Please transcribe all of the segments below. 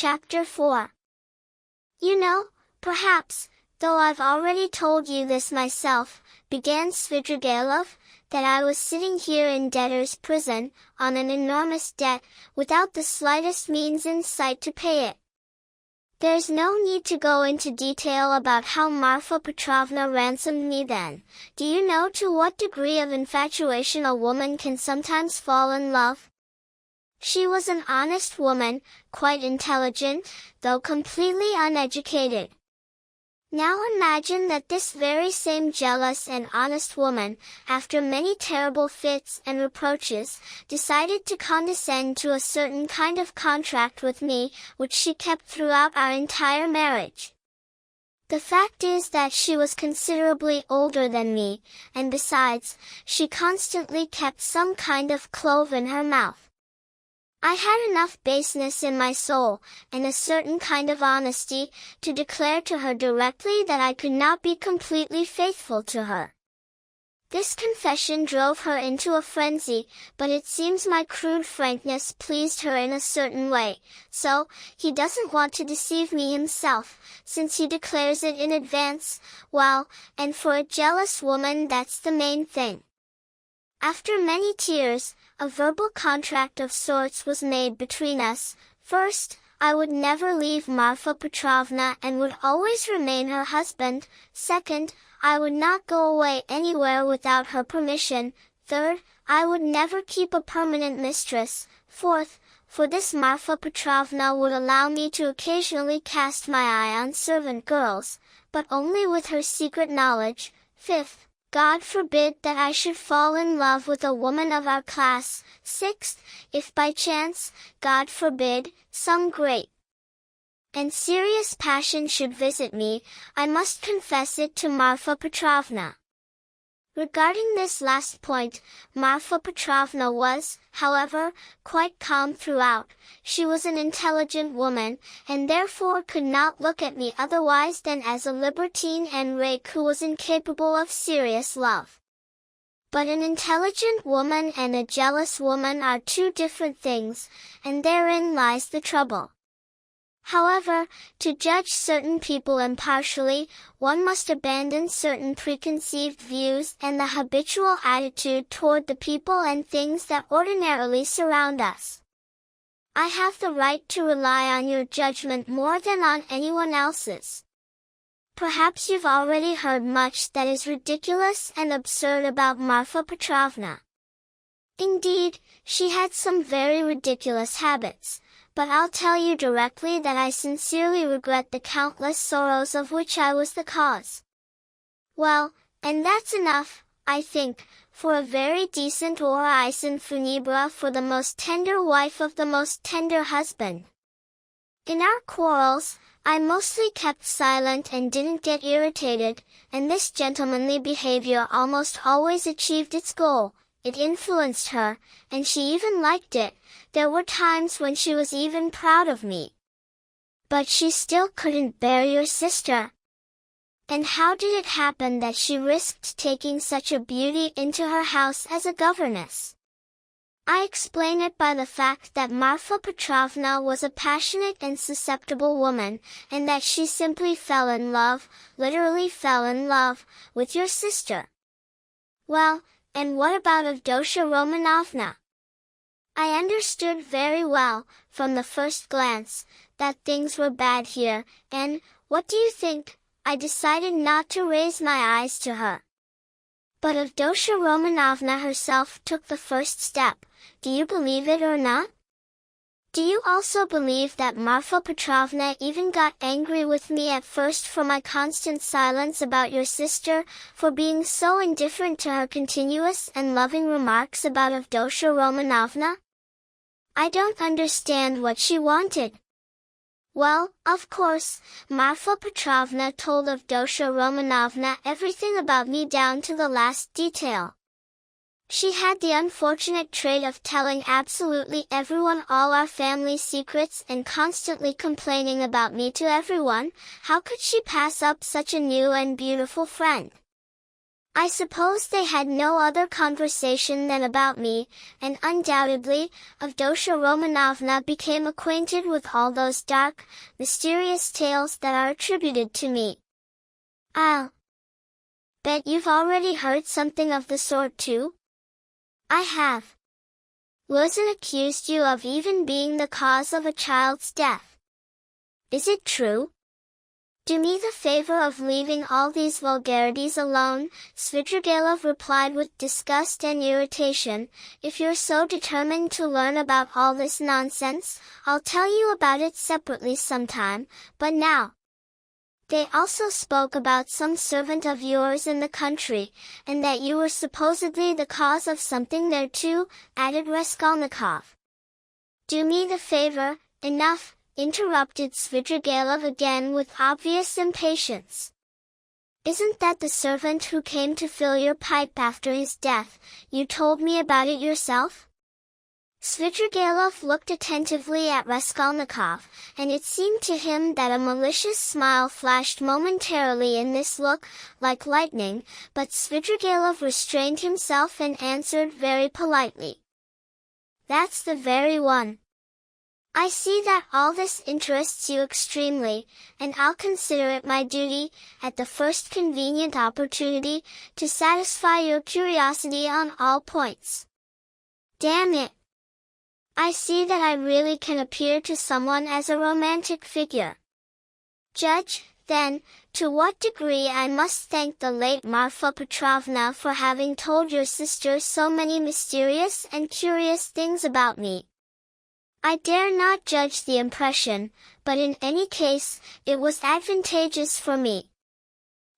Chapter 4. You know, perhaps, though I've already told you this myself, began Svidrigailov, that I was sitting here in debtor's prison, on an enormous debt, without the slightest means in sight to pay it. There's no need to go into detail about how Marfa Petrovna ransomed me then. Do you know to what degree of infatuation a woman can sometimes fall in love? She was an honest woman, quite intelligent, though completely uneducated. Now imagine that this very same jealous and honest woman, after many terrible fits and reproaches, decided to condescend to a certain kind of contract with me, which she kept throughout our entire marriage. The fact is that she was considerably older than me, and besides, she constantly kept some kind of clove in her mouth. I had enough baseness in my soul, and a certain kind of honesty, to declare to her directly that I could not be completely faithful to her. This confession drove her into a frenzy, but it seems my crude frankness pleased her in a certain way, so, he doesn't want to deceive me himself, since he declares it in advance. Well, and for a jealous woman that's the main thing. After many tears, a verbal contract of sorts was made between us. First, I would never leave Marfa Petrovna and would always remain her husband. Second, I would not go away anywhere without her permission. Third, I would never keep a permanent mistress. Fourth, for this Marfa Petrovna would allow me to occasionally cast my eye on servant girls, but only with her secret knowledge. Fifth, God forbid that I should fall in love with a woman of our class. Sixth, if by chance, God forbid, some great and serious passion should visit me, I must confess it to Marfa Petrovna. Regarding this last point, Marfa Petrovna was, however, quite calm throughout. She was an intelligent woman, and therefore could not look at me otherwise than as a libertine and rake who was incapable of serious love. But an intelligent woman and a jealous woman are two different things, and therein lies the trouble. However, to judge certain people impartially, one must abandon certain preconceived views and the habitual attitude toward the people and things that ordinarily surround us. I have the right to rely on your judgment more than on anyone else's. Perhaps you've already heard much that is ridiculous and absurd about Marfa Petrovna. Indeed, she had some very ridiculous habits. But I'll tell you directly that I sincerely regret the countless sorrows of which I was the cause. Well, and that's enough, I think, for a very decent oration funèbre for the most tender wife of the most tender husband. In our quarrels, I mostly kept silent and didn't get irritated, and this gentlemanly behavior almost always achieved its goal. It influenced her, and she even liked it. There were times when she was even proud of me. But she still couldn't bear your sister. And how did it happen that she risked taking such a beauty into her house as a governess? I explain it by the fact that Marfa Petrovna was a passionate and susceptible woman, and that she simply fell in love, literally fell in love, with your sister. Well, and what about Avdotya Romanovna? I understood very well, from the first glance, that things were bad here, and, what do you think, I decided not to raise my eyes to her. But Avdotya Romanovna herself took the first step. Do you believe it or not? Do you also believe that Marfa Petrovna even got angry with me at first for my constant silence about your sister, for being so indifferent to her continuous and loving remarks about Avdotya Romanovna? I don't understand what she wanted. Well, of course, Marfa Petrovna told Avdotya Romanovna everything about me down to the last detail. She had the unfortunate trait of telling absolutely everyone all our family secrets and constantly complaining about me to everyone. How could she pass up such a new and beautiful friend? I suppose they had no other conversation than about me, and undoubtedly, Avdotya Romanovna became acquainted with all those dark, mysterious tales that are attributed to me. I'll bet you've already heard something of the sort too? I have. Luzin accused you of even being the cause of a child's death. Is it true? Do me the favor of leaving all these vulgarities alone, Svidrigailov replied with disgust and irritation. If you're so determined to learn about all this nonsense, I'll tell you about it separately sometime, but now. They also spoke about some servant of yours in the country, and that you were supposedly the cause of something there too, added Raskolnikov. Do me the favor, enough, interrupted Svidrigailov again with obvious impatience. Isn't that the servant who came to fill your pipe after his death? You told me about it yourself? Svidrigailov looked attentively at Raskolnikov, and it seemed to him that a malicious smile flashed momentarily in this look, like lightning, but Svidrigailov restrained himself and answered very politely. That's the very one. I see that all this interests you extremely, and I'll consider it my duty, at the first convenient opportunity, to satisfy your curiosity on all points. Damn it! I see that I really can appear to someone as a romantic figure. Judge, then, to what degree I must thank the late Marfa Petrovna for having told your sister so many mysterious and curious things about me. I dare not judge the impression, but in any case, it was advantageous for me.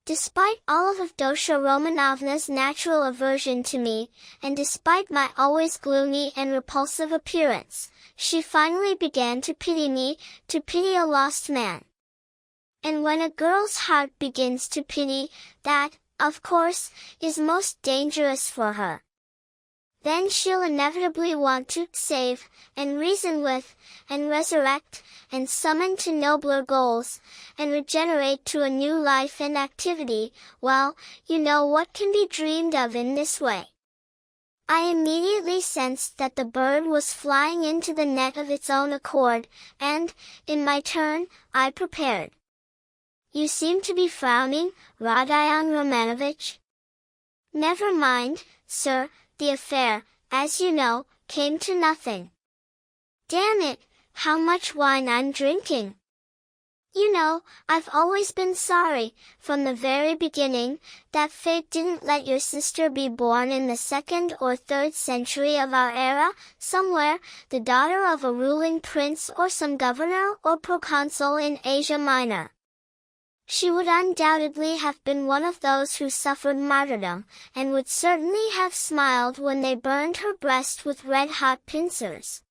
Despite all of Avdotya Romanovna's natural aversion to me, and despite my always gloomy and repulsive appearance, she finally began to pity me, to pity a lost man. And when a girl's heart begins to pity, that, of course, is most dangerous for her. Then she'll inevitably want to save, and reason with, and resurrect, and summon to nobler goals, and regenerate to a new life and activity. Well, you know what can be dreamed of in this way. I immediately sensed that the bird was flying into the net of its own accord, and, in my turn, I prepared. You seem to be frowning, Rodion Romanovich. Never mind, sir. The affair, as you know, came to nothing. Damn it, how much wine I'm drinking! You know, I've always been sorry, from the very beginning, that fate didn't let your sister be born in the 2nd or 3rd century of our era, somewhere, the daughter of a ruling prince or some governor or proconsul in Asia Minor. She would undoubtedly have been one of those who suffered martyrdom, and would certainly have smiled when they burned her breast with red-hot pincers.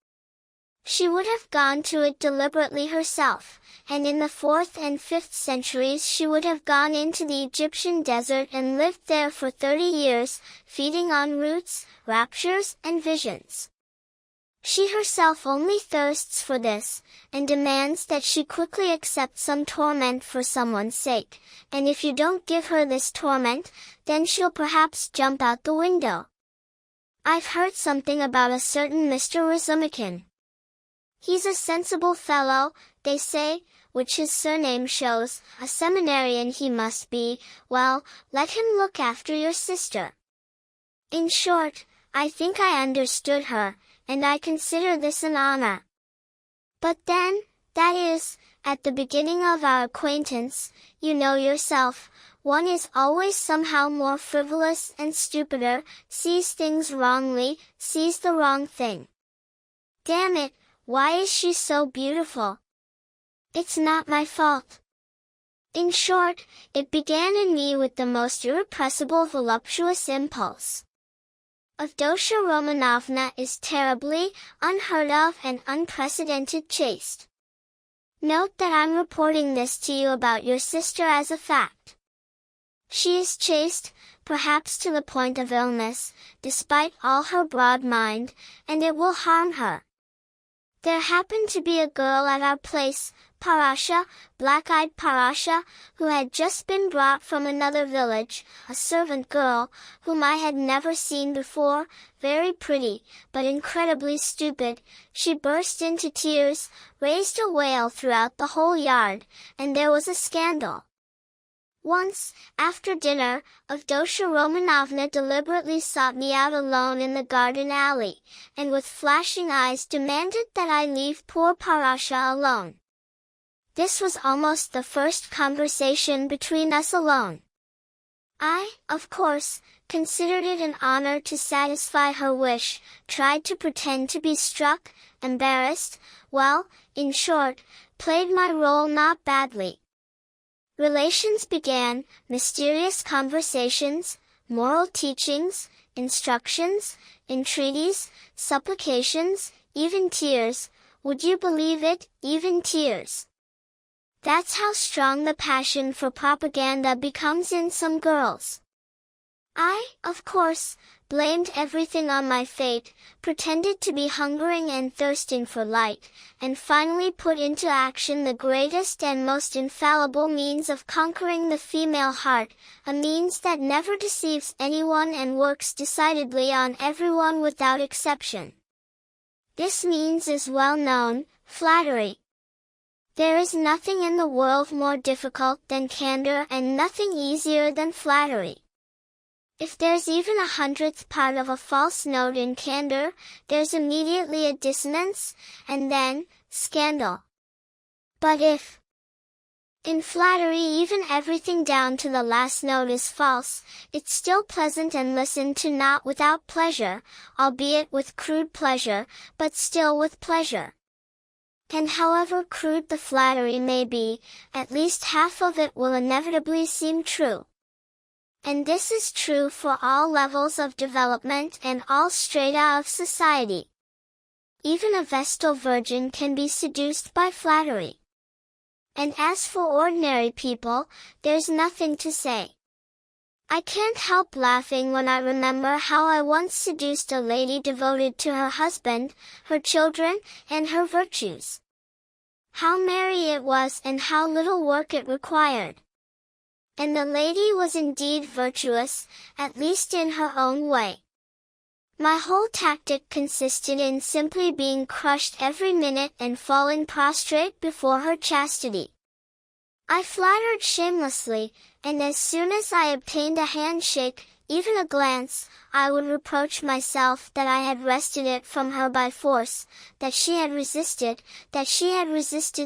She would have gone to it deliberately herself, and in the 4th and 5th centuries she would have gone into the Egyptian desert and lived there for 30 years, feeding on roots, raptures, and visions. She herself only thirsts for this, and demands that she quickly accept some torment for someone's sake, and if you don't give her this torment, then she'll perhaps jump out the window. I've heard something about a certain Mr. Razumikin. He's a sensible fellow, they say, which his surname shows, a seminarian he must be. Well, let him look after your sister. In short, I think I understood her, and I consider this an honor. But then, that is, at the beginning of our acquaintance, you know yourself, one is always somehow more frivolous and stupider, sees things wrongly, sees the wrong thing. Damn it, why is she so beautiful? It's not my fault. In short, it began in me with the most irrepressible voluptuous impulse. Avdotya Romanovna is terribly, unheard of and unprecedented chaste. Note that I'm reporting this to you about your sister as a fact. She is chaste, perhaps to the point of illness, despite all her broad mind, and it will harm her. There happened to be a girl at our place, Parasha, black-eyed Parasha, who had just been brought from another village, a servant girl, whom I had never seen before, very pretty, but incredibly stupid. She burst into tears, raised a wail throughout the whole yard, and there was a scandal. Once, after dinner, Avdotya Romanovna deliberately sought me out alone in the garden alley, and with flashing eyes demanded that I leave poor Parasha alone. This was almost the first conversation between us alone. I, of course, considered it an honor to satisfy her wish, tried to pretend to be struck, embarrassed, well, in short, played my role not badly. Relations began, mysterious conversations, moral teachings, instructions, entreaties, supplications, even tears. Would you believe it, even tears? That's how strong the passion for propaganda becomes in some girls. I, of course, blamed everything on my fate, pretended to be hungering and thirsting for light, and finally put into action the greatest and most infallible means of conquering the female heart, a means that never deceives anyone and works decidedly on everyone without exception. This means is well known, flattery. There is nothing in the world more difficult than candor and nothing easier than flattery. If there's even 100th part of a false note in candor, there's immediately a dissonance, and then, scandal. But if in flattery even everything down to the last note is false, it's still pleasant and listened to not without pleasure, albeit with crude pleasure, but still with pleasure. And however crude the flattery may be, at least half of it will inevitably seem true. And this is true for all levels of development and all strata of society. Even a Vestal virgin can be seduced by flattery. And as for ordinary people, there's nothing to say. I can't help laughing when I remember how I once seduced a lady devoted to her husband, her children, and her virtues. How merry it was and how little work it required. And the lady was indeed virtuous, at least in her own way. My whole tactic consisted in simply being crushed every minute and falling prostrate before her chastity. I flattered shamelessly, and as soon as I obtained a handshake, even a glance, I would reproach myself that I had wrested it from her by force, that she had resisted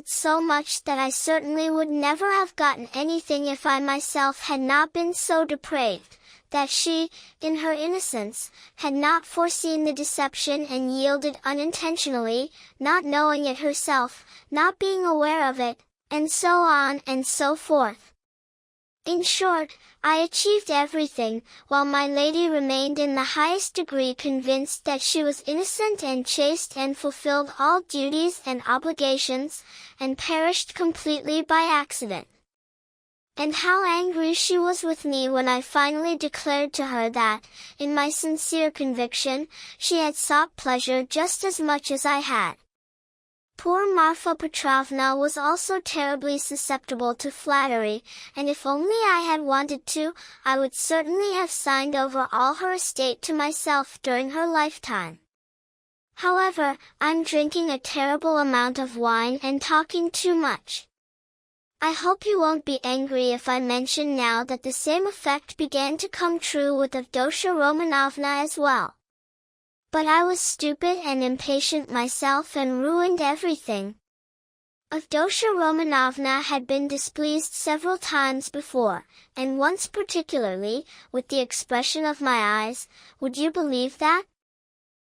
so much that I certainly would never have gotten anything if I myself had not been so depraved, that she, in her innocence, had not foreseen the deception and yielded unintentionally, not knowing it herself, not being aware of it, and so on and so forth. In short, I achieved everything, while my lady remained in the highest degree convinced that she was innocent and chaste and fulfilled all duties and obligations, and perished completely by accident. And how angry she was with me when I finally declared to her that, in my sincere conviction, she had sought pleasure just as much as I had. Poor Marfa Petrovna was also terribly susceptible to flattery, and if only I had wanted to, I would certainly have signed over all her estate to myself during her lifetime. However, I'm drinking a terrible amount of wine and talking too much. I hope you won't be angry if I mention now that the same effect began to come true with Avdotya Romanovna as well. But I was stupid and impatient myself and ruined everything. Avdotya Romanovna had been displeased several times before, and once particularly, with the expression of my eyes. Would you believe that?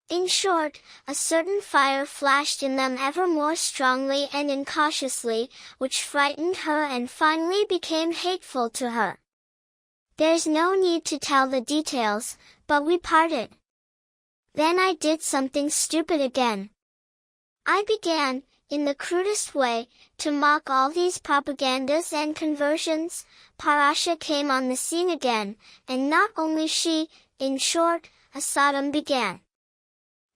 In short, a certain fire flashed in them ever more strongly and incautiously, which frightened her and finally became hateful to her. There's no need to tell the details, but we parted. Then I did something stupid again. I began, in the crudest way, to mock all these propagandas and conversions. Parasha came on the scene again, and not only she, in short, a Sodom began.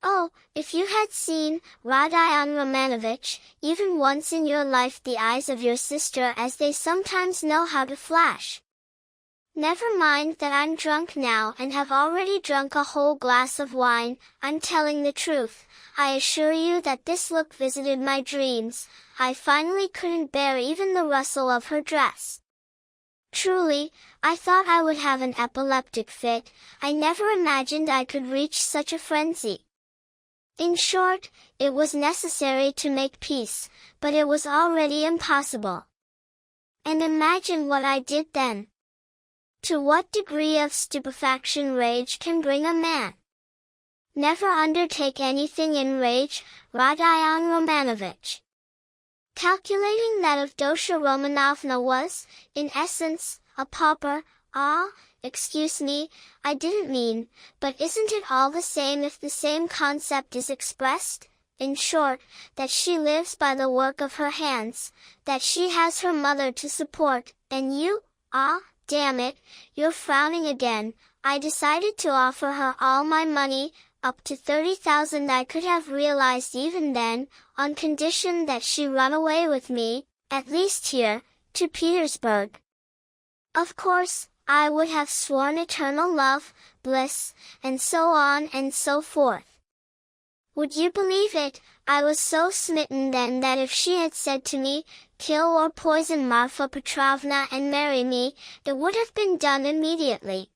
Oh, if you had seen, Rodion Romanovich, even once in your life the eyes of your sister as they sometimes know how to flash. Never mind that I'm drunk now and have already drunk a whole glass of wine, I'm telling the truth. I assure you that this look visited my dreams. I finally couldn't bear even the rustle of her dress. Truly, I thought I would have an epileptic fit. I never imagined I could reach such a frenzy. In short, it was necessary to make peace, but it was already impossible. And imagine what I did then. To what degree of stupefaction rage can bring a man? Never undertake anything in rage, Rodion Romanovich. Calculating that Avdotya Romanovna was, in essence, a pauper. Excuse me, I didn't mean, but isn't it all the same if the same concept is expressed? In short, that she lives by the work of her hands, that she has her mother to support, and you? Damn it, you're frowning again. I decided to offer her all my money, up to 30,000 I could have realized even then, on condition that she run away with me, at least here, to Petersburg. Of course, I would have sworn eternal love, bliss, and so on and so forth. Would you believe it, I was so smitten then that if she had said to me, kill or poison Marfa Petrovna and marry me, it would have been done immediately.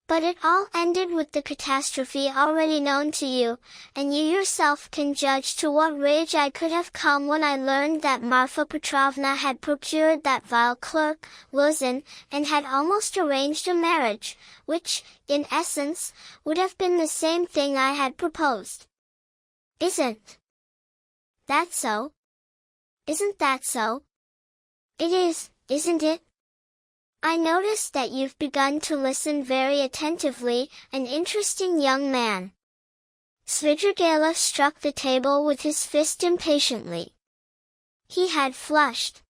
But it all ended with the catastrophe already known to you, and you yourself can judge to what rage I could have come when I learned that Marfa Petrovna had procured that vile clerk, Luzin, and had almost arranged a marriage, which, in essence, would have been the same thing I had proposed. Isn't that so? Isn't that so? It is, isn't it? I notice that you've begun to listen very attentively, an interesting young man. Svidrigailov struck the table with his fist impatiently. He had flushed.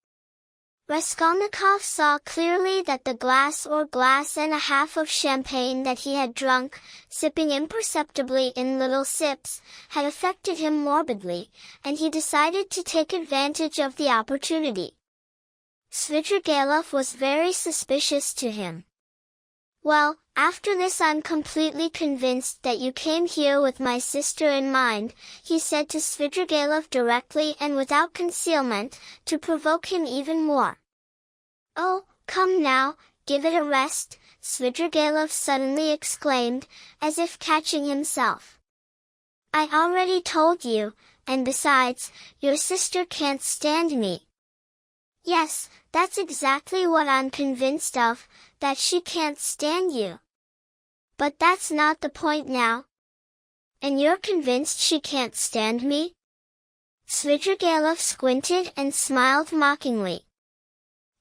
Raskolnikov saw clearly that the glass or glass and a half of champagne that he had drunk, sipping imperceptibly in little sips, had affected him morbidly, and he decided to take advantage of the opportunity. Svidrigailov was very suspicious to him. Well, after this I'm completely convinced that you came here with my sister in mind, he said to Svidrigailov directly and without concealment, to provoke him even more. Oh, come now, give it a rest, Svidrigailov suddenly exclaimed, as if catching himself. I already told you, and besides, your sister can't stand me. Yes, that's exactly what I'm convinced of, that she can't stand you. But that's not the point now. And you're convinced she can't stand me? Svidrigailov squinted and smiled mockingly.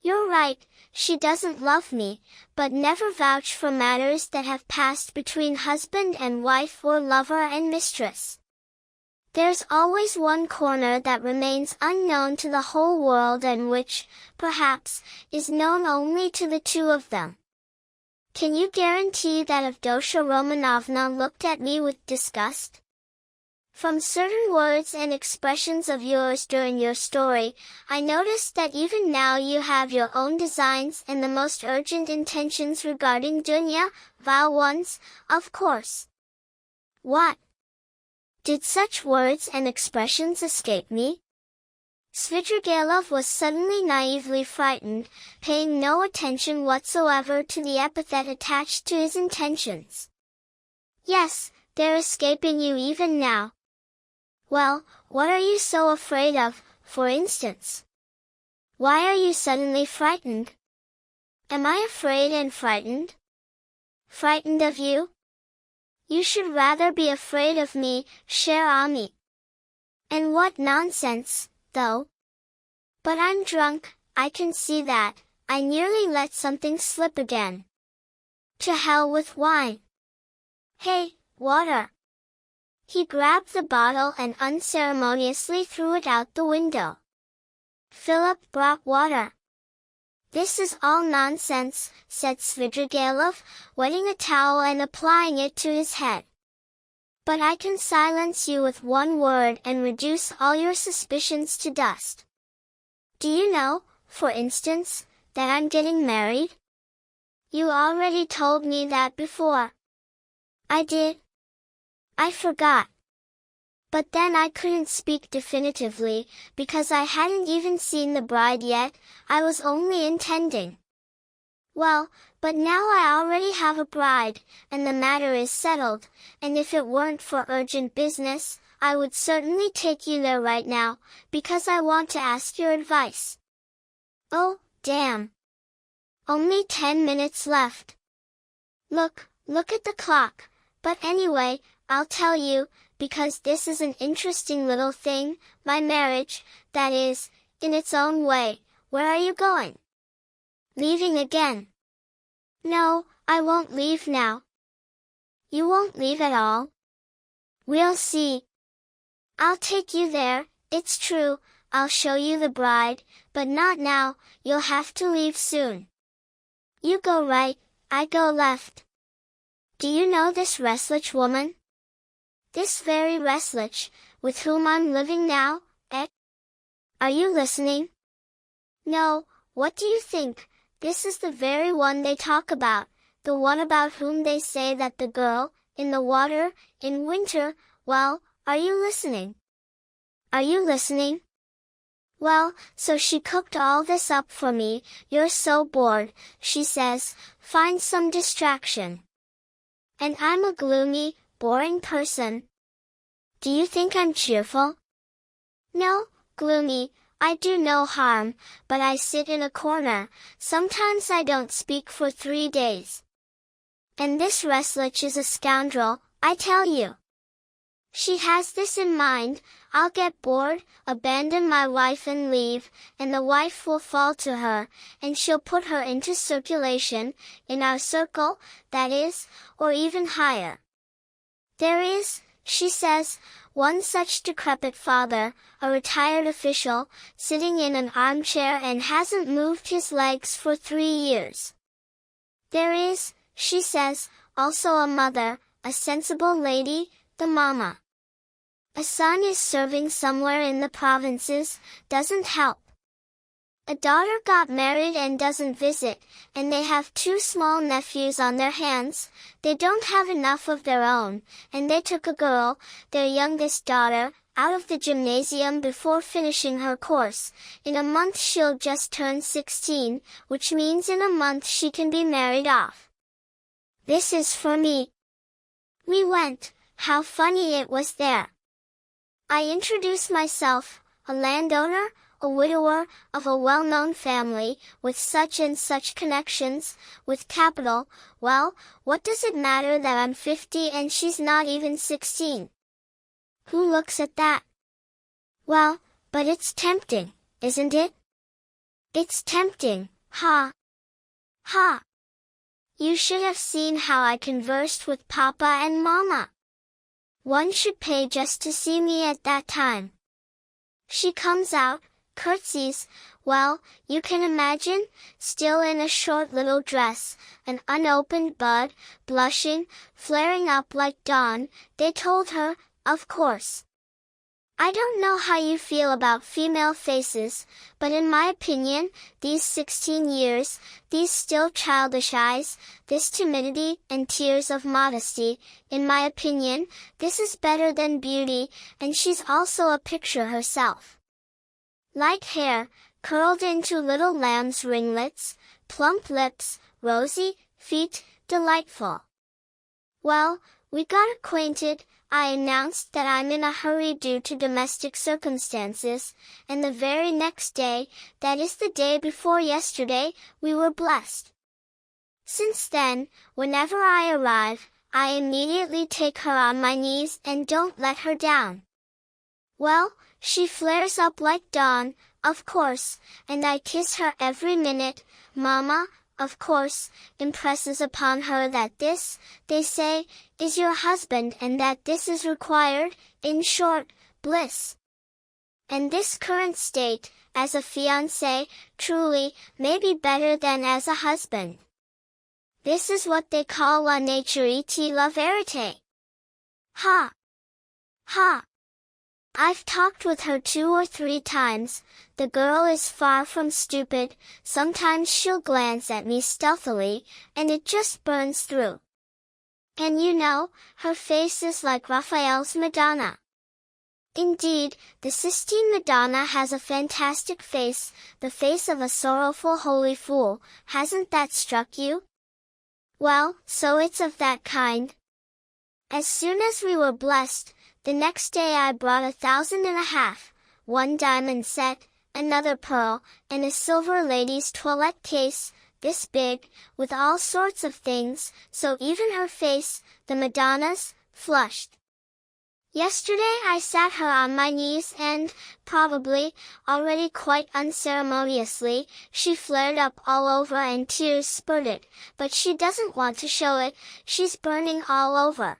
You're right, she doesn't love me, but never vouch for matters that have passed between husband and wife or lover and mistress. There's always one corner that remains unknown to the whole world and which, perhaps, is known only to the two of them. Can you guarantee that Avdotya Romanovna looked at me with disgust? From certain words and expressions of yours during your story, I noticed that even now you have your own designs and the most urgent intentions regarding Dunya, vile ones, of course. What? Did such words and expressions escape me? Svidrigailov was suddenly naively frightened, paying no attention whatsoever to the epithet attached to his intentions. Yes, they're escaping you even now. Well, what are you so afraid of, for instance? Why are you suddenly frightened? Am I afraid and frightened? Frightened of you? You should rather be afraid of me, cher ami. And what nonsense, though. But I'm drunk, I can see that, I nearly let something slip again. To hell with wine. Hey, water. He grabbed the bottle and unceremoniously threw it out the window. Philip brought water. This is all nonsense, said Svidrigailov, wetting a towel and applying it to his head. But I can silence you with one word and reduce all your suspicions to dust. Do you know, for instance, that I'm getting married? You already told me that before. I did. I forgot. But then I couldn't speak definitively, because I hadn't even seen the bride yet, I was only intending. Well, but now I already have a bride, and the matter is settled, and if it weren't for urgent business, I would certainly take you there right now, because I want to ask your advice. Oh, damn. Only 10 minutes left. Look at the clock. But anyway, I'll tell you, because this is an interesting little thing, my marriage, that is, in its own way. Where are you going? Leaving again. No, I won't leave now. You won't leave at all? We'll see. I'll take you there, it's true, I'll show you the bride, but not now, you'll have to leave soon. You go right, I go left. Do you know this Raskolnikov woman? This very Raskolnikov, with whom I'm living now, eh? Are you listening? No, what do you think? This is the very one they talk about, the one about whom they say that the girl, in the water, in winter, well, are you listening? Are you listening? Well, so she cooked all this up for me. You're so bored, she says, find some distraction. And I'm a gloomy, boring person. Do you think I'm cheerful? No, gloomy, I do no harm, but I sit in a corner, sometimes I don't speak for 3 days. And this Raskolnikov is a scoundrel, I tell you. She has this in mind, I'll get bored, abandon my wife and leave, and the wife will fall to her, and she'll put her into circulation, in our circle, that is, or even higher. There is, she says, one such decrepit father, a retired official, sitting in an armchair and hasn't moved his legs for 3 years. There is, she says, also a mother, a sensible lady, the mama. A son is serving somewhere in the provinces, doesn't help. A daughter got married and doesn't visit, and they have 2 small nephews on their hands, they don't have enough of their own, and they took a girl, their youngest daughter, out of the gymnasium before finishing her course. In a month she'll just turn 16, which means in a month she can be married off. This is for me. We went, how funny it was there. I introduced myself, a landowner, a widower, of a well-known family, with such and such connections, with capital. Well, what does it matter that I'm 50 and she's not even 16? Who looks at that? Well, but it's tempting, isn't it? It's tempting, ha! Ha! You should have seen how I conversed with Papa and Mama. One should pay just to see me at that time. She comes out, curtsies, well, you can imagine, still in a short little dress, an unopened bud, blushing, flaring up like dawn, they told her, of course. I don't know how you feel about female faces, but in my opinion, these 16 years, these still childish eyes, this timidity and tears of modesty, in my opinion, this is better than beauty, and she's also a picture herself. Light hair, curled into little lamb's ringlets, plump lips, rosy, feet, delightful. Well, we got acquainted, I announced that I'm in a hurry due to domestic circumstances, and the very next day, that is the day before yesterday, we were blessed. Since then, whenever I arrive, I immediately take her on my knees and don't let her down. Well, she flares up like dawn, of course, and I kiss her every minute. Mama, of course, impresses upon her that this, they say, is your husband and that this is required, in short, bliss. And this current state, as a fiancé, truly, may be better than as a husband. This is what they call la nature et la vérité. Ha! Ha! I've talked with her 2 or 3 times. The girl is far from stupid. Sometimes she'll glance at me stealthily, and it just burns through. And you know, her face is like Raphael's Madonna. Indeed, the Sistine Madonna has a fantastic face, the face of a sorrowful holy fool. Hasn't that struck you? Well, so it's of that kind. As soon as we were blessed, the next day I brought 1,500, 1 diamond set, another pearl, and a silver lady's toilette case, this big, with all sorts of things, so even her face, the Madonna's, flushed. Yesterday I sat her on my knees and, probably, already quite unceremoniously, she flared up all over and tears spurted, but she doesn't want to show it, she's burning all over.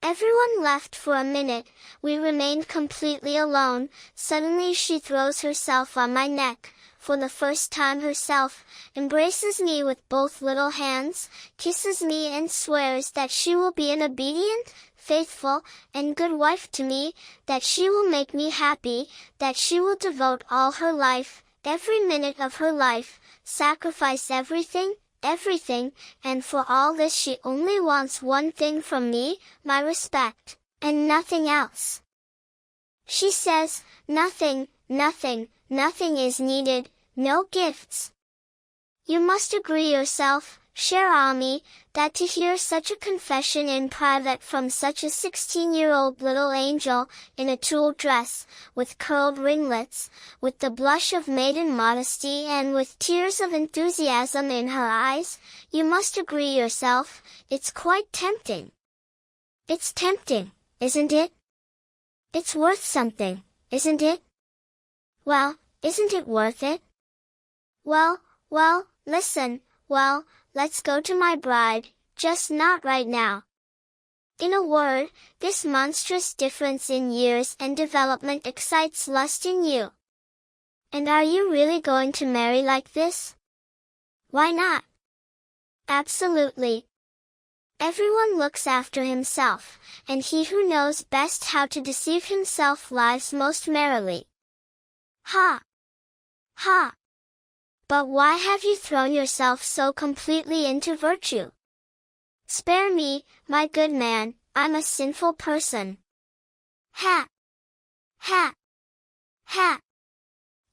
Everyone left for a minute, we remained completely alone. Suddenly she throws herself on my neck, for the first time herself, embraces me with both little hands, kisses me and swears that she will be an obedient, faithful, and good wife to me, that she will make me happy, that she will devote all her life, every minute of her life, sacrifice everything, and for all this she only wants one thing from me, my respect, and nothing else. She says, nothing is needed, no gifts. You must agree yourself, cher ami, that to hear such a confession in private from such a 16-year-old little angel, in a tulle dress, with curled ringlets, with the blush of maiden modesty and with tears of enthusiasm in her eyes, you must agree yourself, it's quite tempting. It's tempting, isn't it? It's worth something, isn't it? Well, isn't it worth it? Well, listen, let's go to my bride, just not right now. In a word, this monstrous difference in years and development excites lust in you. And are you really going to marry like this? Why not? Absolutely. Everyone looks after himself, and he who knows best how to deceive himself lives most merrily. Ha! Ha! But why have you thrown yourself so completely into virtue? Spare me, my good man, I'm a sinful person. Ha! Ha! Ha!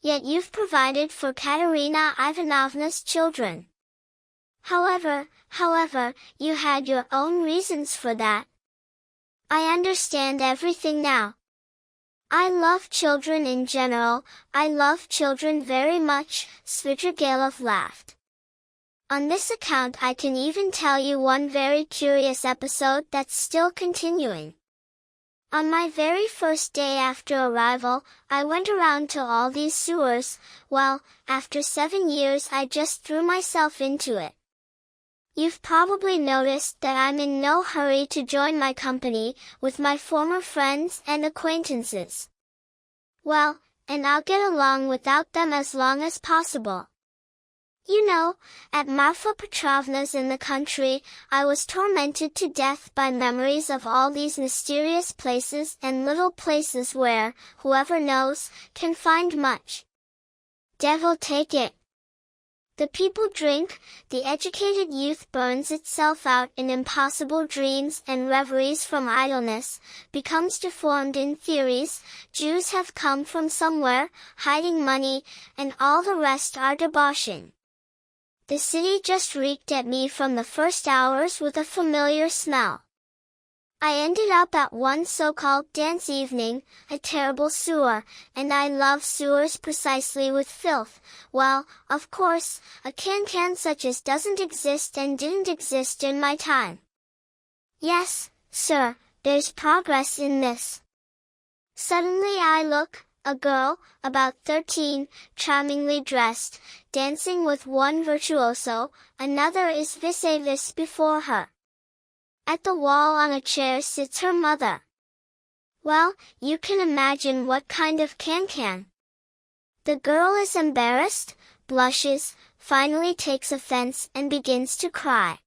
Yet you've provided for Katerina Ivanovna's children. However, you had your own reasons for that. I understand everything now. I love children in general, I love children very much, Svidrigailov laughed. On this account I can even tell you one very curious episode that's still continuing. On my very first day after arrival, I went around to all these sewers. Well, after 7 years I just threw myself into it. You've probably noticed that I'm in no hurry to join my company, with my former friends and acquaintances. Well, and I'll get along without them as long as possible. You know, at Marfa Petrovna's in the country, I was tormented to death by memories of all these mysterious places and little places where, whoever knows, can find much. Devil take it! The people drink, the educated youth burns itself out in impossible dreams and reveries from idleness, becomes deformed in theories, Jews have come from somewhere, hiding money, and all the rest are debauching. The city just reeked at me from the first hours with a familiar smell. I ended up at one so-called dance evening, a terrible sewer, and I love sewers precisely with filth. Well, of course, a can-can such as doesn't exist and didn't exist in my time. Yes, sir, there's progress in this. Suddenly I look, a girl, about 13, charmingly dressed, dancing with one virtuoso, another is vis-a-vis before her. At the wall on a chair sits her mother. Well, you can imagine what kind of can-can. The girl is embarrassed, blushes, finally takes offense and begins to cry.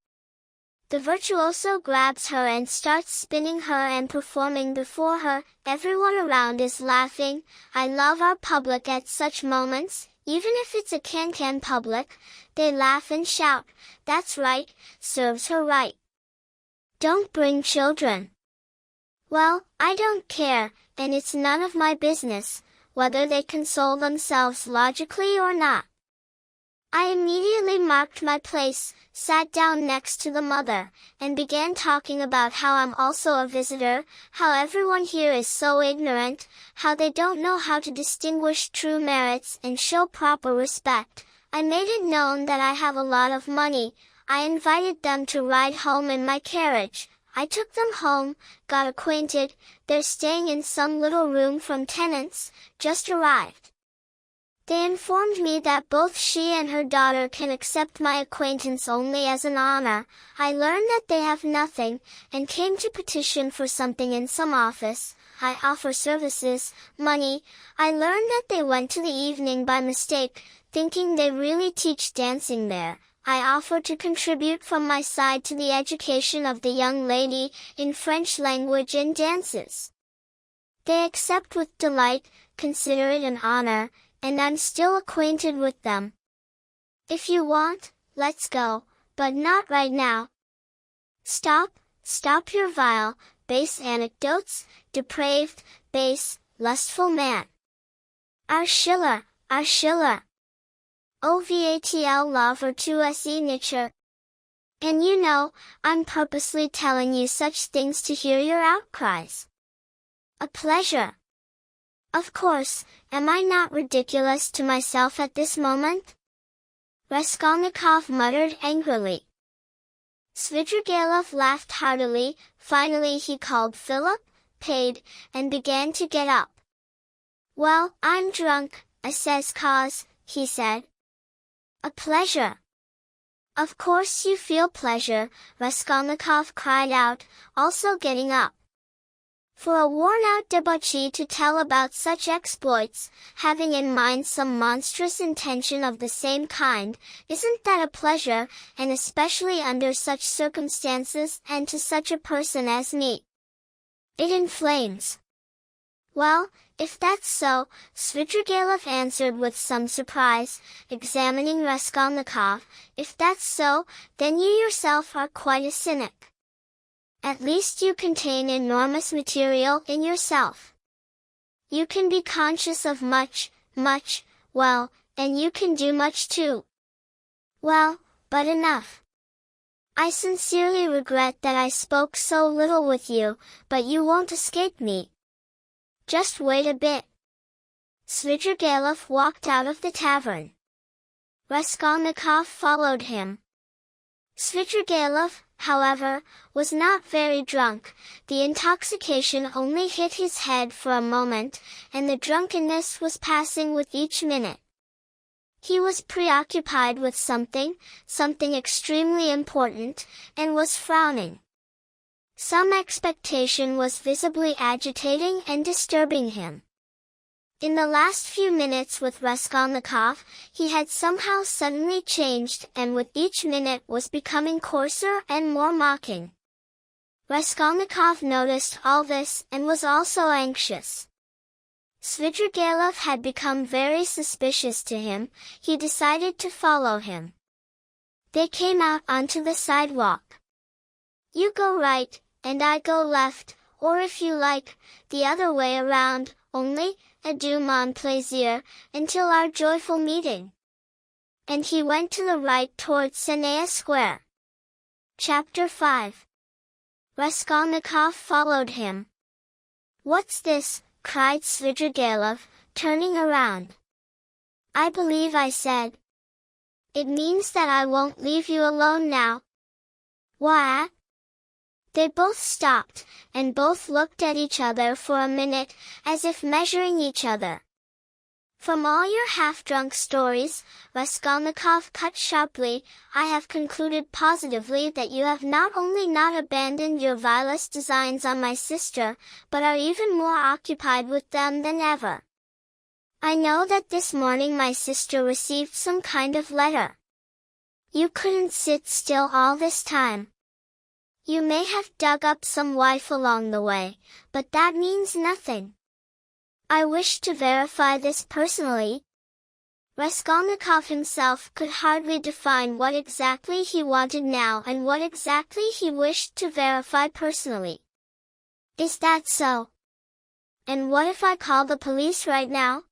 The virtuoso grabs her and starts spinning her and performing before her. Everyone around is laughing. I love our public at such moments, even if it's a can-can public. They laugh and shout, "That's right, serves her right. Don't bring children." Well, I don't care, and it's none of my business, whether they console themselves logically or not. I immediately marked my place, sat down next to the mother, and began talking about how I'm also a visitor, how everyone here is so ignorant, how they don't know how to distinguish true merits and show proper respect. I made it known that I have a lot of money. I invited them to ride home in my carriage. I took them home, got acquainted. They're staying in some little room from tenants, just arrived. They informed me that both she and her daughter can accept my acquaintance only as an honor. I learned that they have nothing, and came to petition for something in some office. I offer services, money. I learned that they went to the evening by mistake, thinking they really teach dancing there. I offer to contribute from my side to the education of the young lady, in French language and dances. They accept with delight, consider it an honor, and I'm still acquainted with them. If you want, let's go, but not right now. Stop your vile, base anecdotes, depraved, base, lustful man. Our Schiller. OVATL lover to se nature. And you know, I'm purposely telling you such things to hear your outcries. A pleasure. Of course, am I not ridiculous to myself at this moment? Raskolnikov muttered angrily. Svidrigailov laughed heartily. Finally he called Philip, paid, and began to get up. Well, I'm drunk, I says cause, he said. A pleasure. Of course you feel pleasure, Raskolnikov cried out, also getting up. For a worn-out debauchee to tell about such exploits, having in mind some monstrous intention of the same kind, isn't that a pleasure, and especially under such circumstances and to such a person as me? It inflames. Well, if that's so, Svidrigailov answered with some surprise, examining Raskolnikov, if that's so, then you yourself are quite a cynic. At least you contain enormous material in yourself. You can be conscious of much, well, and you can do much too. Well, but enough. I sincerely regret that I spoke so little with you, but you won't escape me. Just wait a bit. Svidrigailov walked out of the tavern. Raskolnikov followed him. Svidrigailov, however, was not very drunk. The intoxication only hit his head for a moment, and the drunkenness was passing with each minute. He was preoccupied with something extremely important, and was frowning. Some expectation was visibly agitating and disturbing him. In the last few minutes with Raskolnikov, he had somehow suddenly changed and with each minute was becoming coarser and more mocking. Raskolnikov noticed all this and was also anxious. Svidrigailov had become very suspicious to him. He decided to follow him. They came out onto the sidewalk. You go right, and I go left, or if you like, the other way around, only, adieu mon plaisir, until our joyful meeting. And he went to the right toward Senaya Square. Chapter 5. Raskolnikov followed him. What's this? Cried Svidrigailov, turning around. I believe I said. It means that I won't leave you alone now. What? They both stopped, and both looked at each other for a minute, as if measuring each other. From all your half-drunk stories, Raskolnikov cut sharply, I have concluded positively that you have not only not abandoned your vilest designs on my sister, but are even more occupied with them than ever. I know that this morning my sister received some kind of letter. You couldn't sit still all this time. You may have dug up some wife along the way, but that means nothing. I wish to verify this personally. Raskolnikov himself could hardly define what exactly he wanted now and what exactly he wished to verify personally. Is that so? And what if I call the police right now?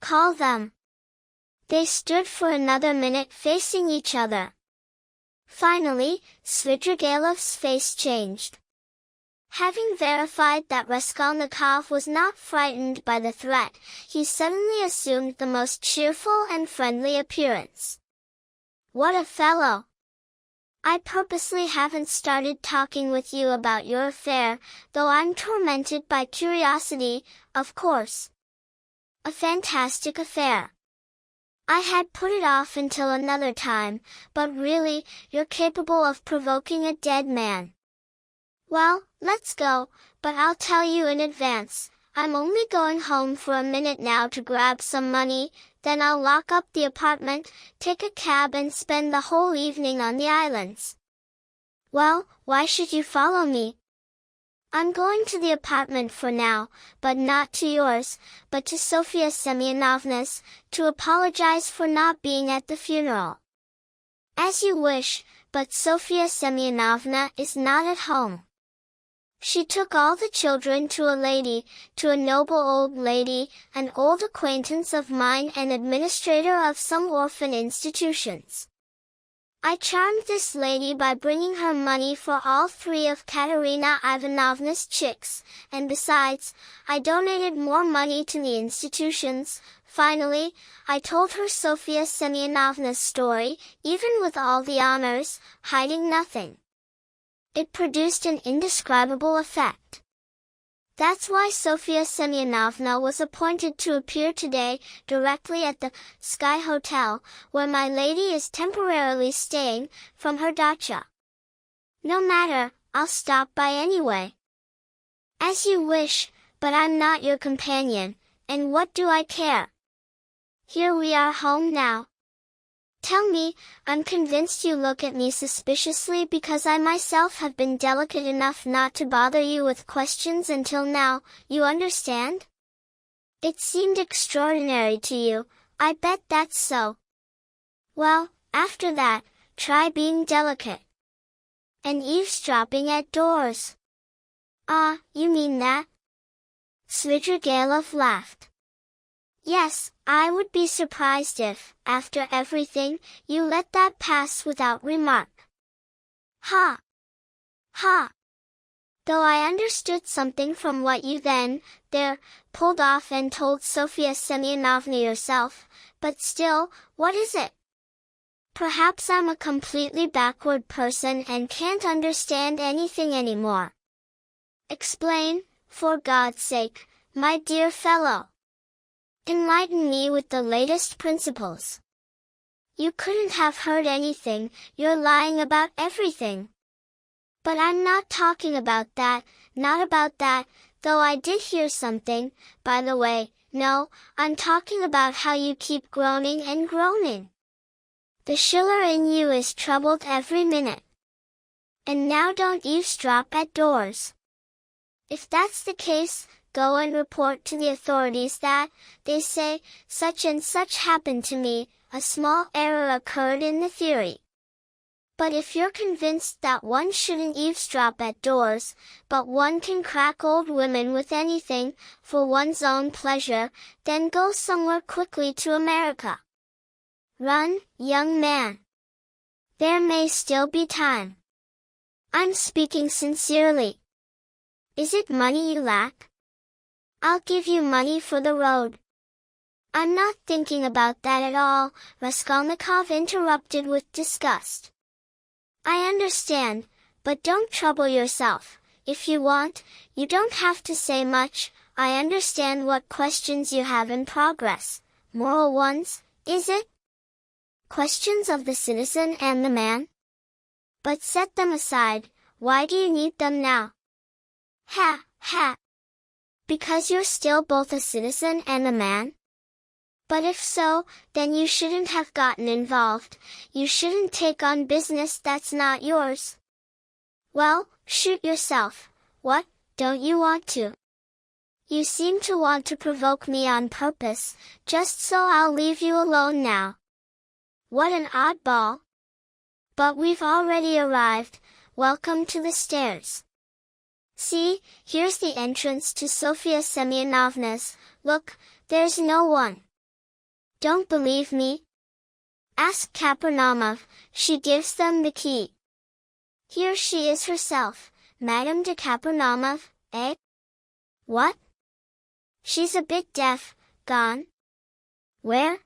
Call them. They stood for another minute facing each other. Finally, Svidrigaïlov's face changed. Having verified that Raskolnikov was not frightened by the threat, he suddenly assumed the most cheerful and friendly appearance. What a fellow! I purposely haven't started talking with you about your affair, though I'm tormented by curiosity, of course. A fantastic affair. I had put it off until another time, but really, you're capable of provoking a dead man. Well, let's go, but I'll tell you in advance, I'm only going home for a minute now to grab some money, then I'll lock up the apartment, take a cab and spend the whole evening on the islands. Well, why should you follow me? I'm going to the apartment for now, but not to yours, but to Sofya Semyonovna's, to apologize for not being at the funeral. As you wish, but Sofya Semyonovna is not at home. She took all the children to a noble old lady, an old acquaintance of mine and administrator of some orphan institutions. I charmed this lady by bringing her money for all 3 of Katerina Ivanovna's chicks, and besides, I donated more money to the institutions. Finally, I told her Sofya Semyonovna's story, even with all the honors, hiding nothing. It produced an indescribable effect. That's why Sofya Semyonovna was appointed to appear today, directly at the Sky Hotel, where my lady is temporarily staying, from her dacha. No matter, I'll stop by anyway. As you wish, but I'm not your companion, and what do I care? Here we are home now. Tell me, I'm convinced you look at me suspiciously because I myself have been delicate enough not to bother you with questions until now, you understand? It seemed extraordinary to you, I bet that's so. Well, after that, try being delicate. And eavesdropping at doors. Ah, you mean that? Svidrigaïlov laughed. Yes, I would be surprised if, after everything, you let that pass without remark. Ha! Ha! Though I understood something from what you pulled off and told Sofya Semyonovna yourself, but still, what is it? Perhaps I'm a completely backward person and can't understand anything anymore. Explain, for God's sake, my dear fellow. Enlighten me with the latest principles. You couldn't have heard anything, you're lying about everything. But I'm not talking about that, not about that, though I did hear something, by the way, no, I'm talking about how you keep groaning and groaning. The Schiller in you is troubled every minute. And now don't eavesdrop at doors. If that's the case, go and report to the authorities that, they say, such and such happened to me, a small error occurred in the theory. But if you're convinced that one shouldn't eavesdrop at doors, but one can crack old women with anything, for one's own pleasure, then go somewhere quickly to America. Run, young man. There may still be time. I'm speaking sincerely. Is it money you lack? I'll give you money for the road. I'm not thinking about that at all, Raskolnikov interrupted with disgust. I understand, but don't trouble yourself. If you want, you don't have to say much. I understand what questions you have in progress. Moral ones, is it? Questions of the citizen and the man? But set them aside, why do you need them now? Ha, ha! Because you're still both a citizen and a man? But if so, then you shouldn't have gotten involved, you shouldn't take on business that's not yours. Well, shoot yourself. What, don't you want to? You seem to want to provoke me on purpose, just so I'll leave you alone now. What an oddball. But we've already arrived. Welcome to the stairs. See, here's the entrance to Sofia Semyonovna's. Look, there's no one. Don't believe me? Ask Kapernaumov, she gives them the key. Here she is herself, Madame de Kapernaumov, eh? What? She's a bit deaf, gone. Where?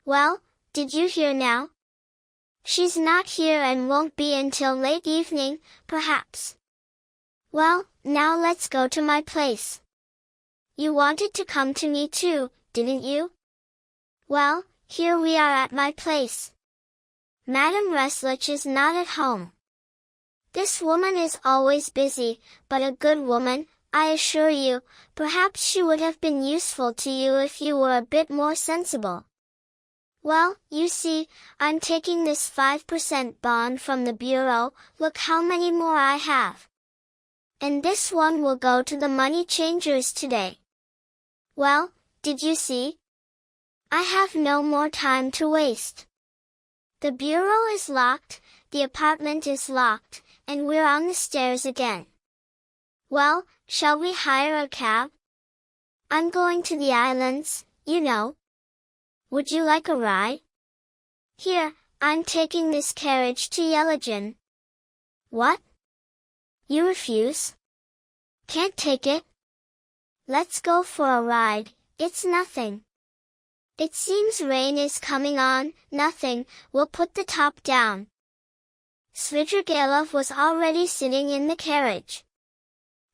Well, did you hear now? She's not here and won't be until late evening, perhaps. Well, now let's go to my place. You wanted to come to me too, didn't you? Well, here we are at my place. Madame Reslich is not at home. This woman is always busy, but a good woman, I assure you. Perhaps she would have been useful to you if you were a bit more sensible. Well, you see, I'm taking this 5% bond from the bureau. Look how many more I have. And this one will go to the money changers today. Well, did you see? I have no more time to waste. The bureau is locked, the apartment is locked, and we're on the stairs again. Well, shall we hire a cab? I'm going to the islands, you know. Would you like a ride? Here, I'm taking this carriage to Yelagin. What? You refuse? Can't take it? Let's go for a ride, it's nothing. It seems rain is coming on, nothing, we'll put the top down. Svidrigailov was already sitting in the carriage.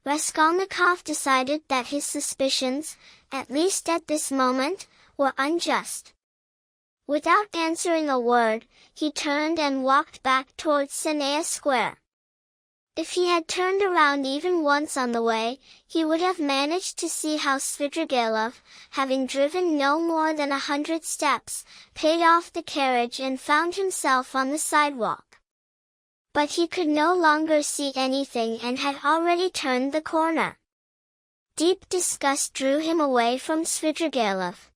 Raskolnikov decided that his suspicions, at least at this moment, were unjust. Without answering a word, he turned and walked back towards Senaya Square. If he had turned around even once on the way, he would have managed to see how Svidrigailov, having driven no more than 100 steps, paid off the carriage and found himself on the sidewalk. But he could no longer see anything and had already turned the corner. Deep disgust drew him away from Svidrigailov.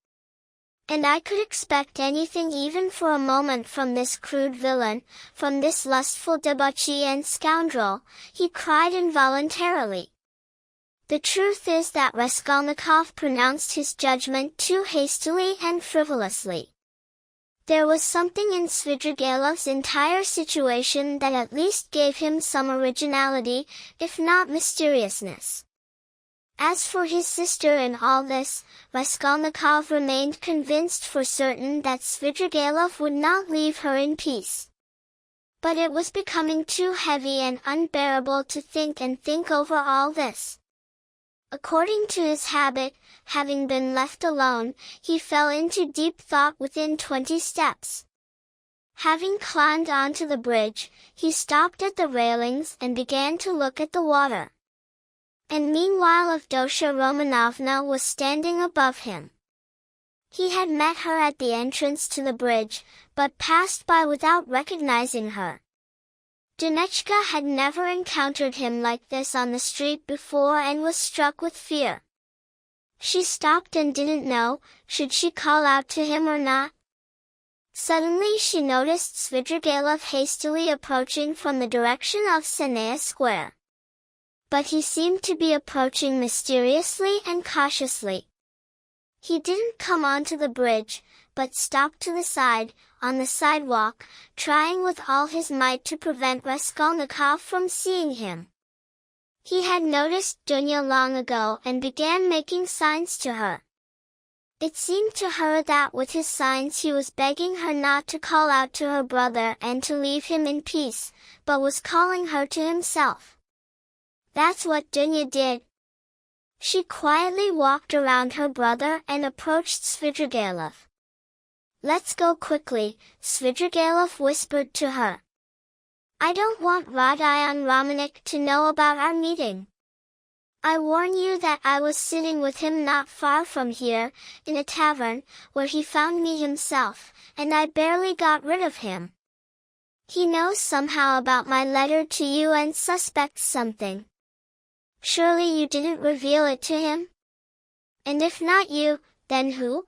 And I could expect anything even for a moment from this crude villain, from this lustful debauchee and scoundrel, he cried involuntarily. The truth is that Raskolnikov pronounced his judgment too hastily and frivolously. There was something in Svidrigailov's entire situation that at least gave him some originality, if not mysteriousness. As for his sister in all this, Raskolnikov remained convinced for certain that Svidrigailov would not leave her in peace. But it was becoming too heavy and unbearable to think over all this. According to his habit, having been left alone, he fell into deep thought within 20 steps. Having climbed onto the bridge, he stopped at the railings and began to look at the water. And meanwhile Avdotya Romanovna was standing above him. He had met her at the entrance to the bridge, but passed by without recognizing her. Dunechka had never encountered him like this on the street before and was struck with fear. She stopped and didn't know, should she call out to him or not. Suddenly she noticed Svidrigailov hastily approaching from the direction of Senaya Square. But he seemed to be approaching mysteriously and cautiously. He didn't come onto the bridge, but stopped to the side, on the sidewalk, trying with all his might to prevent Raskolnikov from seeing him. He had noticed Dunya long ago and began making signs to her. It seemed to her that with his signs he was begging her not to call out to her brother and to leave him in peace, but was calling her to himself. That's what Dunya did. She quietly walked around her brother and approached Svidrigailov. Let's go quickly, Svidrigailov whispered to her. I don't want Rodion Romanik to know about our meeting. I warn you that I was sitting with him not far from here, in a tavern, where he found me himself, and I barely got rid of him. He knows somehow about my letter to you and suspects something. Surely you didn't reveal it to him? And if not you, then who?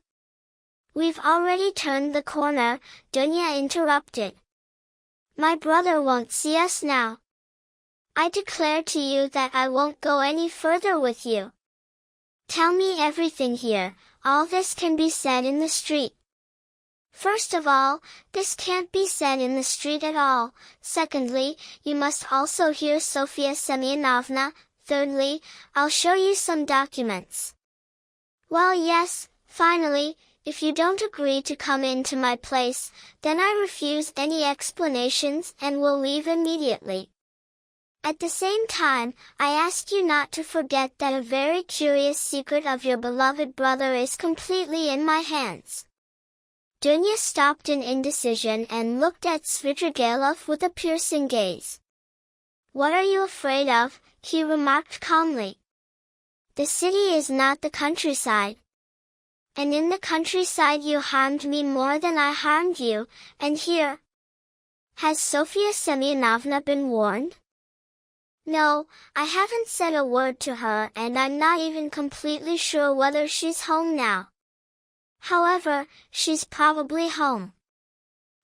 We've already turned the corner, Dunya interrupted. My brother won't see us now. I declare to you that I won't go any further with you. Tell me everything here, all this can be said in the street. First of all, this can't be said in the street at all. Secondly, you must also hear Sofia Semyonovna. Thirdly, I'll show you some documents. Well, yes, finally, if you don't agree to come into my place, then I refuse any explanations and will leave immediately. At the same time, I ask you not to forget that a very curious secret of your beloved brother is completely in my hands. Dunya stopped in indecision and looked at Svidrigailov with a piercing gaze. What are you afraid of? He remarked calmly. The city is not the countryside. And in the countryside you harmed me more than I harmed you, and here. Has Sofia Semyonovna been warned? No, I haven't said a word to her and I'm not even completely sure whether she's home now. However, she's probably home.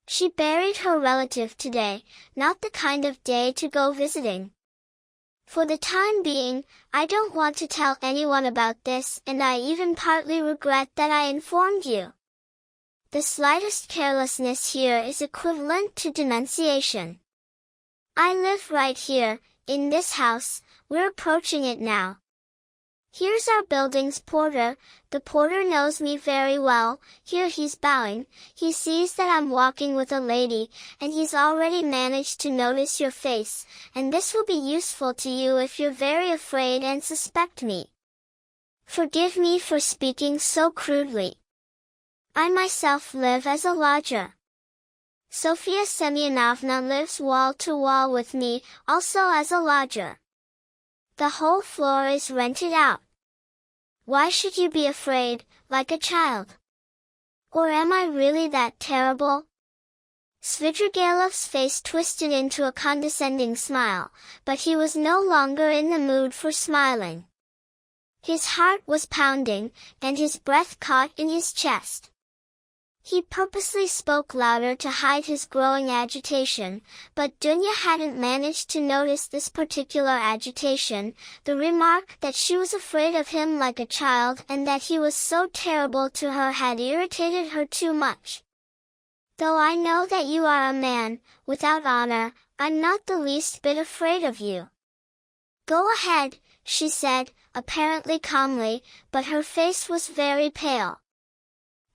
She buried her relative today, not the kind of day to go visiting. For the time being, I don't want to tell anyone about this and I even partly regret that I informed you. The slightest carelessness here is equivalent to denunciation. I live right here, in this house, we're approaching it now. Here's our building's porter, the porter knows me very well, here he's bowing, he sees that I'm walking with a lady, and he's already managed to notice your face, and this will be useful to you if you're very afraid and suspect me. Forgive me for speaking so crudely. I myself live as a lodger. Sofia Semyonovna lives wall to wall with me, also as a lodger. The whole floor is rented out. Why should you be afraid, like a child? Or am I really that terrible? Svidrigailov's face twisted into a condescending smile, but he was no longer in the mood for smiling. His heart was pounding, and his breath caught in his chest. He purposely spoke louder to hide his growing agitation, but Dunya hadn't managed to notice this particular agitation. The remark that she was afraid of him like a child and that he was so terrible to her had irritated her too much. Though I know that you are a man, without honor, I'm not the least bit afraid of you. Go ahead, she said, apparently calmly, but her face was very pale.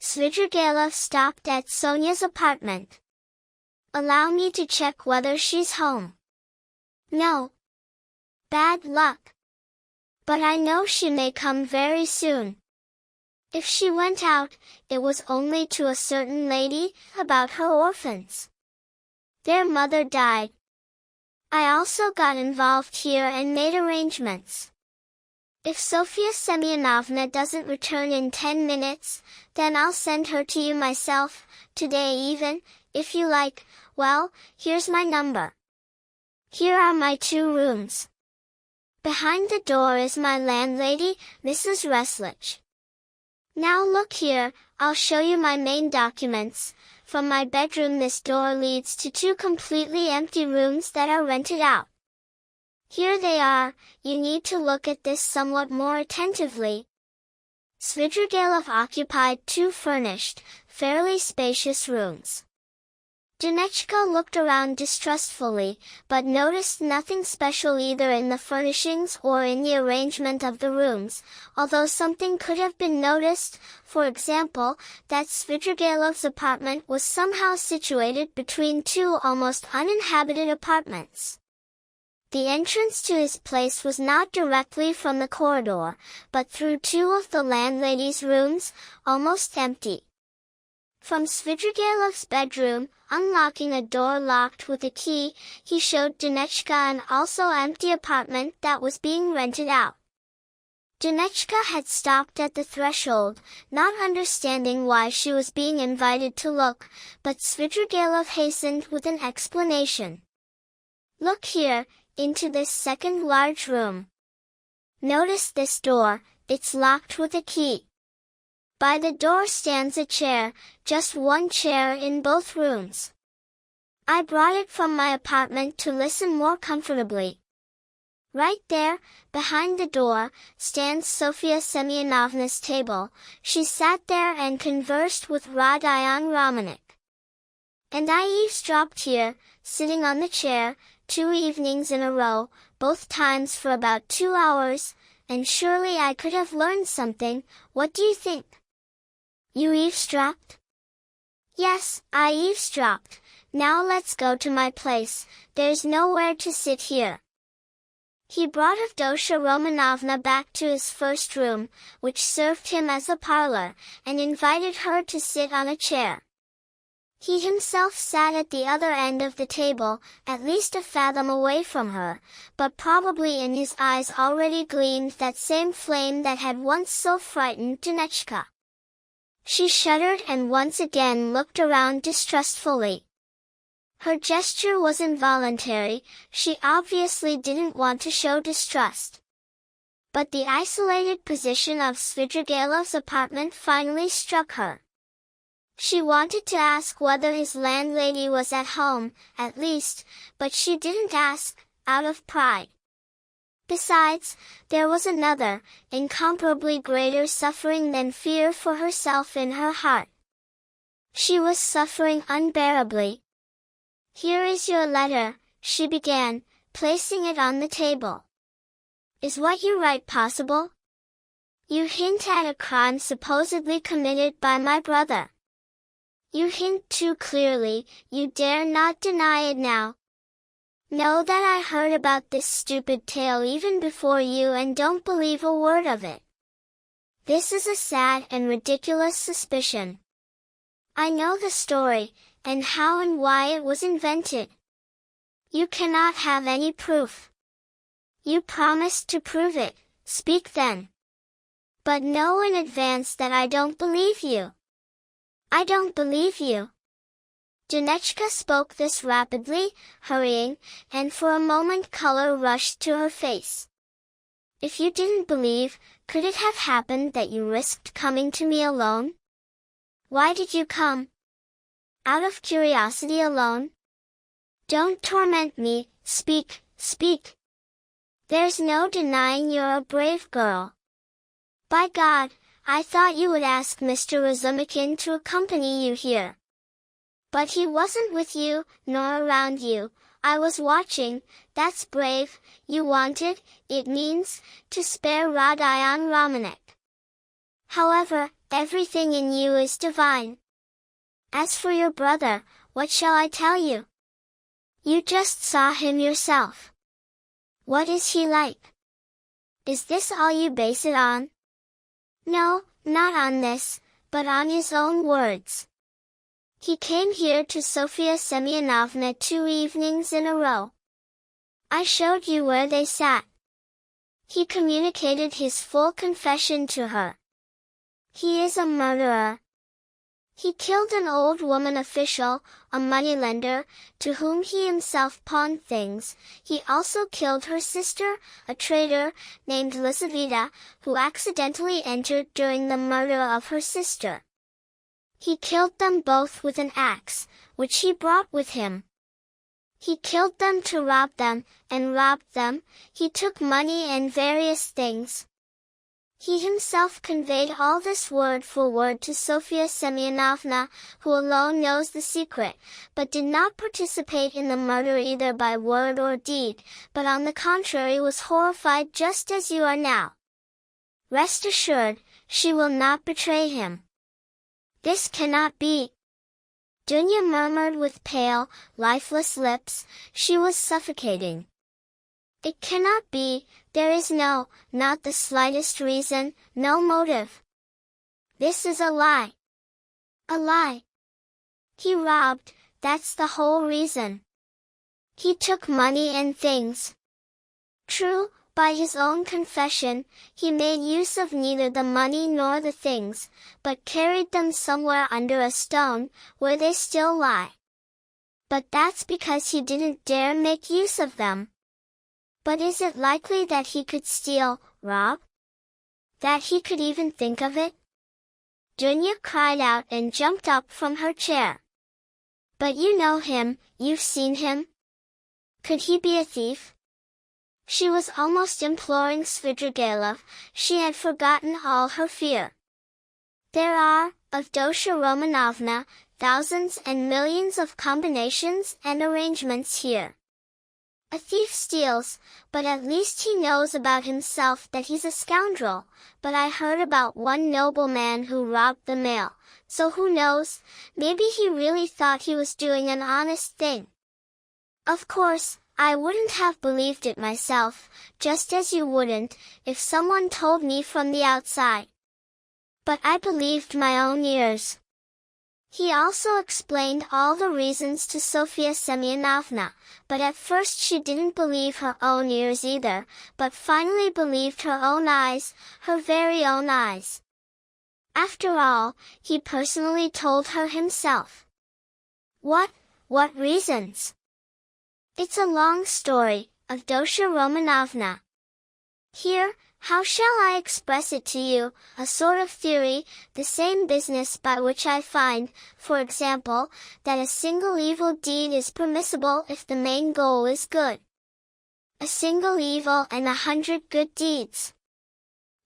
Svidrigailov stopped at Sonia's apartment. Allow me to check whether she's home. No. Bad luck. But I know she may come very soon. If she went out, it was only to a certain lady, about her orphans. Their mother died. I also got involved here and made arrangements. If Sofia Semyonovna doesn't return in 10 minutes, then I'll send her to you myself, today even, if you like. Well, here's my number. Here are my 2 rooms. Behind the door is my landlady, Mrs. Reslich. Now look here, I'll show you my main documents. From my bedroom this door leads to 2 completely empty rooms that are rented out. Here they are, you need to look at this somewhat more attentively. Svidrigailov occupied 2 furnished, fairly spacious rooms. Dunechka looked around distrustfully, but noticed nothing special either in the furnishings or in the arrangement of the rooms, although something could have been noticed, for example, that Svidrigailov's apartment was somehow situated between 2 almost uninhabited apartments. The entrance to his place was not directly from the corridor, but through 2 of the landlady's rooms, almost empty. From Svidrigailov's bedroom, unlocking a door locked with a key, he showed Dunechka an also empty apartment that was being rented out. Dunechka had stopped at the threshold, not understanding why she was being invited to look, but Svidrigailov hastened with an explanation. "Look here, into this second large room. Notice this door, it's locked with a key. By the door stands a chair, just one chair in both rooms. I brought it from my apartment to listen more comfortably. Right there, behind the door, stands Sofia Semyonovna's table. She sat there and conversed with Rodion Romanik. And I eavesdropped here, sitting on the chair, 2 evenings in a row, both times for about 2 hours, and surely I could have learned something. What do you think?" "You eavesdropped?" "Yes, I eavesdropped. Now let's go to my place, there's nowhere to sit here." He brought Avdotya Romanovna back to his first room, which served him as a parlor, and invited her to sit on a chair. He himself sat at the other end of the table, at least a fathom away from her, but probably in his eyes already gleamed that same flame that had once so frightened Dunechka. She shuddered and once again looked around distrustfully. Her gesture was involuntary, she obviously didn't want to show distrust. But the isolated position of Svidrigailov's apartment finally struck her. She wanted to ask whether his landlady was at home, at least, but she didn't ask, out of pride. Besides, there was another, incomparably greater suffering than fear for herself in her heart. She was suffering unbearably. "Here is your letter," she began, placing it on the table. "Is what you write possible? You hint at a crime supposedly committed by my brother. You hint too clearly, you dare not deny it now. Know that I heard about this stupid tale even before you and don't believe a word of it. This is a sad and ridiculous suspicion. I know the story, and how and why it was invented. You cannot have any proof. You promised to prove it, speak then. But know in advance that I don't believe you. I don't believe you." Dunechka spoke this rapidly, hurrying, and for a moment color rushed to her face. "If you didn't believe, could it have happened that you risked coming to me alone? Why did you come? Out of curiosity alone? Don't torment me, speak, speak. There's no denying you're a brave girl. By God, I thought you would ask Mr. Razumikin to accompany you here. But he wasn't with you, nor around you. I was watching, that's brave. You wanted, it means, to spare Rodion Romanik. However, everything in you is divine. As for your brother, what shall I tell you? You just saw him yourself. What is he like? Is this all you base it on? No, not on this, but on his own words. He came here to Sofia Semyonovna 2 evenings in a row. I showed you where they sat. He communicated his full confession to her. He is a murderer. He killed an old woman official, a moneylender, to whom he himself pawned things. He also killed her sister, a traitor, named Lisaveta, who accidentally entered during the murder of her sister. He killed them both with an axe, which he brought with him. He killed them to rob them, and robbed them. He took money and various things. He himself conveyed all this word for word to Sofia Semyonovna, who alone knows the secret, but did not participate in the murder either by word or deed, but on the contrary was horrified just as you are now. Rest assured, she will not betray him. This cannot be. Dunya murmured with pale, lifeless lips. She was suffocating. It cannot be, there is not the slightest reason, no motive. This is a lie. A lie. He robbed, that's the whole reason. He took money and things. True, By his own confession, he made use of neither the money nor the things, but carried them somewhere under a stone, where they still lie. But that's because he didn't dare make use of them. But is it likely that he could steal, rob? That he could even think of it? Dunya cried out and jumped up from her chair. But you know him, you've seen him. Could he be a thief? She was almost imploring Svidrigailov. She had forgotten all her fear. There are, Avdotya Romanovna, thousands and millions of combinations and arrangements here. A thief steals, but at least he knows about himself that he's a scoundrel. But I heard about one nobleman who robbed the mail, so who knows, maybe he really thought he was doing an honest thing. Of course, I wouldn't have believed it myself, just as you wouldn't, if someone told me from the outside. But I believed my own ears. He also explained all the reasons to Sofia Semyonovna, but at first she didn't believe her own ears either, but finally believed her own eyes, her very own eyes. After all, he personally told her himself. What reasons? It's a long story, Avdotya Romanovna. Here, how shall I express it to you, a sort of theory, the same business by which I find, for example, that a single evil deed is permissible if the main goal is good. A single evil and 100 good deeds.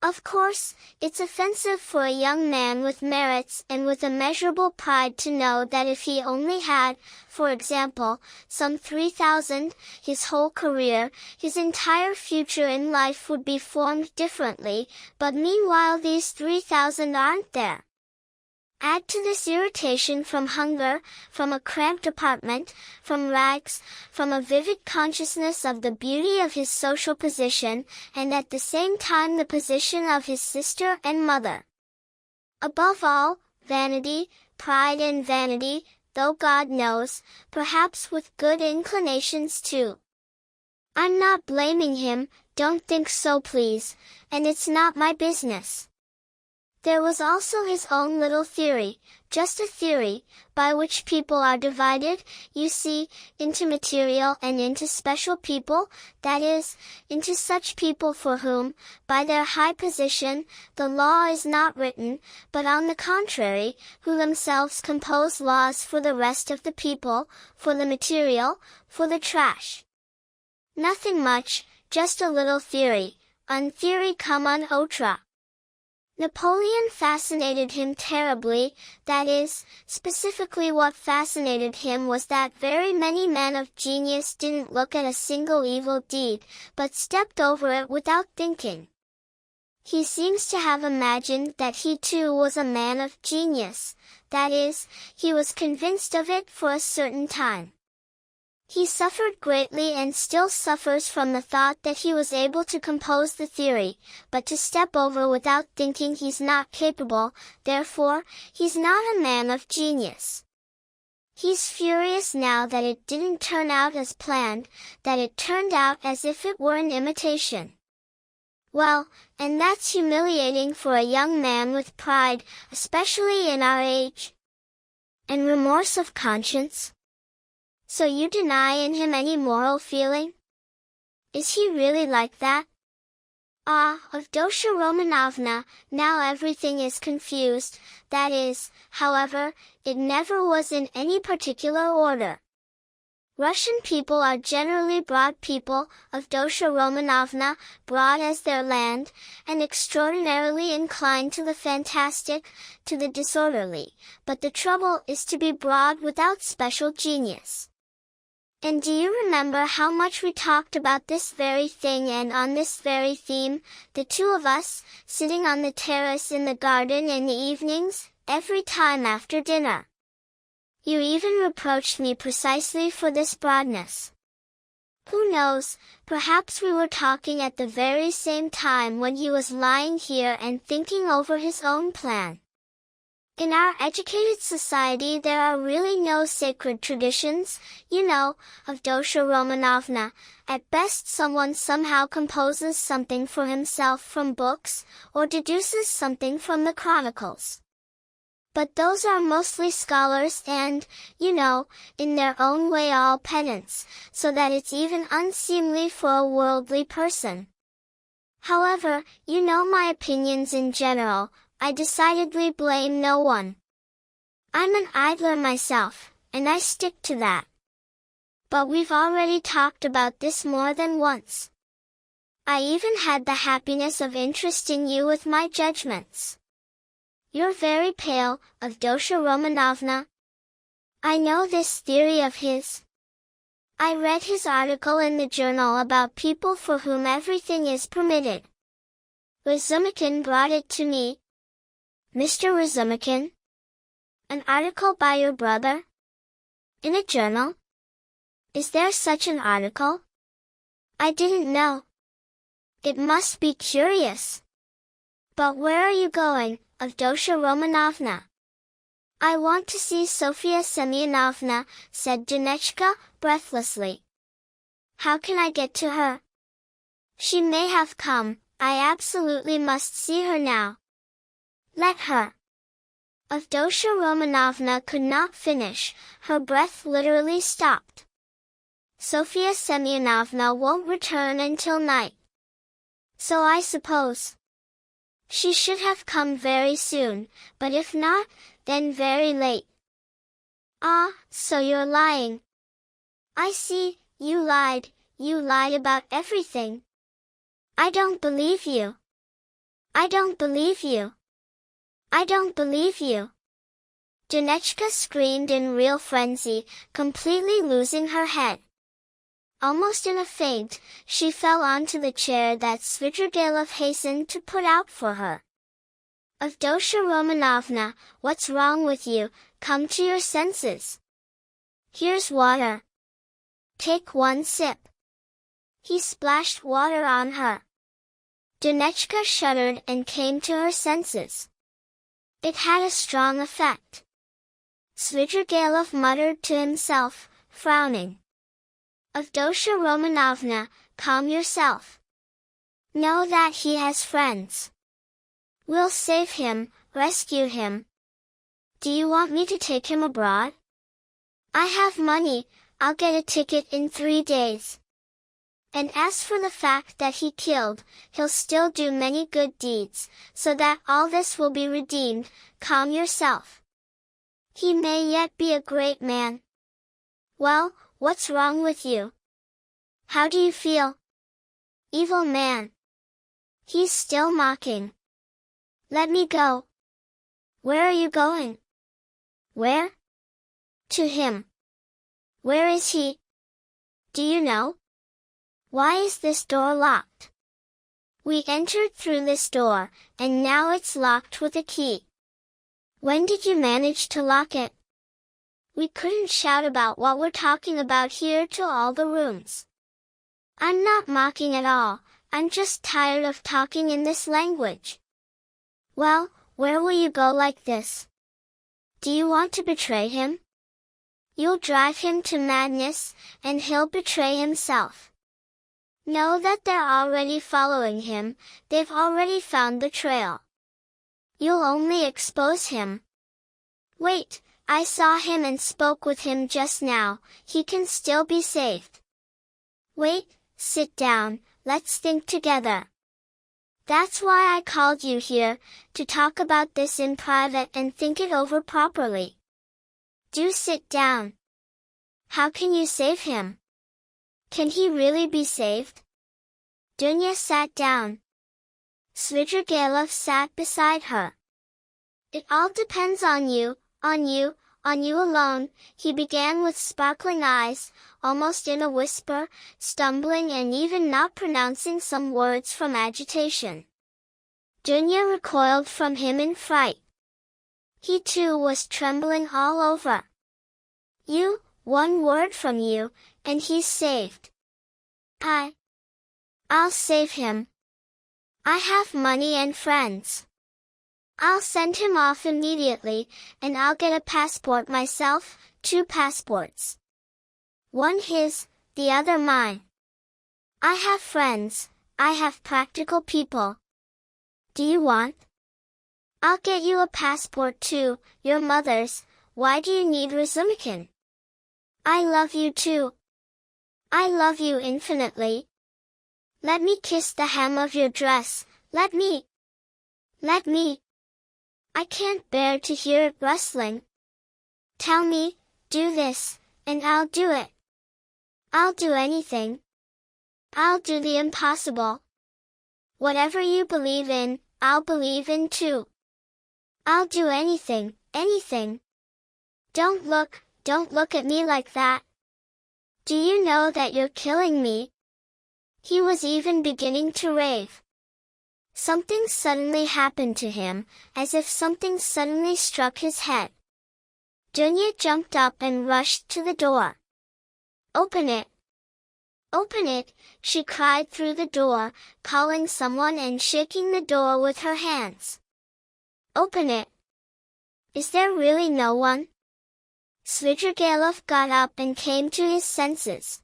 Of course, it's offensive for a young man with merits and with immeasurable pride to know that if he only had, for example, some 3,000, his whole career, his entire future in life would be formed differently, but meanwhile these 3,000 aren't there. Add to this irritation from hunger, from a cramped apartment, from rags, from a vivid consciousness of the beauty of his social position, and at the same time the position of his sister and mother. Above all, vanity, pride and vanity, though God knows, perhaps with good inclinations too. I'm not blaming him, don't think so please, and it's not my business. There was also his own little theory, just a theory, by which people are divided, you see, into material and into special people, that is, into such people for whom, by their high position, the law is not written, but on the contrary, who themselves compose laws for the rest of the people, for the material, for the trash. Nothing much, just a little theory, un theory comme un autre. Napoleon fascinated him terribly, that is, specifically what fascinated him was that very many men of genius didn't look at a single evil deed, but stepped over it without thinking. He seems to have imagined that he too was a man of genius, that is, he was convinced of it for a certain time. He suffered greatly and still suffers from the thought that he was able to compose the theory, but to step over without thinking he's not capable, therefore, he's not a man of genius. He's furious now that it didn't turn out as planned, that it turned out as if it were an imitation. Well, and that's humiliating for a young man with pride, especially in our age. And remorse of conscience? So you deny in him any moral feeling? Is he really like that? Ah, Avdotya Romanovna, now everything is confused, that is, however, it never was in any particular order. Russian people are generally broad people, Avdotya Romanovna, broad as their land, and extraordinarily inclined to the fantastic, to the disorderly, but the trouble is to be broad without special genius. And do you remember how much we talked about this very thing and on this very theme, the two of us, sitting on the terrace in the garden in the evenings, every time after dinner? You even reproached me precisely for this broadness. Who knows, perhaps we were talking at the very same time when he was lying here and thinking over his own plan. In our educated society there are really no sacred traditions, of Dosha Romanovna. At best someone somehow composes something for himself from books, or deduces something from the chronicles. But those are mostly scholars and, in their own way all pedants, so that it's even unseemly for a worldly person. However, my opinions in general. I decidedly blame no one. I'm an idler myself, and I stick to that. But we've already talked about this more than once. I even had the happiness of interesting you with my judgments. You're very pale, of Dosha Romanovna. I know this theory of his. I read his article in the journal about people for whom everything is permitted. Razumikin brought it to me. Mr. Razumikin? An article by your brother? In a journal? Is there such an article? I didn't know. It must be curious. But where are you going, Avdotya Romanovna? I want to see Sofia Semyonovna, said Dunechka, breathlessly. How can I get to her? She may have come, I absolutely must see her now. Let her. Avdotya Romanovna could not finish, her breath literally stopped. Sofia Semyonovna won't return until night. So I suppose. She should have come very soon, but if not, then very late. Ah, so you're lying. I see, you lied about everything. I don't believe you. I don't believe you. I don't believe you. Dunechka screamed in real frenzy, completely losing her head. Almost in a faint, she fell onto the chair that Svidrigailov hastened to put out for her. Avdotya Romanovna, what's wrong with you? Come to your senses. Here's water. Take one sip. He splashed water on her. Dunechka shuddered and came to her senses. It had a strong effect. Svidrigailov muttered to himself, frowning. Avdotya Romanovna, calm yourself. Know that he has friends. We'll save him, rescue him. Do you want me to take him abroad? I have money, I'll get a ticket in 3 days. And as for the fact that he killed, he'll still do many good deeds, so that all this will be redeemed. Calm yourself. He may yet be a great man. Well, what's wrong with you? How do you feel? Evil man. He's still mocking. Let me go. Where are you going? Where? To him. Where is he? Do you know? Why is this door locked? We entered through this door, and now it's locked with a key. When did you manage to lock it? We couldn't shout about what we're talking about here to all the rooms. I'm not mocking at all, I'm just tired of talking in this language. Well, where will you go like this? Do you want to betray him? You'll drive him to madness, and he'll betray himself. Know that they're already following him, they've already found the trail. You'll only expose him. Wait, I saw him and spoke with him just now, he can still be saved. Wait, sit down, let's think together. That's why I called you here, to talk about this in private and think it over properly. Do sit down. How can you save him? Can he really be saved? Dunya sat down. Svidrigailov sat beside her. It all depends on you alone, he began with sparkling eyes, almost in a whisper, stumbling and even not pronouncing some words from agitation. Dunya recoiled from him in fright. He too was trembling all over. You, one word from you, and he's saved. I'll save him. I have money and friends. I'll send him off immediately, and I'll get a passport myself, 2 passports. One his, the other mine. I have friends, I have practical people. Do you want? I'll get you a passport too, your mother's. Why do you need Raskolnikov? I love you too. I love you infinitely. Let me kiss the hem of your dress, let me. Let me. I can't bear to hear it rustling. Tell me, do this, and I'll do it. I'll do anything. I'll do the impossible. Whatever you believe in, I'll believe in too. I'll do anything, anything. Don't look at me like that. Do you know that you're killing me? He was even beginning to rave. Something suddenly happened to him, as if something suddenly struck his head. Dunya jumped up and rushed to the door. Open it! Open it, she cried through the door, calling someone and shaking the door with her hands. Open it! Is there really no one? Svidrigailov got up and came to his senses.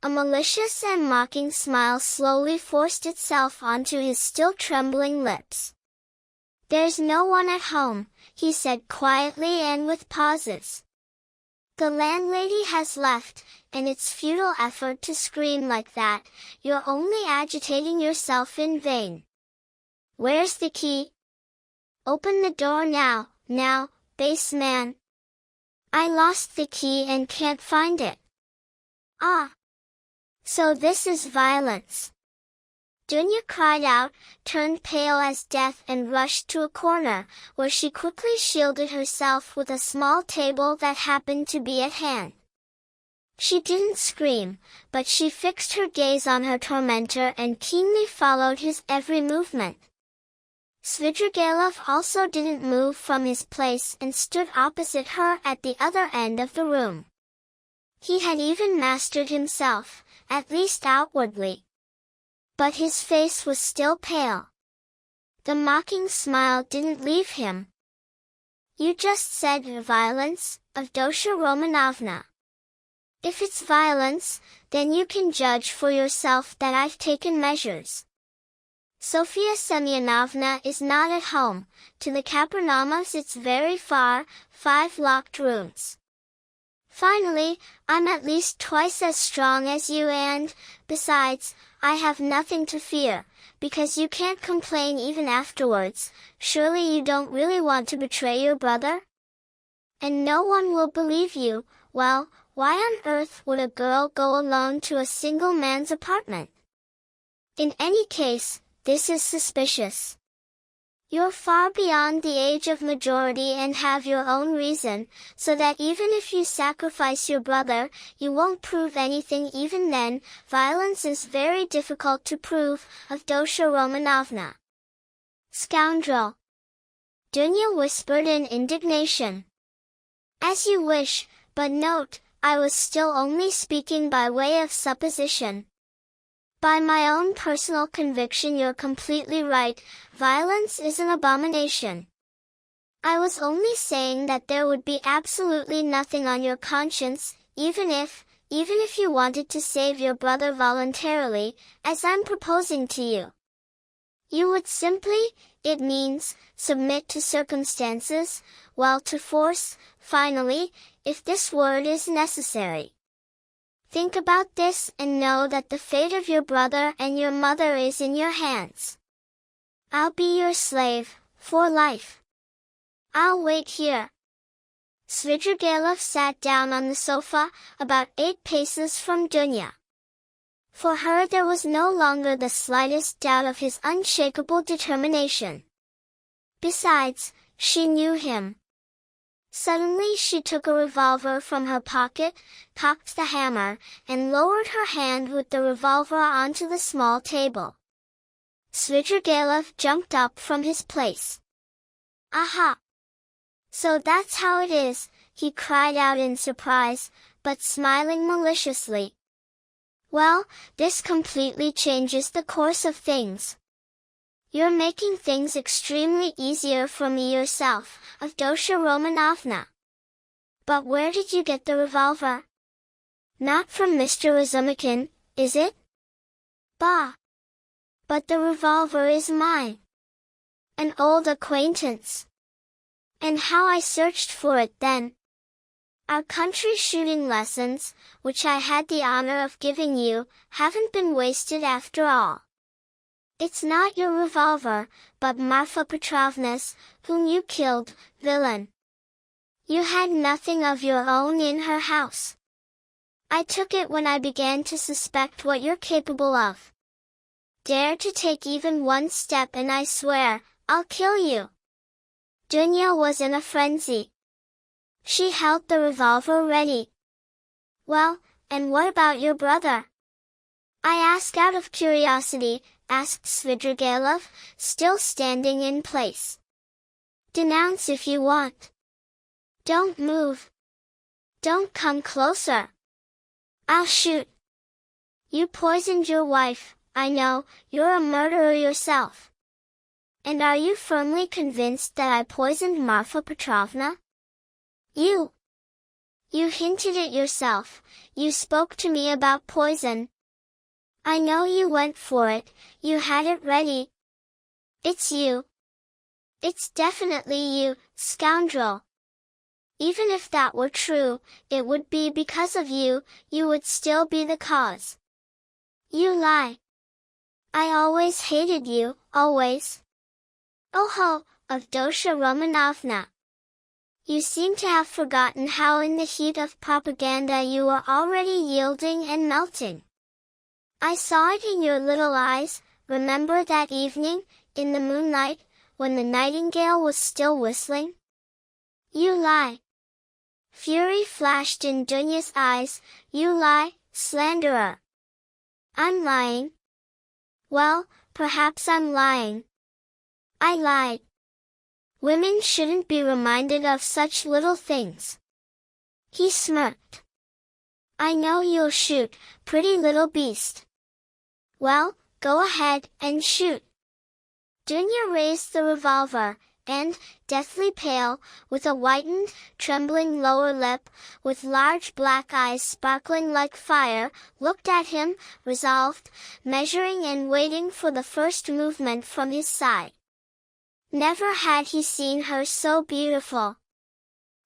A malicious and mocking smile slowly forced itself onto his still trembling lips. There's no one at home, he said quietly and with pauses. The landlady has left, and it's futile effort to scream like that, you're only agitating yourself in vain. Where's the key? Open the door now, base man. I lost the key and can't find it. Ah! So this is violence. Dunya cried out, turned pale as death and rushed to a corner, where she quickly shielded herself with a small table that happened to be at hand. She didn't scream, but she fixed her gaze on her tormentor and keenly followed his every movement. Svidrigailov also didn't move from his place and stood opposite her at the other end of the room. He had even mastered himself, at least outwardly. But his face was still pale. The mocking smile didn't leave him. You just said violence, Avdotya Romanovna. If it's violence, then you can judge for yourself that I've taken measures. Sofia Semyonovna is not at home, to the Kapernaumos it's very far, 5 locked rooms. Finally, I'm at least twice as strong as you and, besides, I have nothing to fear, because you can't complain even afterwards. Surely you don't really want to betray your brother? And no one will believe you. Well, why on earth would a girl go alone to a single man's apartment? In any case, this is suspicious. You're far beyond the age of majority and have your own reason, so that even if you sacrifice your brother, you won't prove anything even then. Violence is very difficult to prove, Avdotya Romanovna. Scoundrel! Dunya whispered in indignation. As you wish, but note, I was still only speaking by way of supposition. By my own personal conviction you're completely right, violence is an abomination. I was only saying that there would be absolutely nothing on your conscience, even if you wanted to save your brother voluntarily, as I'm proposing to you. You would simply, it means, submit to circumstances, well to force, finally, if this word is necessary. Think about this and know that the fate of your brother and your mother is in your hands. I'll be your slave, for life. I'll wait here. Svidrigailov sat down on the sofa, about 8 paces from Dunya. For her there was no longer the slightest doubt of his unshakable determination. Besides, she knew him. Suddenly she took a revolver from her pocket, cocked the hammer, and lowered her hand with the revolver onto the small table. Svidrigailov jumped up from his place. Aha! So that's how it is, he cried out in surprise, but smiling maliciously. Well, this completely changes the course of things. You're making things extremely easier for me yourself, Avdotya Romanovna. But where did you get the revolver? Not from Mr. Razumikin, is it? Bah! But the revolver is mine. An old acquaintance. And how I searched for it then. Our country shooting lessons, which I had the honor of giving you, haven't been wasted after all. It's not your revolver, but Marfa Petrovna's, whom you killed, villain. You had nothing of your own in her house. I took it when I began to suspect what you're capable of. Dare to take even one step and I swear, I'll kill you. Dunya was in a frenzy. She held the revolver ready. Well, and what about your brother? I ask out of curiosity, asked Svidrigailov, still standing in place. Denounce if you want. Don't move. Don't come closer. I'll shoot. You poisoned your wife, I know, you're a murderer yourself. And are you firmly convinced that I poisoned Marfa Petrovna? You hinted it yourself, you spoke to me about poison. I know you went for it, you had it ready. It's you. It's definitely you, scoundrel. Even if that were true, it would be because of you, you would still be the cause. You lie. I always hated you, always. Oh ho, Avdotya Romanovna. You seem to have forgotten how in the heat of propaganda you were already yielding and melting. I saw it in your little eyes, remember that evening, in the moonlight, when the nightingale was still whistling? You lie. Fury flashed in Dunya's eyes, you lie, slanderer. I'm lying. Well, perhaps I'm lying. I lied. Women shouldn't be reminded of such little things. He smirked. I know you'll shoot, pretty little beast. Well, go ahead and shoot. Dunya raised the revolver, and, deathly pale, with a whitened, trembling lower lip, with large black eyes sparkling like fire, looked at him, resolved, measuring and waiting for the first movement from his side. Never had he seen her so beautiful.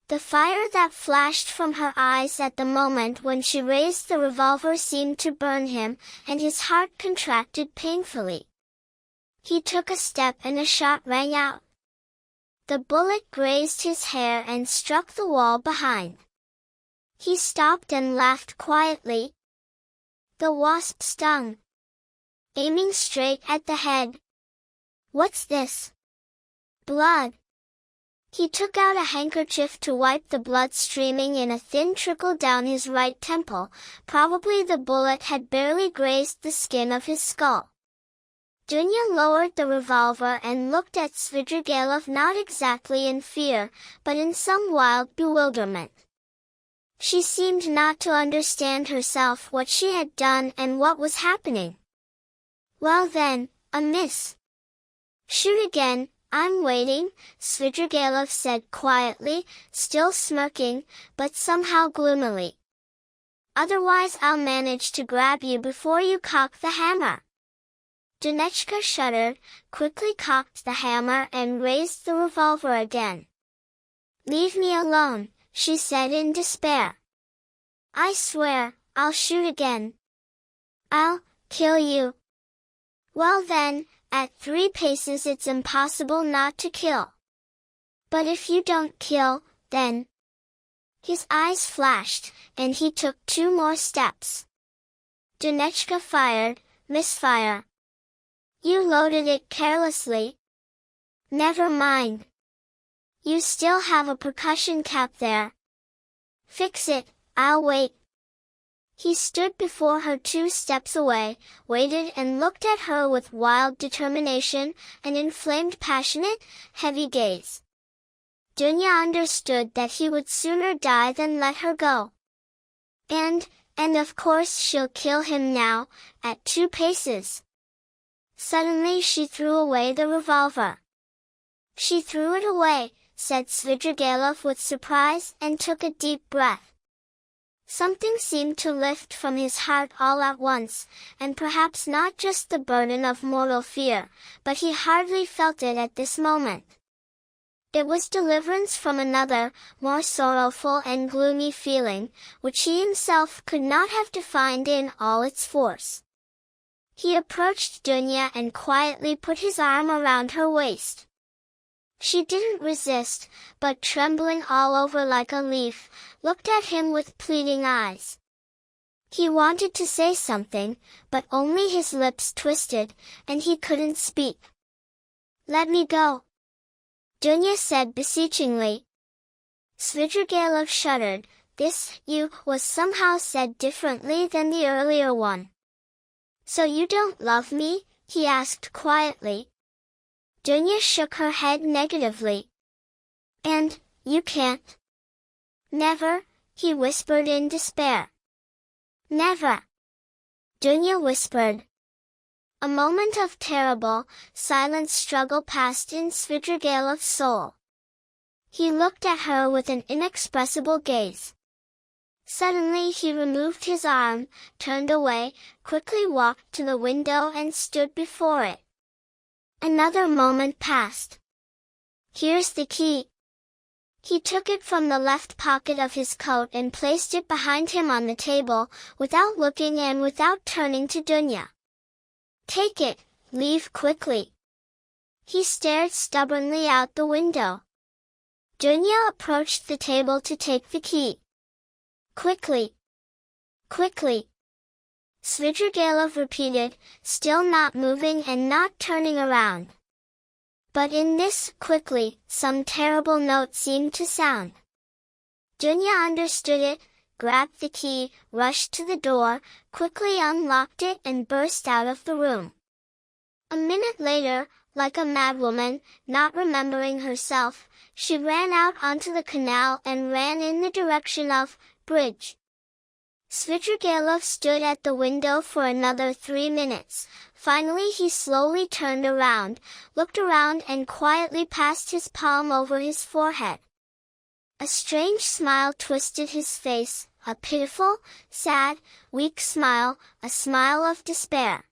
The fire that flashed from her eyes at the moment when she raised the revolver seemed to burn him, and his heart contracted painfully. He took a step and a shot rang out. The bullet grazed his hair and struck the wall behind. He stopped and laughed quietly. The wasp stung. Aiming straight at the head. What's this? Blood. He took out a handkerchief to wipe the blood streaming in a thin trickle down his right temple. Probably the bullet had barely grazed the skin of his skull. Dunya lowered the revolver and looked at Svidrigailov not exactly in fear, but in some wild bewilderment. She seemed not to understand herself what she had done and what was happening. Well then, a miss. Shoot again. I'm waiting, Svidrigailov said quietly, still smirking, but somehow gloomily. Otherwise I'll manage to grab you before you cock the hammer. Dunechka shuddered, quickly cocked the hammer and raised the revolver again. Leave me alone, she said in despair. I swear, I'll shoot again. I'll kill you. Well then, at 3 paces it's impossible not to kill. But if you don't kill, then... His eyes flashed, and he took 2 more steps. Dunechka fired, misfire. You loaded it carelessly. Never mind. You still have a percussion cap there. Fix it, I'll wait. He stood before her 2 steps away, waited and looked at her with wild determination, an inflamed passionate, heavy gaze. Dunya understood that he would sooner die than let her go. And of course she'll kill him now, at 2 paces. Suddenly she threw away the revolver. "She threw it away," said Svidrigailov with surprise and took a deep breath. Something seemed to lift from his heart all at once, and perhaps not just the burden of mortal fear, but he hardly felt it at this moment. It was deliverance from another, more sorrowful and gloomy feeling, which he himself could not have defined in all its force. He approached Dunya and quietly put his arm around her waist. She didn't resist, but trembling all over like a leaf, looked at him with pleading eyes. He wanted to say something, but only his lips twisted, and he couldn't speak. "Let me go," Dunya said beseechingly. Svidrigailov shuddered. This "you" was somehow said differently than the earlier one. "So you don't love me?" he asked quietly. Dunya shook her head negatively. "And you can't?" "Never," he whispered in despair. "Never," Dunya whispered. A moment of terrible, silent struggle passed in Svidrigailov's soul. He looked at her with an inexpressible gaze. Suddenly he removed his arm, turned away, quickly walked to the window and stood before it. Another moment passed. "Here's the key." He took it from the left pocket of his coat and placed it behind him on the table, without looking and without turning to Dunya. "Take it, leave quickly." He stared stubbornly out the window. Dunya approached the table to take the key. "Quickly! Quickly!" Svidrigailov repeated, still not moving and not turning around. But in this "quickly," some terrible note seemed to sound. Dunya understood it, grabbed the key, rushed to the door, quickly unlocked it and burst out of the room. A minute later, like a madwoman, not remembering herself, she ran out onto the canal and ran in the direction of bridge. Svidrigailov stood at the window for another 3 minutes. Finally he slowly turned around, looked around and quietly passed his palm over his forehead. A strange smile twisted his face, a pitiful, sad, weak smile, a smile of despair.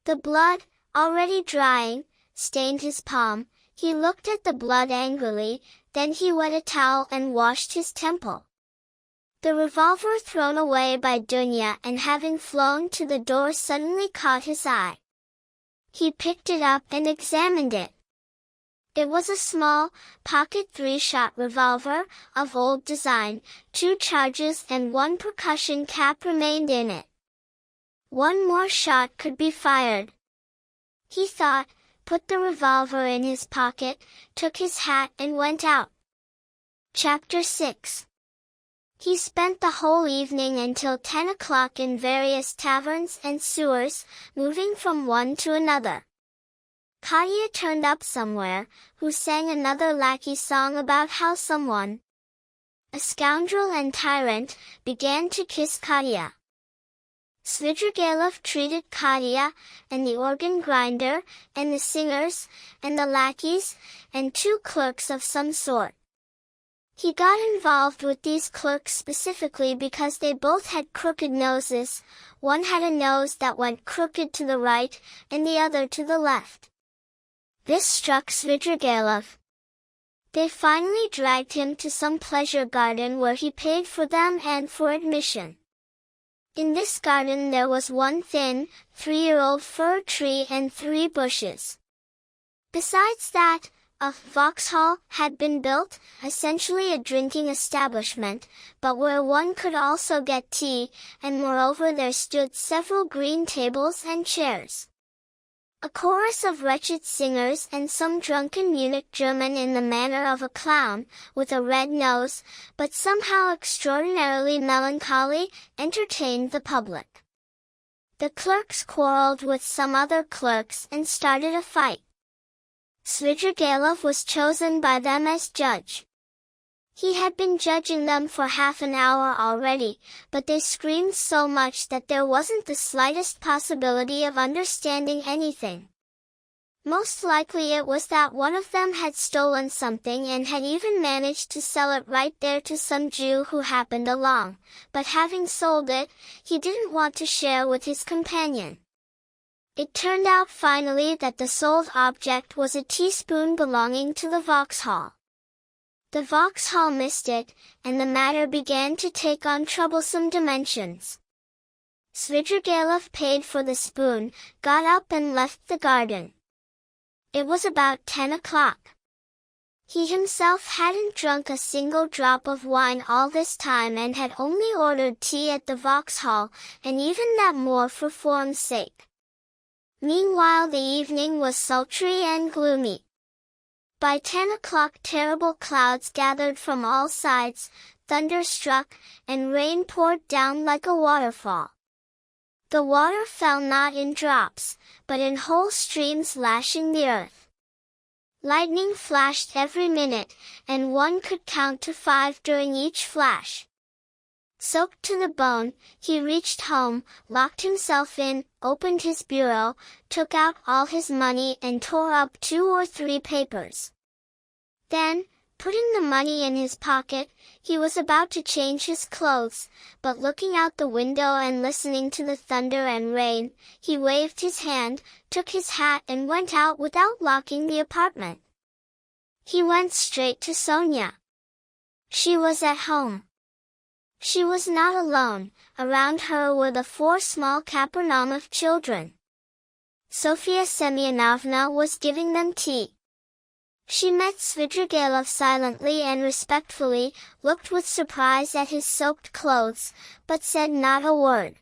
The blood, already drying, stained his palm. He looked at the blood angrily, then he wet a towel and washed his temple. The revolver thrown away by Dunya and having flown to the door suddenly caught his eye. He picked it up and examined it. It was a small, pocket 3-shot revolver, of old design. 2 charges and 1 percussion cap remained in it. 1 more shot could be fired. He thought, put the revolver in his pocket, took his hat and went out. Chapter 6. He spent the whole evening until 10 o'clock in various taverns and sewers, moving from one to another. Katya turned up somewhere, who sang another lackey song about how someone, a scoundrel and tyrant, began to kiss Katya. Svidrigailov treated Katya, and the organ grinder, and the singers, and the lackeys, and 2 clerks of some sort. He got involved with these clerks specifically because they both had crooked noses. One had a nose that went crooked to the right, and the other to the left. This struck Svidrigailov. They finally dragged him to some pleasure garden where he paid for them and for admission. In this garden there was one thin, 3-year-old fir tree and 3 bushes. Besides that, a Vauxhall had been built, essentially a drinking establishment, but where one could also get tea, and moreover there stood several green tables and chairs. A chorus of wretched singers and some drunken Munich German in the manner of a clown, with a red nose, but somehow extraordinarily melancholy, entertained the public. The clerks quarreled with some other clerks and started a fight. Svidrigailov was chosen by them as judge. He had been judging them for half an hour already, but they screamed so much that there wasn't the slightest possibility of understanding anything. Most likely it was that one of them had stolen something and had even managed to sell it right there to some Jew who happened along, but having sold it, he didn't want to share with his companion. It turned out finally that the sold object was a teaspoon belonging to the Vauxhall. The Vauxhall missed it, and the matter began to take on troublesome dimensions. Svidrigailov paid for the spoon, got up and left the garden. It was about 10 o'clock. He himself hadn't drunk a single drop of wine all this time and had only ordered tea at the Vauxhall, and even that more for form's sake. Meanwhile the evening was sultry and gloomy. By 10 o'clock terrible clouds gathered from all sides, thunder struck, and rain poured down like a waterfall. The water fell not in drops, but in whole streams lashing the earth. Lightning flashed every minute, and one could count to 5 during each flash. Soaked to the bone, he reached home, locked himself in, opened his bureau, took out all his money and tore up 2 or 3 papers. Then, putting the money in his pocket, he was about to change his clothes, but looking out the window and listening to the thunder and rain, he waved his hand, took his hat and went out without locking the apartment. He went straight to Sonia. She was at home. She was not alone, around her were the 4 small Kapernamov children. Sofya Semyonovna was giving them tea. She met Svidrigailov silently and respectfully, looked with surprise at his soaked clothes, but said not a word.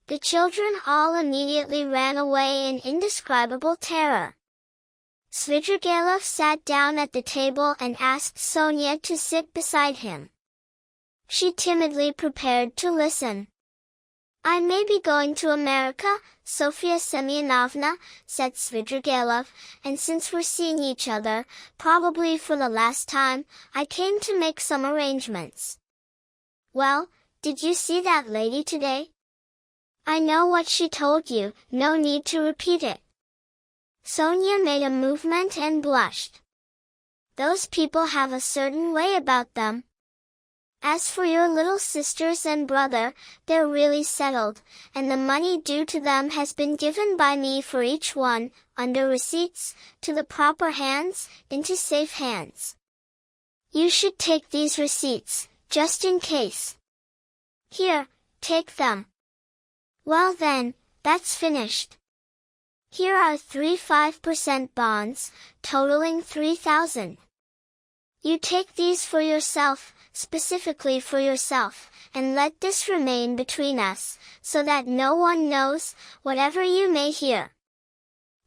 The children all immediately ran away in indescribable terror. Svidrigailov sat down at the table and asked Sonia to sit beside him. She timidly prepared to listen. "I may be going to America, Sofya Semyonovna," said Svidrigailov, "and since we're seeing each other, probably for the last time, I came to make some arrangements." "Well, did you see that lady today?" "I know what she told you, no need to repeat it." Sonia made a movement and blushed. "Those people have a certain way about them. As for your little sisters and brother, they're really settled, and the money due to them has been given by me for each one, under receipts, to the proper hands, into safe hands. You should take these receipts, just in case. Here, take them. Well then, that's finished. Here are 3 5% bonds, totaling 3,000. You take these for yourself, specifically for yourself, and let this remain between us, so that no one knows, whatever you may hear.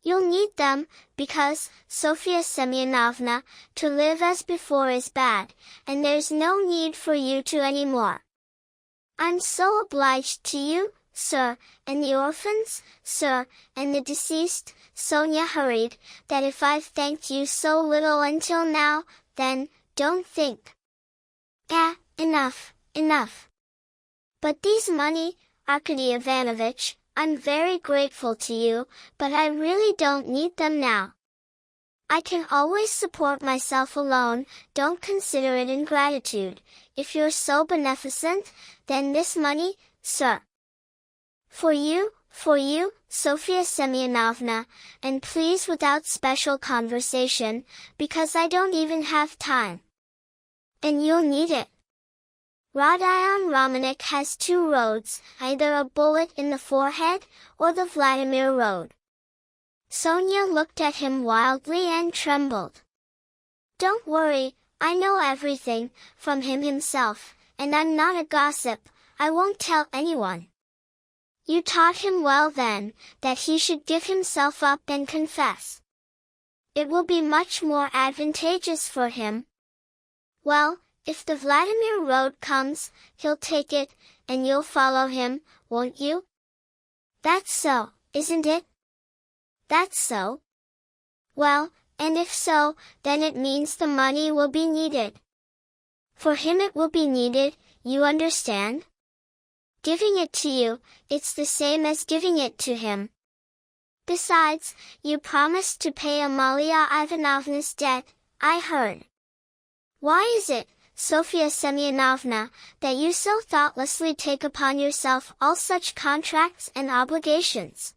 You'll need them, because, Sofya Semyonovna, to live as before is bad, and there's no need for you to any more. I'm so obliged to you, sir, and the orphans, sir, and the deceased," Sonia hurried, "that if I've thanked you so little until now, then, don't think. Enough, enough. But these money, Arkady Ivanovich, I'm very grateful to you, but I really don't need them now. I can always support myself alone, don't consider it ingratitude. If you're so beneficent, then this money, sir. For you, Sofya Semyonovna, and please without special conversation, because I don't even have time. And you'll need it. Rodion Romanik has 2 roads, either a bullet in the forehead, or the Vladimir road." Sonia looked at him wildly and trembled. "Don't worry, I know everything, from him himself, and I'm not a gossip, I won't tell anyone." "You taught him well then, that he should give himself up and confess. It will be much more advantageous for him. Well, if the Vladimir road comes, he'll take it, and you'll follow him, won't you? That's so, isn't it? That's so? Well, and if so, then it means the money will be needed. For him it will be needed, you understand? Giving it to you, it's the same as giving it to him. Besides, you promised to pay Amalia Ivanovna's debt, I heard. Why is it, Sofia Semyonovna, that you so thoughtlessly take upon yourself all such contracts and obligations?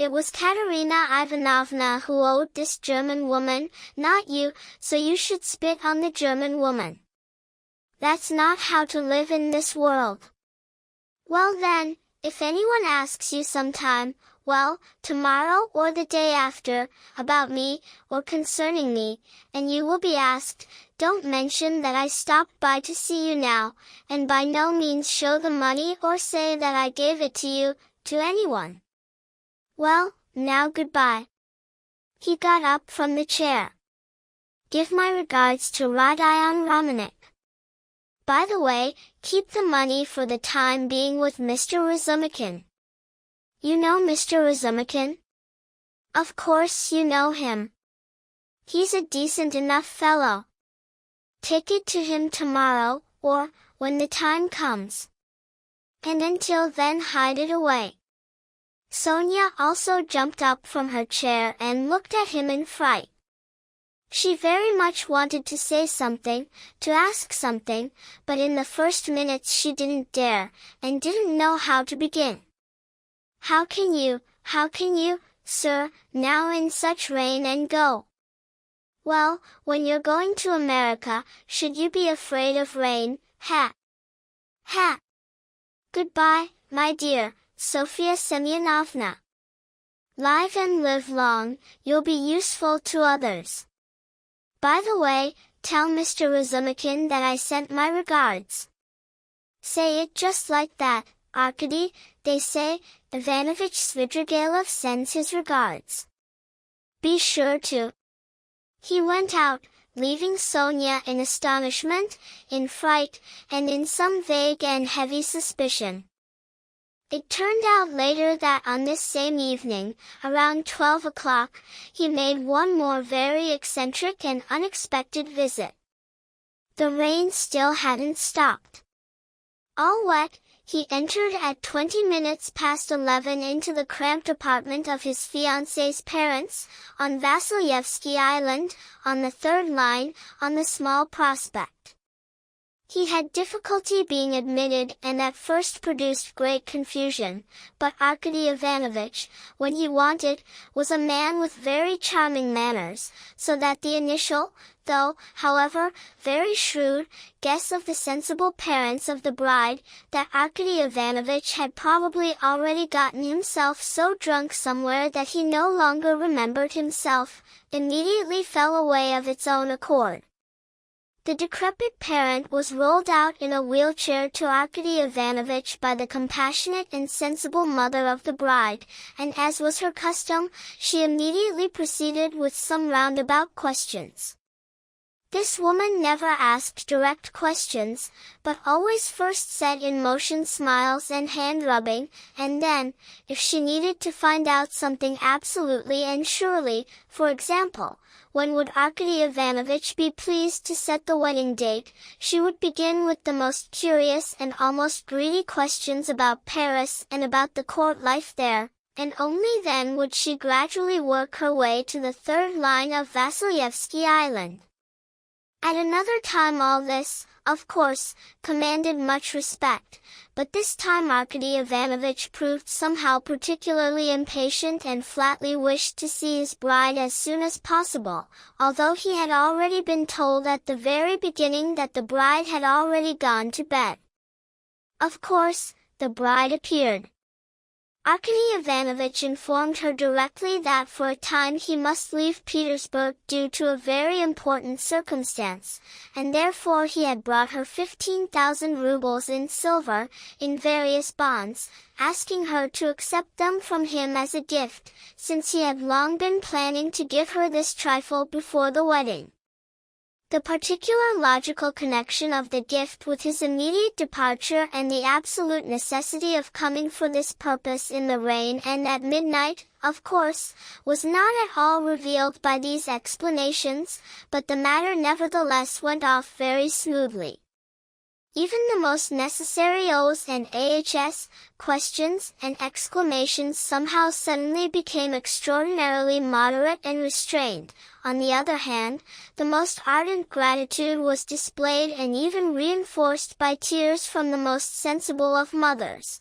It was Katerina Ivanovna who owed this German woman, not you, so you should spit on the German woman. That's not how to live in this world. Well then, if anyone asks you sometime, well, tomorrow or the day after, about me, or concerning me, and you will be asked, don't mention that I stopped by to see you now, and by no means show the money or say that I gave it to you, to anyone. Well, now goodbye. He got up from the chair. Give my regards to Rodion Romanik. By the way, keep the money for the time being with Mr. Razumikin. You know Mr. Razumikin? Of course you know him. He's a decent enough fellow. Take it to him tomorrow, or, when the time comes. And until then hide it away. Sonia also jumped up from her chair and looked at him in fright. She very much wanted to say something, to ask something, but in the first minutes she didn't dare, and didn't know how to begin. How can you, sir, now in such rain and go? Well, when you're going to America, should you be afraid of rain, ha? Ha! Goodbye, my dear, Sofia Semyonovna. Live and live long, you'll be useful to others. By the way, tell Mr. Razumikin that I sent my regards. Say it just like that, Arkady, they say, Ivanovich Svidrigailov sends his regards. Be sure to. He went out, leaving Sonia in astonishment, in fright, and in some vague and heavy suspicion. It turned out later that on this same evening, around 12 o'clock, he made one more very eccentric and unexpected visit. The rain still hadn't stopped. All wet, he entered at 20 minutes past 11 into the cramped apartment of his fiancée's parents, on Vasilyevsky Island, on the third line, on the small prospect. He had difficulty being admitted and at first produced great confusion, but Arkady Ivanovich, when he wanted, was a man with very charming manners, so that the initial, though, however, very shrewd, guess of the sensible parents of the bride, that Arkady Ivanovich had probably already gotten himself so drunk somewhere that he no longer remembered himself, immediately fell away of its own accord. The decrepit parent was rolled out in a wheelchair to Arkady Ivanovich by the compassionate and sensible mother of the bride, and as was her custom, she immediately proceeded with some roundabout questions. This woman never asked direct questions, but always first set in motion smiles and hand-rubbing, and then, if she needed to find out something absolutely and surely, for example, when would Arkady Ivanovich be pleased to set the wedding date, she would begin with the most curious and almost greedy questions about Paris and about the court life there, and only then would she gradually work her way to the third line of Vasilyevsky Island. At another time all this, of course, commanded much respect, but this time Arkady Ivanovich proved somehow particularly impatient and flatly wished to see his bride as soon as possible, although he had already been told at the very beginning that the bride had already gone to bed. Of course, the bride appeared. Arkady Ivanovich informed her directly that for a time he must leave Petersburg due to a very important circumstance, and therefore he had brought her 15,000 rubles in silver, in various bonds, asking her to accept them from him as a gift, since he had long been planning to give her this trifle before the wedding. The particular logical connection of the gift with his immediate departure and the absolute necessity of coming for this purpose in the rain and at midnight, of course, was not at all revealed by these explanations, but the matter nevertheless went off very smoothly. Even the most necessary O's and ahs, questions and exclamations somehow suddenly became extraordinarily moderate and restrained. On the other hand, the most ardent gratitude was displayed and even reinforced by tears from the most sensible of mothers.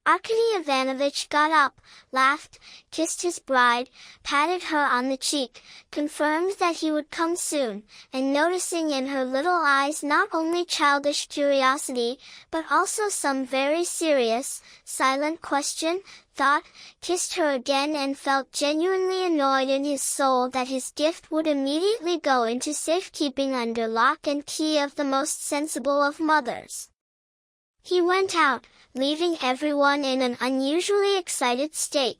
Arkady Ivanovich got up, laughed, kissed his bride, patted her on the cheek, confirmed that he would come soon, and noticing in her little eyes not only childish curiosity, but also some very serious, silent question, thought, kissed her again and felt genuinely annoyed in his soul that his gift would immediately go into safekeeping under lock and key of the most sensible of mothers. He went out, leaving everyone in an unusually excited state.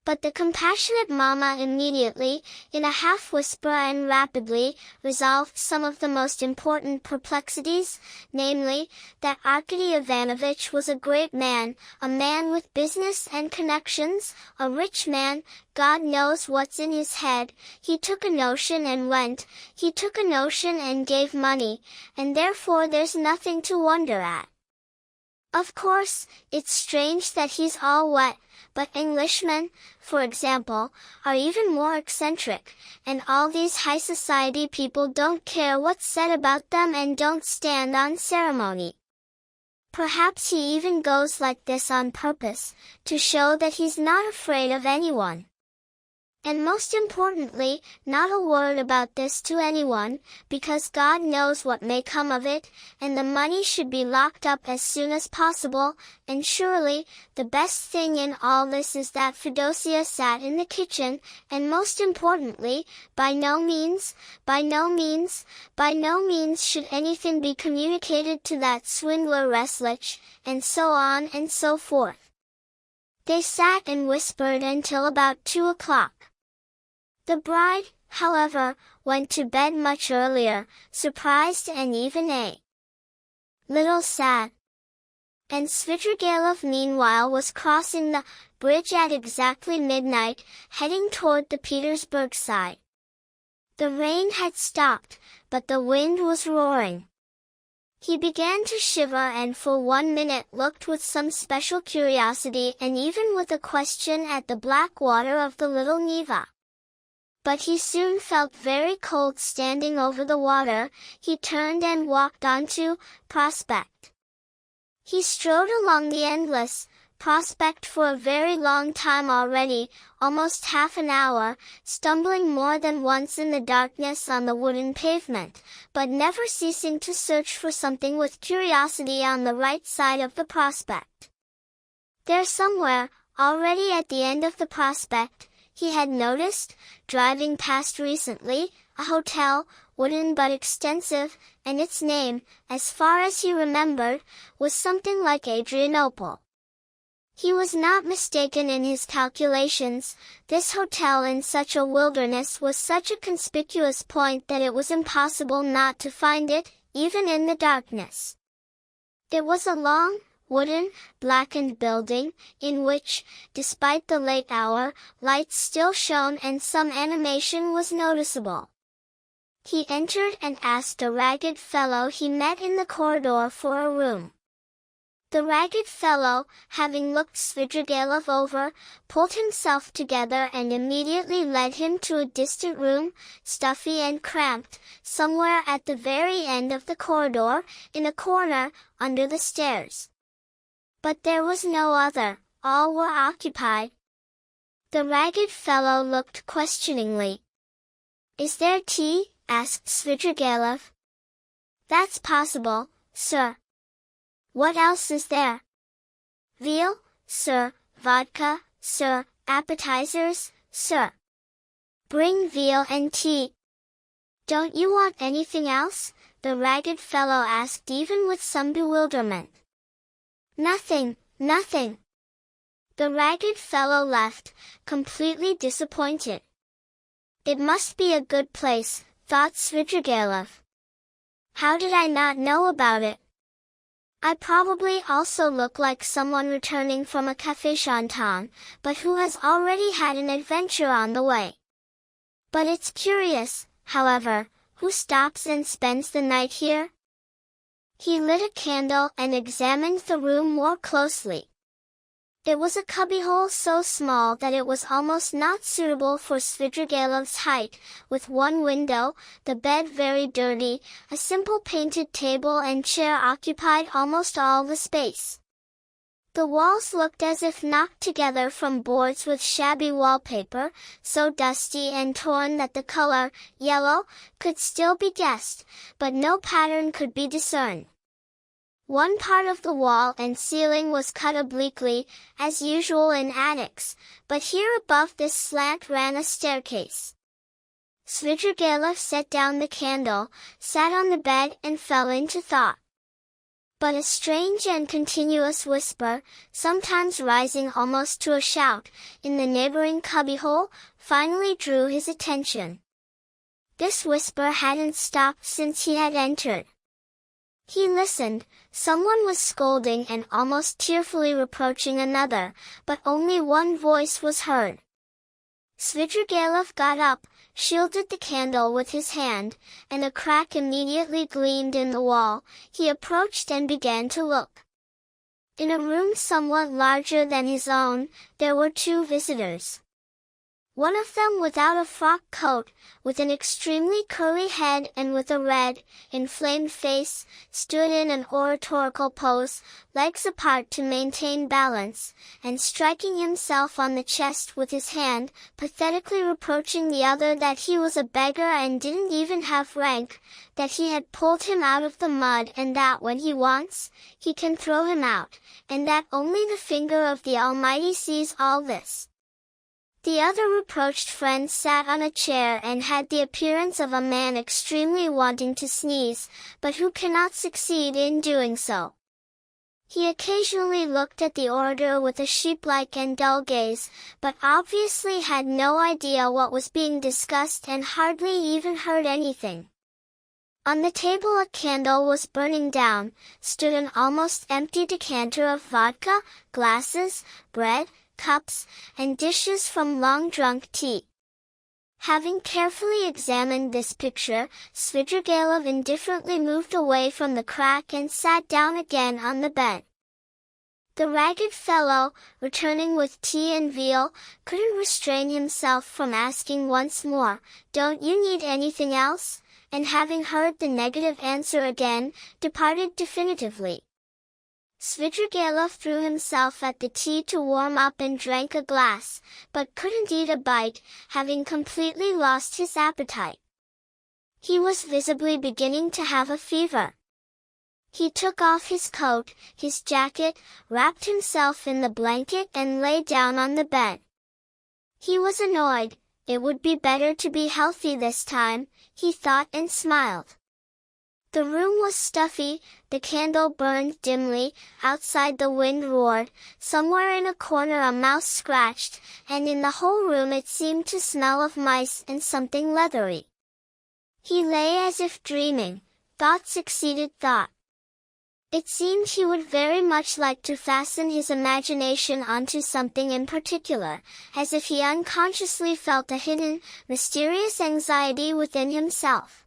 But the compassionate mamma immediately, in a half-whisper and rapidly, resolved some of the most important perplexities, namely, that Arkady Ivanovich was a great man, a man with business and connections, a rich man, God knows what's in his head, he took a notion and went, he took a notion and gave money, and therefore there's nothing to wonder at. Of course, it's strange that he's all wet, but Englishmen, for example, are even more eccentric, and all these high society people don't care what's said about them and don't stand on ceremony. Perhaps he even goes like this on purpose, to show that he's not afraid of anyone. And most importantly, not a word about this to anyone, because God knows what may come of it, and the money should be locked up as soon as possible, and surely, the best thing in all this is that Fedosia sat in the kitchen, and most importantly, by no means should anything be communicated to that swindler Reslich, and so on and so forth. They sat and whispered until about 2 o'clock. The bride, however, went to bed much earlier, surprised and even a little sad. And Svidrigailov meanwhile was crossing the bridge at exactly midnight, heading toward the Petersburg side. The rain had stopped, but the wind was roaring. He began to shiver and for 1 minute looked with some special curiosity and even with a question at the black water of the little Neva. But he soon felt very cold standing over the water. He turned and walked on to Prospect. He strode along the endless Prospect for a very long time already, almost half an hour, stumbling more than once in the darkness on the wooden pavement, but never ceasing to search for something with curiosity on the right side of the Prospect. There somewhere, already at the end of the Prospect, he had noticed, driving past recently, a hotel, wooden but extensive, and its name, as far as he remembered, was something like Adrianople. He was not mistaken in his calculations. This hotel in such a wilderness was such a conspicuous point that it was impossible not to find it, even in the darkness. It was a long, wooden, blackened building, in which, despite the late hour, lights still shone and some animation was noticeable. He entered and asked a ragged fellow he met in the corridor for a room. The ragged fellow, having looked Svidrigailov over, pulled himself together and immediately led him to a distant room, stuffy and cramped, somewhere at the very end of the corridor, in a corner, under the stairs. But there was no other, all were occupied. The ragged fellow looked questioningly. "Is there tea?" asked Svidrigailov. "That's possible, sir." "What else is there?" "Veal, sir, vodka, sir, appetizers, sir." "Bring veal and tea." "Don't you want anything else?" the ragged fellow asked even with some bewilderment. "Nothing, nothing." The ragged fellow left, completely disappointed. It must be a good place, thought Svidrigailov. How did I not know about it? I probably also look like someone returning from a café chantant, but who has already had an adventure on the way. But it's curious, however, who stops and spends the night here? He lit a candle and examined the room more closely. It was a cubbyhole so small that it was almost not suitable for Svidrigaïlov's height, with one window, the bed very dirty, a simple painted table and chair occupied almost all the space. The walls looked as if knocked together from boards with shabby wallpaper, so dusty and torn that the color, yellow, could still be guessed, but no pattern could be discerned. One part of the wall and ceiling was cut obliquely, as usual in attics, but here above this slant ran a staircase. Svidrigaïlov set down the candle, sat on the bed and fell into thought. But a strange and continuous whisper, sometimes rising almost to a shout, in the neighboring cubbyhole, finally drew his attention. This whisper hadn't stopped since he had entered. He listened. Someone was scolding and almost tearfully reproaching another, but only one voice was heard. Svidrigaïlov got up, shielded the candle with his hand, and a crack immediately gleamed in the wall. He approached and began to look. In a room somewhat larger than his own, there were two visitors. One of them without a frock coat, with an extremely curly head and with a red, inflamed face, stood in an oratorical pose, legs apart to maintain balance, and striking himself on the chest with his hand, pathetically reproaching the other that he was a beggar and didn't even have rank, that he had pulled him out of the mud and that when he wants, he can throw him out, and that only the finger of the Almighty sees all this. The other reproached friend sat on a chair and had the appearance of a man extremely wanting to sneeze, but who cannot succeed in doing so. He occasionally looked at the orator with a sheep-like and dull gaze, but obviously had no idea what was being discussed and hardly even heard anything. On the table a candle was burning down, stood an almost empty decanter of vodka, glasses, bread, cups, and dishes from long-drunk tea. Having carefully examined this picture, Svidrigaïlov indifferently moved away from the crack and sat down again on the bed. The ragged fellow, returning with tea and veal, couldn't restrain himself from asking once more, "Don't you need anything else?" and having heard the negative answer again, departed definitively. Svidrigaïlov threw himself at the tea to warm up and drank a glass, but couldn't eat a bite, having completely lost his appetite. He was visibly beginning to have a fever. He took off his coat, his jacket, wrapped himself in the blanket and lay down on the bed. He was annoyed. It would be better to be healthy this time, he thought and smiled. The room was stuffy, the candle burned dimly, outside the wind roared, somewhere in a corner a mouse scratched, and in the whole room it seemed to smell of mice and something leathery. He lay as if dreaming. Thought succeeded thought. It seemed he would very much like to fasten his imagination onto something in particular, as if he unconsciously felt a hidden, mysterious anxiety within himself.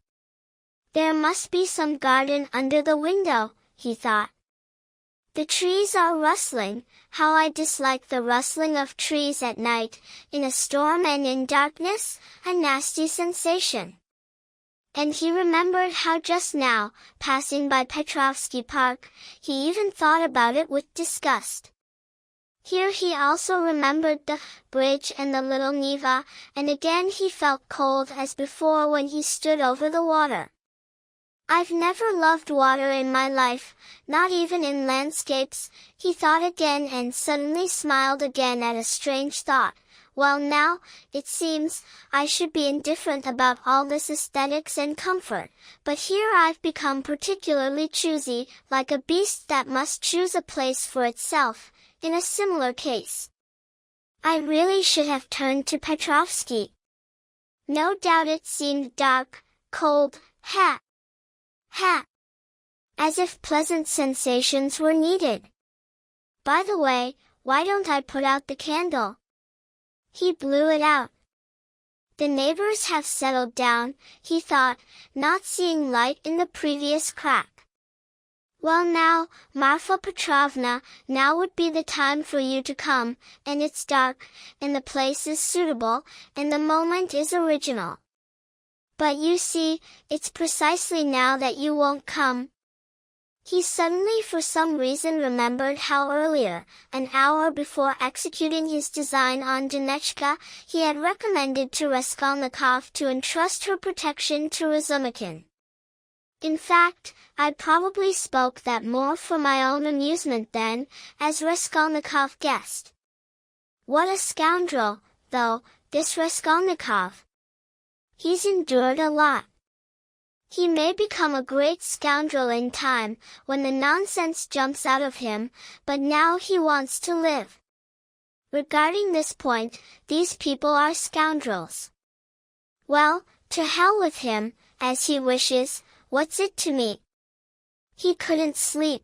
There must be some garden under the window, he thought. The trees are rustling. How I dislike the rustling of trees at night, in a storm and in darkness, a nasty sensation. And he remembered how just now, passing by Petrovsky Park, he even thought about it with disgust. Here he also remembered the bridge and the little Neva, and again he felt cold as before when he stood over the water. I've never loved water in my life, not even in landscapes, he thought again and suddenly smiled again at a strange thought. Well now, it seems, I should be indifferent about all this aesthetics and comfort, but here I've become particularly choosy, like a beast that must choose a place for itself, in a similar case. I really should have turned to Petrovsky. No doubt it seemed dark, cold, Ha! As if pleasant sensations were needed. By the way, why don't I put out the candle? He blew it out. The neighbors have settled down, he thought, not seeing light in the previous crack. Well now, Marfa Petrovna, now would be the time for you to come, and it's dark, and the place is suitable, and the moment is original. But you see, it's precisely now that you won't come. He suddenly for some reason remembered how earlier, an hour before executing his design on Dunechka, he had recommended to Raskolnikov to entrust her protection to Razumikin. In fact, I probably spoke that more for my own amusement than, as Raskolnikov guessed. What a scoundrel, though, this Raskolnikov. He's endured a lot. He may become a great scoundrel in time, when the nonsense jumps out of him, but now he wants to live. Regarding this point, these people are scoundrels. Well, to hell with him, as he wishes, what's it to me? He couldn't sleep.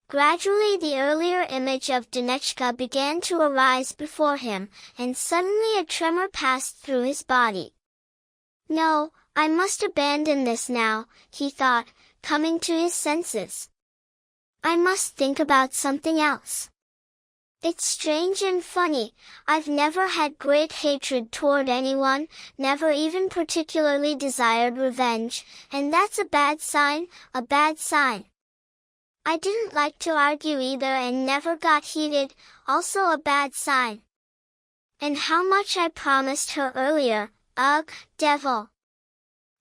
Gradually the earlier image of Dunechka began to arise before him, and suddenly a tremor passed through his body. No, I must abandon this now, he thought, coming to his senses. I must think about something else. It's strange and funny, I've never had great hatred toward anyone, never even particularly desired revenge, and that's a bad sign, a bad sign. I didn't like to argue either and never got heated, also a bad sign. And how much I promised her earlier, ugh, devil.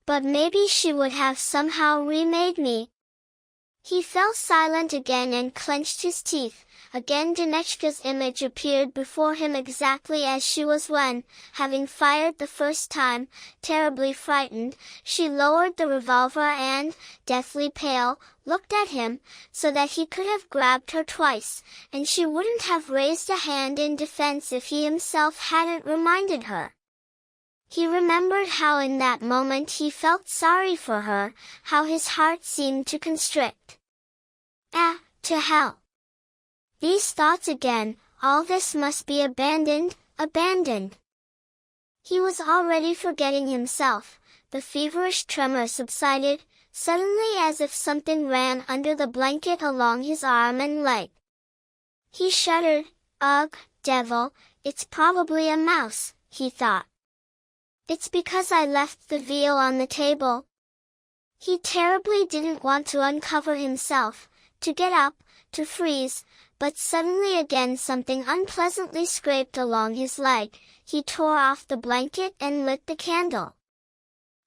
But maybe she would have somehow remade me. He fell silent again and clenched his teeth. Again Dunechka's image appeared before him exactly as she was when, having fired the first time, terribly frightened, she lowered the revolver and, deathly pale, looked at him, so that he could have grabbed her twice, and she wouldn't have raised a hand in defense if he himself hadn't reminded her. He remembered how in that moment he felt sorry for her, how his heart seemed to constrict. Ah, to hell! These thoughts again, all this must be abandoned, abandoned. He was already forgetting himself, the feverish tremor subsided, suddenly as if something ran under the blanket along his arm and leg. He shuddered, ugh, devil, it's probably a mouse, he thought. It's because I left the veal on the table. He terribly didn't want to uncover himself, to get up, to freeze, but suddenly again something unpleasantly scraped along his leg. He tore off the blanket and lit the candle.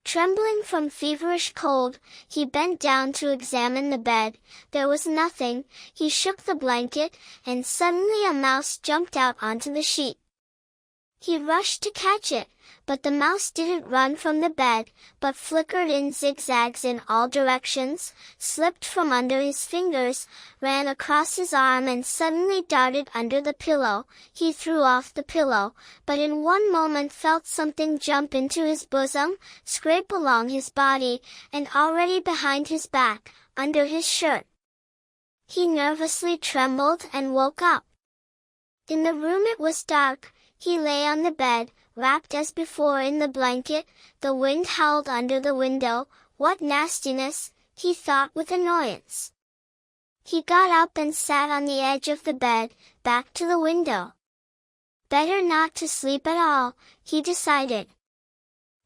Trembling from feverish cold, he bent down to examine the bed. There was nothing. He shook the blanket, and suddenly a mouse jumped out onto the sheet. He rushed to catch it, but the mouse didn't run from the bed, but flickered in zigzags in all directions, slipped from under his fingers, ran across his arm and suddenly darted under the pillow. He threw off the pillow, but in one moment felt something jump into his bosom, scrape along his body, and already behind his back, under his shirt. He nervously trembled and woke up. In the room it was dark. He lay on the bed, wrapped as before in the blanket. The wind howled under the window. What nastiness, he thought with annoyance. He got up and sat on the edge of the bed, back to the window. Better not to sleep at all, he decided.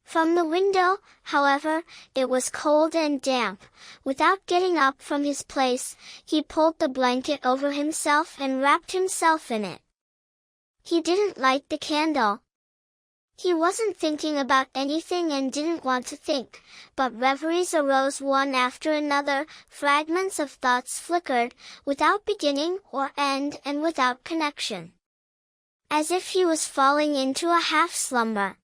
From the window, however, it was cold and damp. Without getting up from his place, he pulled the blanket over himself and wrapped himself in it. He didn't light the candle. He wasn't thinking about anything and didn't want to think, but reveries arose one after another, fragments of thoughts flickered, without beginning or end and without connection. As if he was falling into a half-slumber.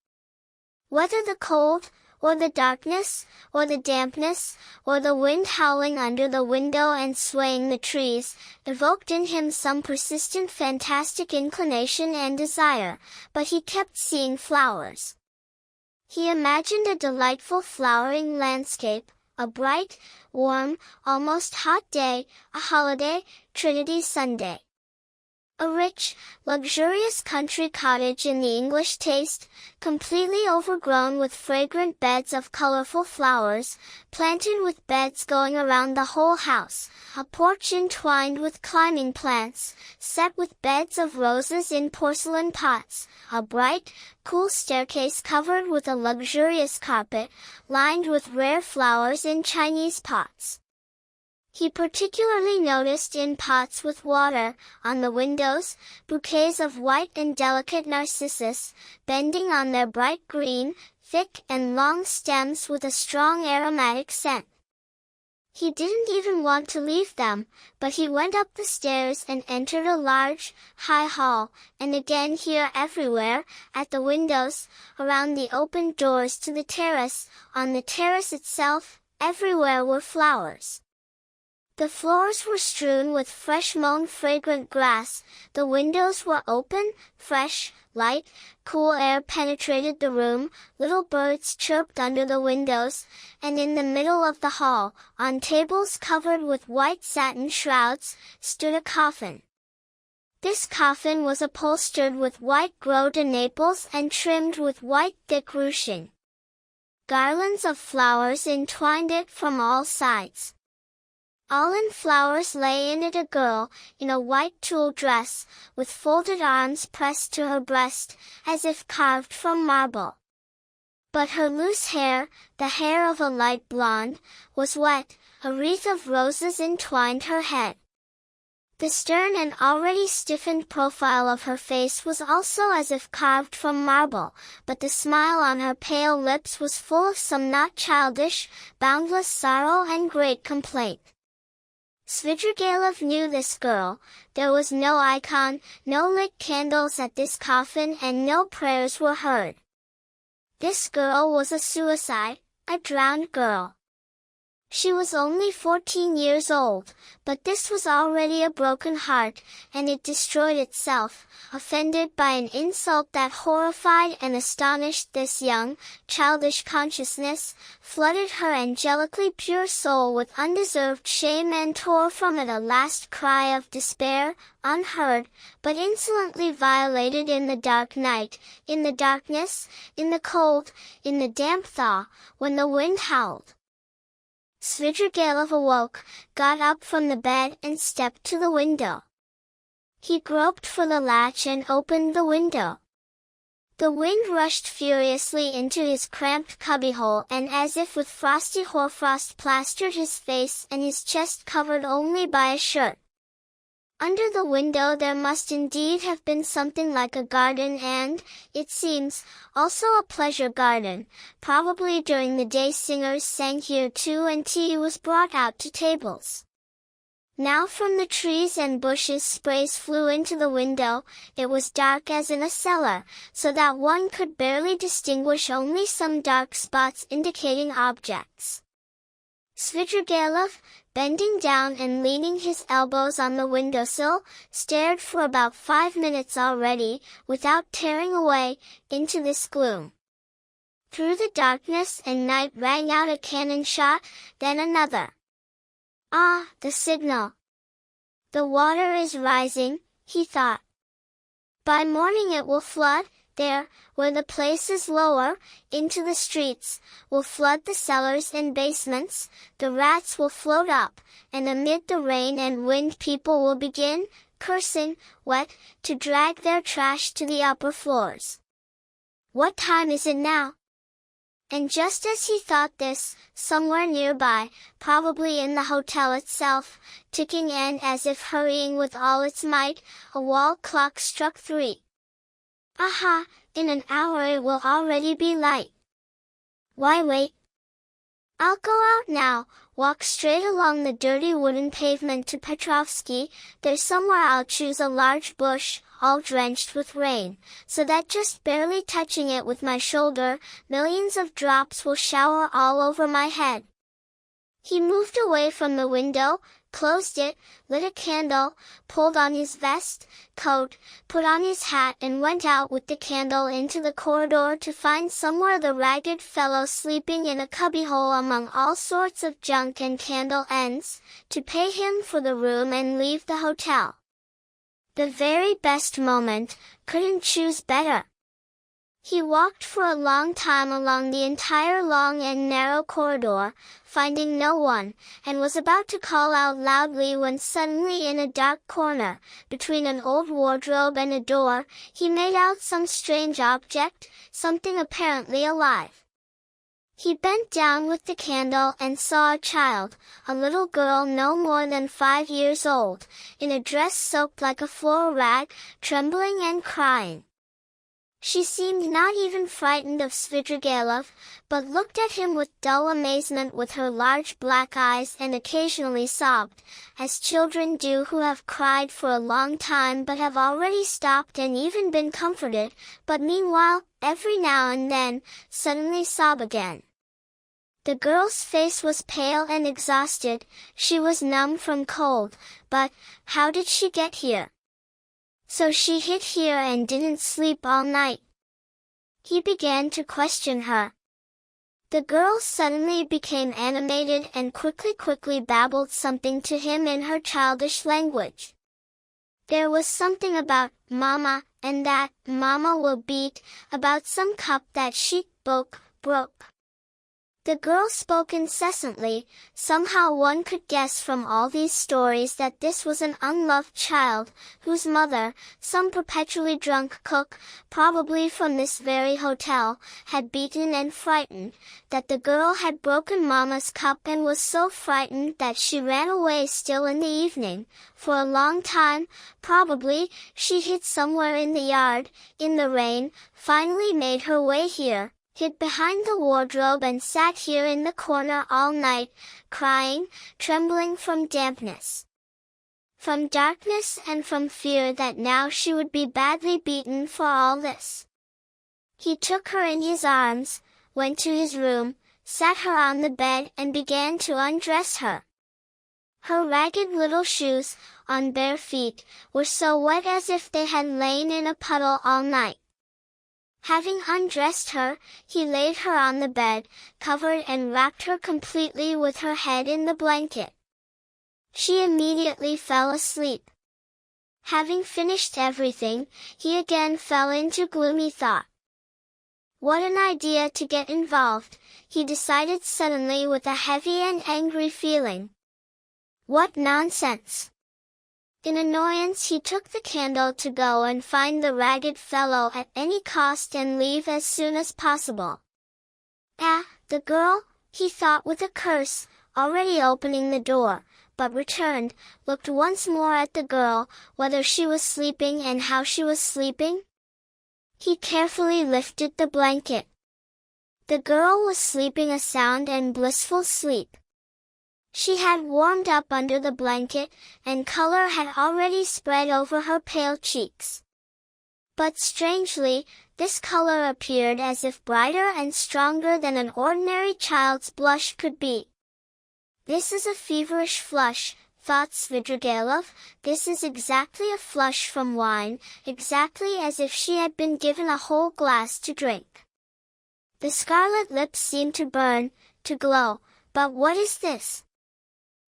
Whether the cold, or the darkness, or the dampness, or the wind howling under the window and swaying the trees, evoked in him some persistent fantastic inclination and desire, but he kept seeing flowers. He imagined a delightful flowering landscape, a bright, warm, almost hot day, a holiday, Trinity Sunday. A rich, luxurious country cottage in the English taste, completely overgrown with fragrant beds of colorful flowers, planted with beds going around the whole house, a porch entwined with climbing plants, set with beds of roses in porcelain pots, a bright, cool staircase covered with a luxurious carpet, lined with rare flowers in Chinese pots. He particularly noticed in pots with water, on the windows, bouquets of white and delicate narcissus, bending on their bright green, thick and long stems with a strong aromatic scent. He didn't even want to leave them, but he went up the stairs and entered a large, high hall, and again here everywhere, at the windows, around the open doors to the terrace, on the terrace itself, everywhere were flowers. The floors were strewn with fresh-mown fragrant grass, the windows were open, fresh, light, cool air penetrated the room, little birds chirped under the windows, and in the middle of the hall, on tables covered with white satin shrouds, stood a coffin. This coffin was upholstered with white gros de Naples and trimmed with white thick ruching. Garlands of flowers entwined it from all sides. All in flowers lay in it a girl, in a white tulle dress, with folded arms pressed to her breast, as if carved from marble. But her loose hair, the hair of a light blonde, was wet, a wreath of roses entwined her head. The stern and already stiffened profile of her face was also as if carved from marble, but the smile on her pale lips was full of some not childish, boundless sorrow and great complaint. Svidrigailov knew this girl. There was no icon, no lit candles at this coffin, and no prayers were heard. This girl was a suicide, a drowned girl. She was only 14 years old, but this was already a broken heart, and it destroyed itself, offended by an insult that horrified and astonished this young, childish consciousness, flooded her angelically pure soul with undeserved shame and tore from it a last cry of despair, unheard, but insolently violated in the dark night, in the darkness, in the cold, in the damp thaw, when the wind howled. Svidrigailov awoke, got up from the bed and stepped to the window. He groped for the latch and opened the window. The wind rushed furiously into his cramped cubbyhole and as if with frosty hoarfrost plastered his face and his chest covered only by a shirt. Under the window there must indeed have been something like a garden and, it seems, also a pleasure garden. Probably during the day singers sang here too and tea was brought out to tables. Now from the trees and bushes sprays flew into the window. It was dark as in a cellar, so that one could barely distinguish only some dark spots indicating objects. Svidrigailov, bending down and leaning his elbows on the windowsill, stared for about 5 minutes already, without tearing away, into this gloom. Through the darkness and night rang out a cannon shot, then another. Ah, the signal! The water is rising, he thought. By morning it will flood, there, where the place is lower, into the streets, will flood the cellars and basements, the rats will float up, and amid the rain and wind people will begin, cursing, wet, to drag their trash to the upper floors. What time is it now? And just as he thought this, somewhere nearby, probably in the hotel itself, ticking and as if hurrying with all its might, a wall clock struck 3. Aha, in an hour it will already be light. Why wait? I'll go out now, walk straight along the dirty wooden pavement to Petrovsky, there somewhere I'll choose a large bush, all drenched with rain, so that just barely touching it with my shoulder, millions of drops will shower all over my head. He moved away from the window, closed it, lit a candle, pulled on his vest, coat, put on his hat and went out with the candle into the corridor to find somewhere the ragged fellow sleeping in a cubbyhole among all sorts of junk and candle ends, to pay him for the room and leave the hotel. The very best moment, couldn't choose better. He walked for a long time along the entire long and narrow corridor, finding no one, and was about to call out loudly when suddenly in a dark corner, between an old wardrobe and a door, he made out some strange object, something apparently alive. He bent down with the candle and saw a child, a little girl no more than 5 years old, in a dress soaked like a floor rag, trembling and crying. She seemed not even frightened of Svidrigailov, but looked at him with dull amazement with her large black eyes and occasionally sobbed, as children do who have cried for a long time but have already stopped and even been comforted, but meanwhile, every now and then, suddenly sob again. The girl's face was pale and exhausted, she was numb from cold, but how did she get here? So she hid here and didn't sleep all night. He began to question her. The girl suddenly became animated and quickly babbled something to him in her childish language. There was something about Mama, and that Mama will beat, about some cup that she broke. The girl spoke incessantly. Somehow one could guess from all these stories that this was an unloved child, whose mother, some perpetually drunk cook, probably from this very hotel, had beaten and frightened, that the girl had broken Mama's cup and was so frightened that she ran away still in the evening. For a long time, probably, she hid somewhere in the yard, in the rain, finally made her way here, hid behind the wardrobe and sat here in the corner all night, crying, trembling from dampness, from darkness and from fear that now she would be badly beaten for all this. He took her in his arms, went to his room, sat her on the bed and began to undress her. Her ragged little shoes, on bare feet, were so wet as if they had lain in a puddle all night. Having undressed her, he laid her on the bed, covered and wrapped her completely with her head in the blanket. She immediately fell asleep. Having finished everything, he again fell into gloomy thought. What an idea to get involved, he decided suddenly with a heavy and angry feeling. What nonsense! In annoyance he took the candle to go and find the ragged fellow at any cost and leave as soon as possible. The girl, he thought with a curse, already opening the door, but returned, looked once more at the girl, whether she was sleeping and how she was sleeping. He carefully lifted the blanket. The girl was sleeping a sound and blissful sleep. She had warmed up under the blanket, and color had already spread over her pale cheeks. But strangely, this color appeared as if brighter and stronger than an ordinary child's blush could be. This is a feverish flush, thought Svidrigailov, this is exactly a flush from wine, exactly as if she had been given a whole glass to drink. The scarlet lips seemed to burn, to glow, but what is this?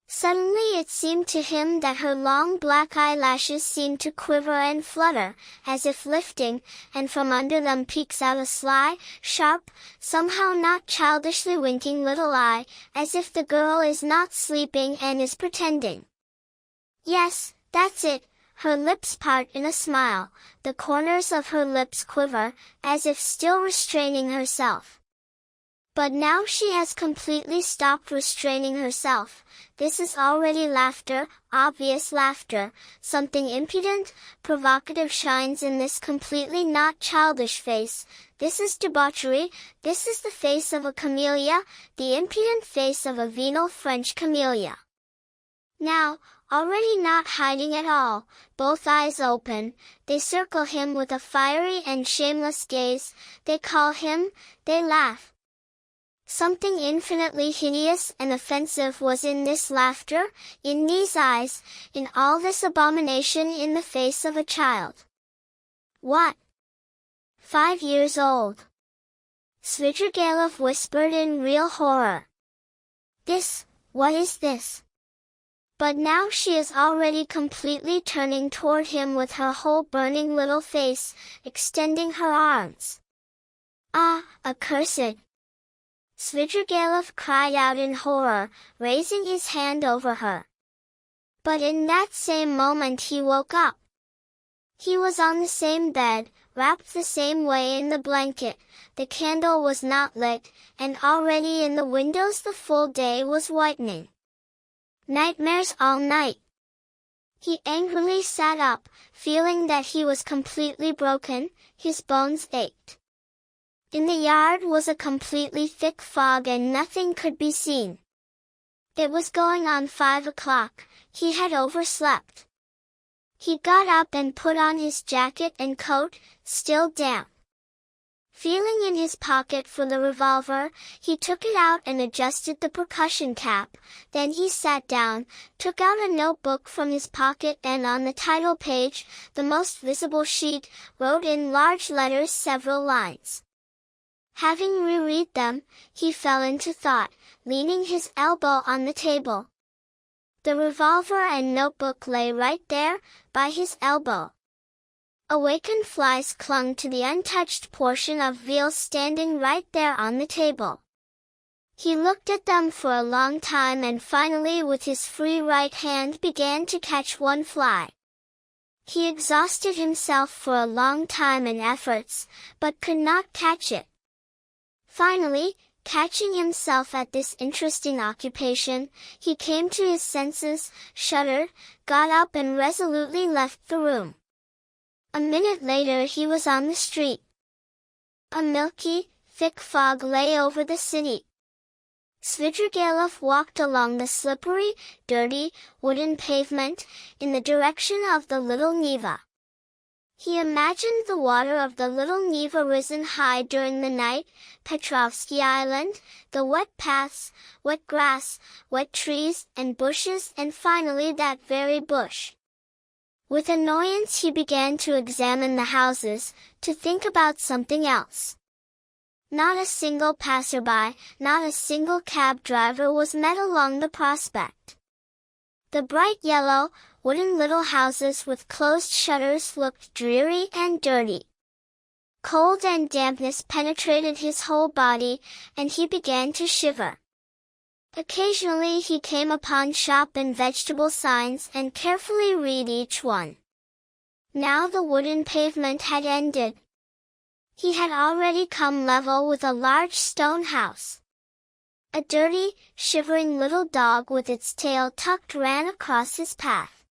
Suddenly it seemed to him that her long black eyelashes seemed to quiver and flutter, as if lifting, and from under them peeks out a sly, sharp, somehow not childishly winking little eye, as if the girl is not sleeping and is pretending. Yes, that's it, her lips part in a smile, the corners of her lips quiver, as if still restraining herself. But now she has completely stopped restraining herself. This is already laughter, obvious laughter, something impudent, provocative shines in this completely not childish face. This is debauchery, this is the face of a camellia, the impudent face of a venal French camellia. Now, already not hiding at all, both eyes open, they circle him with a fiery and shameless gaze, they call him, they laugh. Something infinitely hideous and offensive was in this laughter, in these eyes, in all this abomination in the face of a child. What? 5 years old. Svidrigailov whispered in real horror. What is this? But now she is already completely turning toward him with her whole burning little face, extending her arms. Ah, accursed! Svidrigailov cried out in horror, raising his hand over her. But in that same moment he woke up. He was on the same bed, wrapped the same way in the blanket, the candle was not lit, and already in the windows the full day was whitening. Nightmares all night. He angrily sat up, feeling that he was completely broken, his bones ached. In the yard was a completely thick fog and nothing could be seen. It was going on 5 o'clock, he had overslept. He got up and put on his jacket and coat, still damp. Feeling in his pocket for the revolver, he took it out and adjusted the percussion cap, then he sat down, took out a notebook from his pocket and on the title page, the most visible sheet, wrote in large letters several lines. Having reread them, he fell into thought, leaning his elbow on the table. The revolver and notebook lay right there, by his elbow. Awakened flies clung to the untouched portion of veal standing right there on the table. He looked at them for a long time and finally with his free right hand began to catch one fly. He exhausted himself for a long time in efforts, but could not catch it. Finally, catching himself at this interesting occupation, he came to his senses, shuddered, got up and resolutely left the room. A minute later he was on the street. A milky, thick fog lay over the city. Svidrigailov walked along the slippery, dirty, wooden pavement, in the direction of the little Neva. He imagined the water of the little Neva risen high during the night, Petrovsky Island, the wet paths, wet grass, wet trees and bushes and finally that very bush. With annoyance he began to examine the houses, to think about something else. Not a single passerby, not a single cab driver was met along the prospect. The bright yellow, wooden little houses with closed shutters looked dreary and dirty. Cold and dampness penetrated his whole body, and he began to shiver. Occasionally he came upon shop and vegetable signs and carefully read each one. Now the wooden pavement had ended. He had already come level with a large stone house. A dirty, shivering little dog with its tail tucked ran across his path.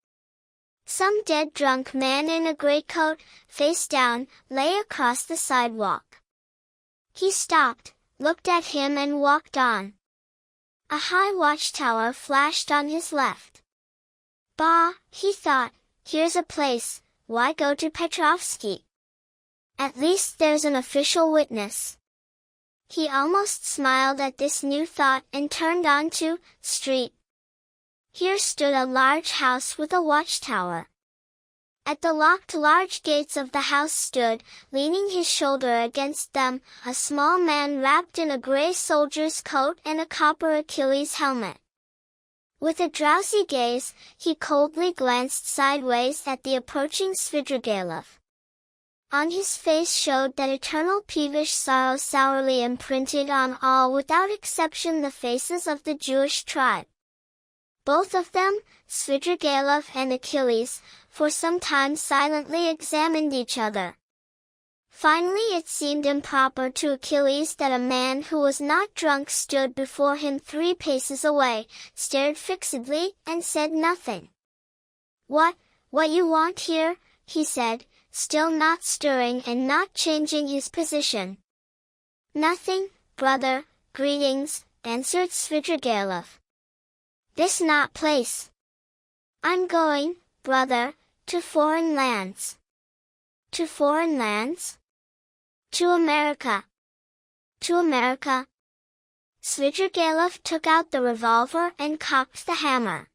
Some dead drunk man in a greatcoat, face down, lay across the sidewalk. He stopped, looked at him and walked on. A high watchtower flashed on his left. Bah, he thought, here's a place, why go to Petrovsky? At least there's an official witness. He almost smiled at this new thought and turned onto street. Here stood a large house with a watchtower. At the locked large gates of the house stood, leaning his shoulder against them, a small man wrapped in a gray soldier's coat and a copper Achilles helmet. With a drowsy gaze, he coldly glanced sideways at the approaching Svidrigailov. On his face showed that eternal peevish sorrow sourly imprinted on all without exception the faces of the Jewish tribe. Both of them, Svidrigailov and Achilles, for some time silently examined each other. Finally it seemed improper to Achilles that a man who was not drunk stood before him 3 paces away, stared fixedly, and said nothing. What you want here?" he said, still not stirring and not changing his position. "Nothing, brother, greetings," answered Svidrigailov. "This not place. I'm going, brother, to foreign lands." "To foreign lands?" "To America." "To America?" Svidrigailov took out the revolver and cocked the hammer.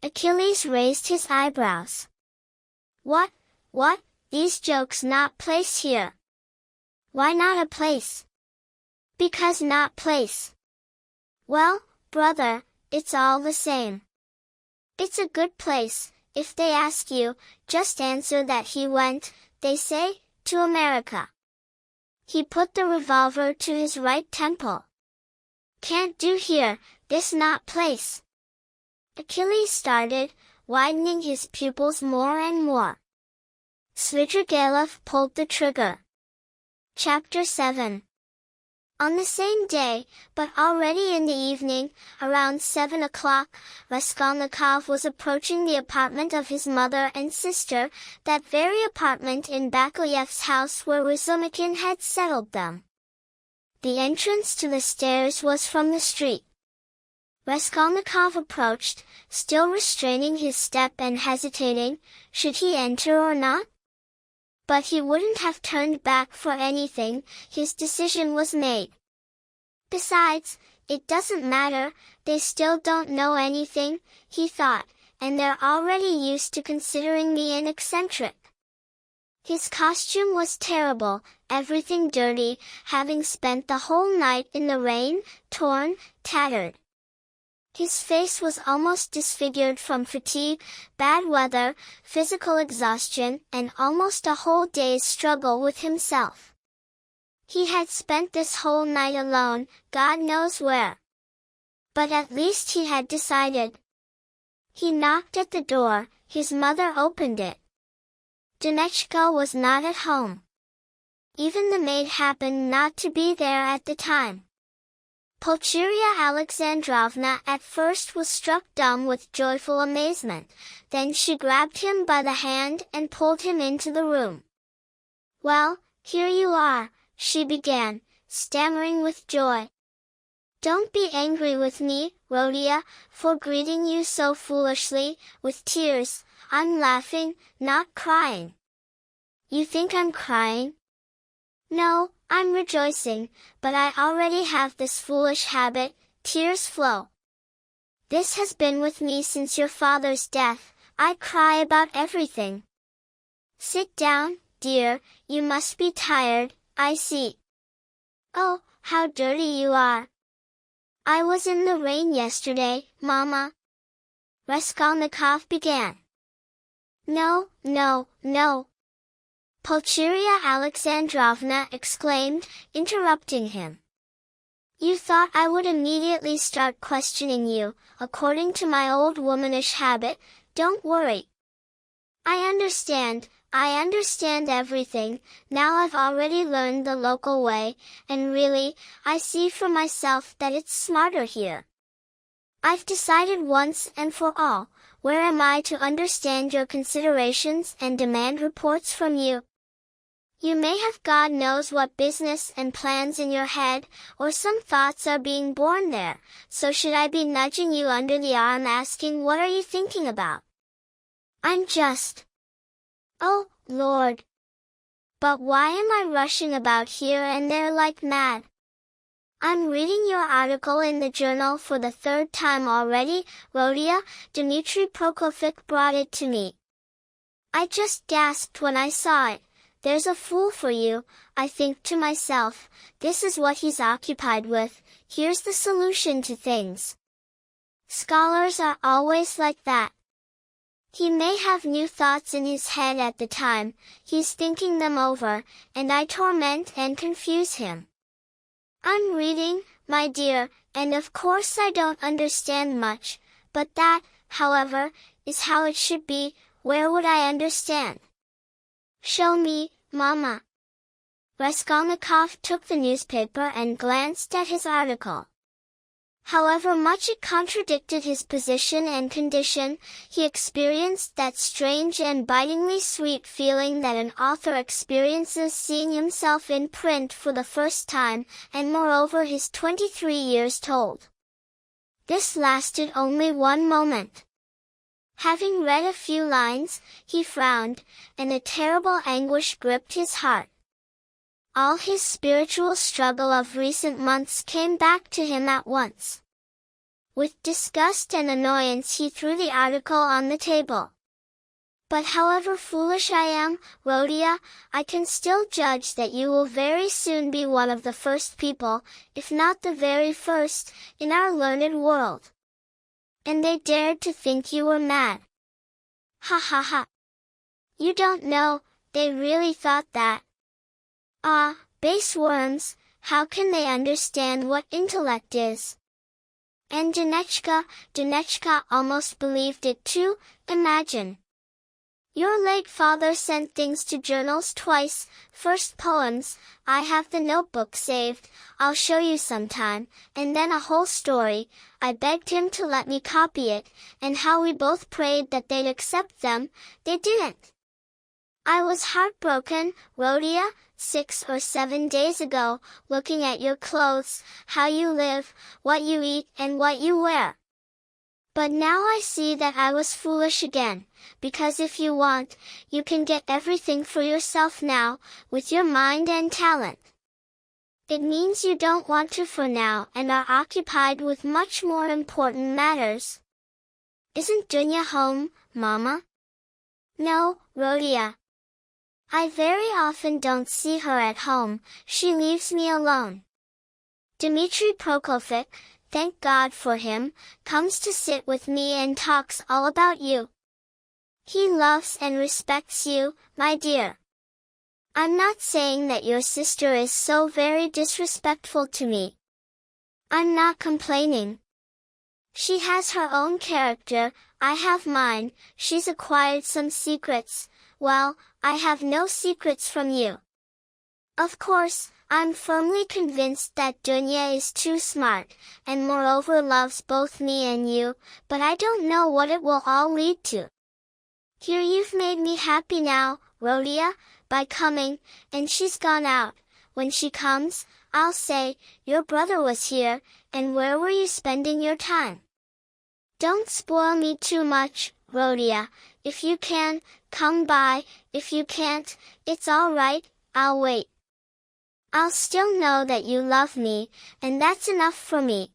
Achilles raised his eyebrows. What, these jokes not place here. Why not a place? Because not place. Well, brother, it's all the same. It's a good place. If they ask you, just answer that he went, they say, to America. He put the revolver to his right temple. Can't do here, this not place. Achilles started, widening his pupils more and more. Svidrigailov pulled the trigger. Chapter 7. On the same day, but already in the evening, around 7 o'clock, Raskolnikov was approaching the apartment of his mother and sister, that very apartment in Bakoyev's house where Razumikin had settled them. The entrance to the stairs was from the street. Raskolnikov approached, still restraining his step and hesitating, should he enter or not? But he wouldn't have turned back for anything, his decision was made. Besides, it doesn't matter, they still don't know anything, he thought, and they're already used to considering me an eccentric. His costume was terrible, everything dirty, having spent the whole night in the rain, torn, tattered. His face was almost disfigured from fatigue, bad weather, physical exhaustion, and almost a whole day's struggle with himself. He had spent this whole night alone, God knows where. But at least he had decided. He knocked at the door, his mother opened it. Dunechka was not at home. Even the maid happened not to be there at the time. Pulcheria Alexandrovna at first was struck dumb with joyful amazement, then she grabbed him by the hand and pulled him into the room. Well, here you are, she began, stammering with joy. Don't be angry with me, Rhodia, for greeting you so foolishly, with tears. I'm laughing, not crying. You think I'm crying? No, I'm rejoicing, but I already have this foolish habit, tears flow. This has been with me since your father's death, I cry about everything. Sit down, dear, you must be tired, I see. Oh, how dirty you are. I was in the rain yesterday, Mama. Raskolnikov began. No. Pulcheria Alexandrovna exclaimed, interrupting him. You thought I would immediately start questioning you, according to my old womanish habit, don't worry. I understand everything, now I've already learned the local way, and really, I see for myself that it's smarter here. I've decided once and for all, where am I to understand your considerations and demand reports from you? You may have God knows what business and plans in your head, or some thoughts are being born there, so should I be nudging you under the arm asking what are you thinking about? I'm just... Oh, Lord! But why am I rushing about here and there like mad? I'm reading your article in the journal for the 3rd time already, Rhodia, Dmitri Prokofiev brought it to me. I just gasped when I saw it. There's a fool for you, I think to myself, this is what he's occupied with, here's the solution to things. Scholars are always like that. He may have new thoughts in his head at the time, he's thinking them over, and I torment and confuse him. I'm reading, my dear, and of course I don't understand much, but that, however, is how it should be, where would I understand? Show me, Mama. Raskolnikov took the newspaper and glanced at his article. However much it contradicted his position and condition, he experienced that strange and bitingly sweet feeling that an author experiences seeing himself in print for the first time, and moreover his 23 years told. This lasted only 1 moment. Having read a few lines, he frowned, and a terrible anguish gripped his heart. All his spiritual struggle of recent months came back to him at once. With disgust and annoyance he threw the article on the table. But however foolish I am, Rhodia, I can still judge that you will very soon be one of the first people, if not the very first, in our learned world. And they dared to think you were mad. Ha ha ha. You don't know, they really thought that. Ah, base worms, how can they understand what intellect is? And Dunechka almost believed it too, imagine. Your late father sent things to journals twice, first poems, I have the notebook saved, I'll show you sometime, and then a whole story, I begged him to let me copy it, and how we both prayed that they'd accept them, they didn't. I was heartbroken, Rhodia, 6 or 7 days ago, looking at your clothes, how you live, what you eat and what you wear. But now I see that I was foolish again, because if you want, you can get everything for yourself now, with your mind and talent. It means you don't want to for now and are occupied with much more important matters. Isn't Dunya home, Mama? No, Rhodia. I very often don't see her at home, she leaves me alone. Dmitri Prokofiev, thank God for him, comes to sit with me and talks all about you. He loves and respects you, my dear. I'm not saying that your sister is so very disrespectful to me. I'm not complaining. She has her own character, I have mine, she's acquired some secrets, well, I have no secrets from you. Of course, I'm firmly convinced that Dunya is too smart, and moreover loves both me and you, but I don't know what it will all lead to. Here you've made me happy now, Rhodia, by coming, and she's gone out. When she comes, I'll say, your brother was here, and where were you spending your time? Don't spoil me too much, Rhodia. If you can, come by, if you can't, it's all right, I'll wait. I'll still know that you love me, and that's enough for me.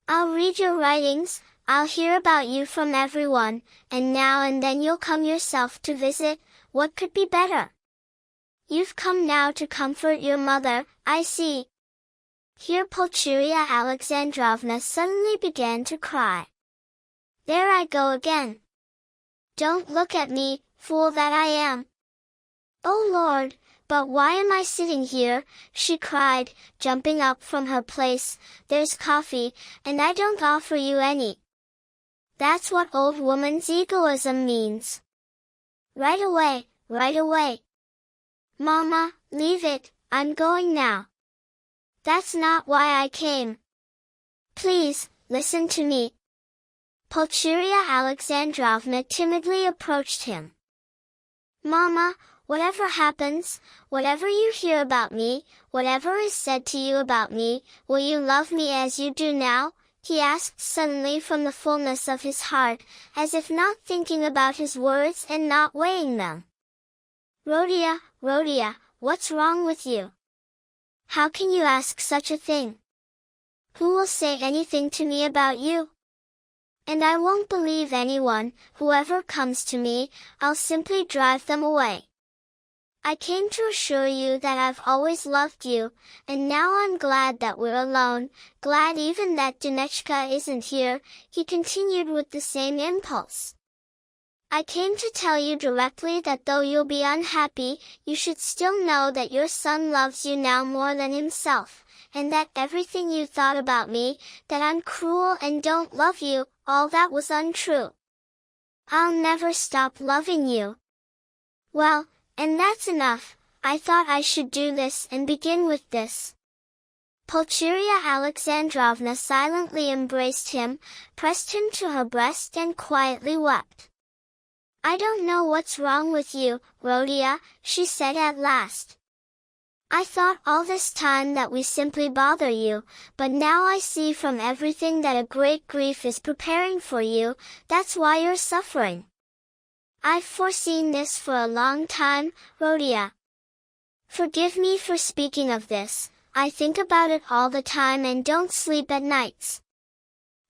I'll read your writings, I'll hear about you from everyone, and now and then you'll come yourself to visit, what could be better? You've come now to comfort your mother, I see. Here Pulcheria Alexandrovna suddenly began to cry. There I go again. Don't look at me, fool that I am. Oh Lord, but why am I sitting here, she cried, jumping up from her place, there's coffee, and I don't offer you any. That's what old woman's egoism means. Right away, right away. Mama, leave it, I'm going now. That's not why I came. Please, listen to me. Pulcheria Alexandrovna timidly approached him. Mama, whatever happens, whatever you hear about me, whatever is said to you about me, will you love me as you do now? He asked suddenly from the fullness of his heart, as if not thinking about his words and not weighing them. Rhodia, what's wrong with you? How can you ask such a thing? Who will say anything to me about you? And I won't believe anyone, whoever comes to me, I'll simply drive them away. I came to assure you that I've always loved you, and now I'm glad that we're alone, glad even that Dunechka isn't here, he continued with the same impulse. I came to tell you directly that though you'll be unhappy, you should still know that your son loves you now more than himself, and that everything you thought about me, that I'm cruel and don't love you, all that was untrue. I'll never stop loving you. Well, and that's enough, I thought I should do this and begin with this. Pulcheria Alexandrovna silently embraced him, pressed him to her breast and quietly wept. I don't know what's wrong with you, Rhodia, she said at last. I thought all this time that we simply bother you, but now I see from everything that a great grief is preparing for you, that's why you're suffering. I've foreseen this for a long time, Rhodia. Forgive me for speaking of this, I think about it all the time and don't sleep at nights.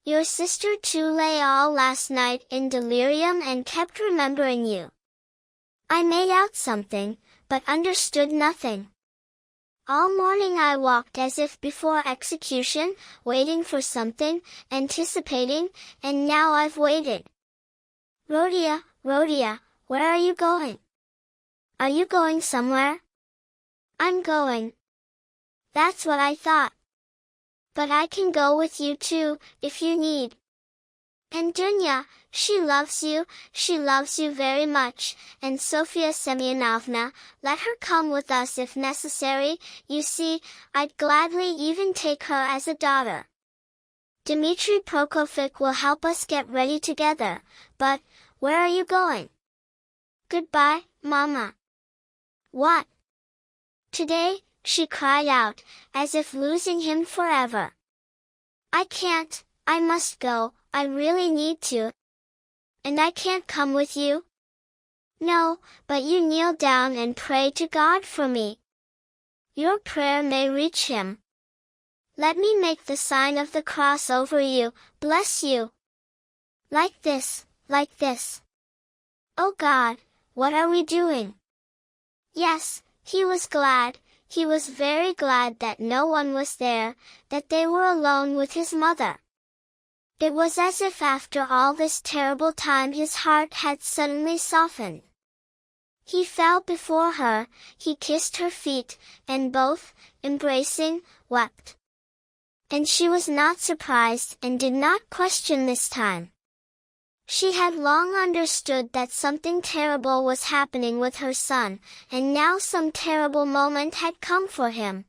Your sister too lay all last night in delirium and kept remembering you. I made out something, but understood nothing. All morning I walked as if before execution, waiting for something, anticipating, and now I've waited. Rhodia, Rhodia, where are you going? Are you going somewhere? I'm going. That's what I thought. But I can go with you too, if you need. And Dunya, she loves you very much, and Sofia Semyonovna, let her come with us if necessary, you see, I'd gladly even take her as a daughter. Dmitri Prokofych will help us get ready together, but, where are you going? Goodbye, Mama. What? Today, she cried out, as if losing him forever. I can't, I must go, I really need to. And I can't come with you? No, but you kneel down and pray to God for me. Your prayer may reach him. Let me make the sign of the cross over you, bless you. Like this, like this. Oh God, what are we doing? Yes, he was glad, he was very glad that no one was there, that they were alone with his mother. It was as if after all this terrible time his heart had suddenly softened. He fell before her, he kissed her feet, and both, embracing, wept. And she was not surprised and did not question this time. She had long understood that something terrible was happening with her son, and now some terrible moment had come for him.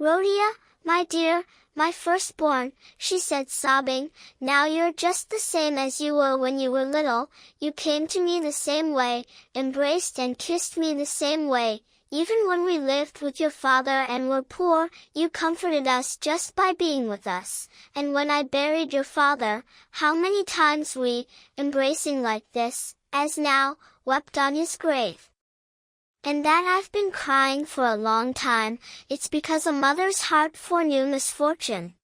Rhodia, my dear, my firstborn, she said sobbing, now you're just the same as you were when you were little, you came to me the same way, embraced and kissed me the same way, even when we lived with your father and were poor, you comforted us just by being with us, and when I buried your father, how many times we, embracing like this, as now, wept on his grave. And that I've been crying for a long time, it's because a mother's heart foreknew misfortune.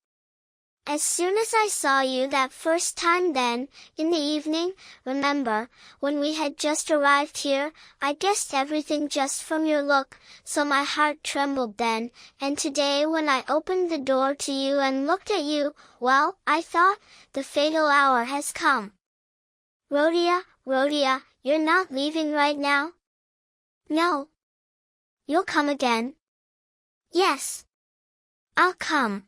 As soon as I saw you that first time then, in the evening, remember, when we had just arrived here, I guessed everything just from your look, so my heart trembled then, and today when I opened the door to you and looked at you, well, I thought, the fatal hour has come. Rhodia, Rhodia, you're not leaving right now? No. You'll come again? Yes. I'll come.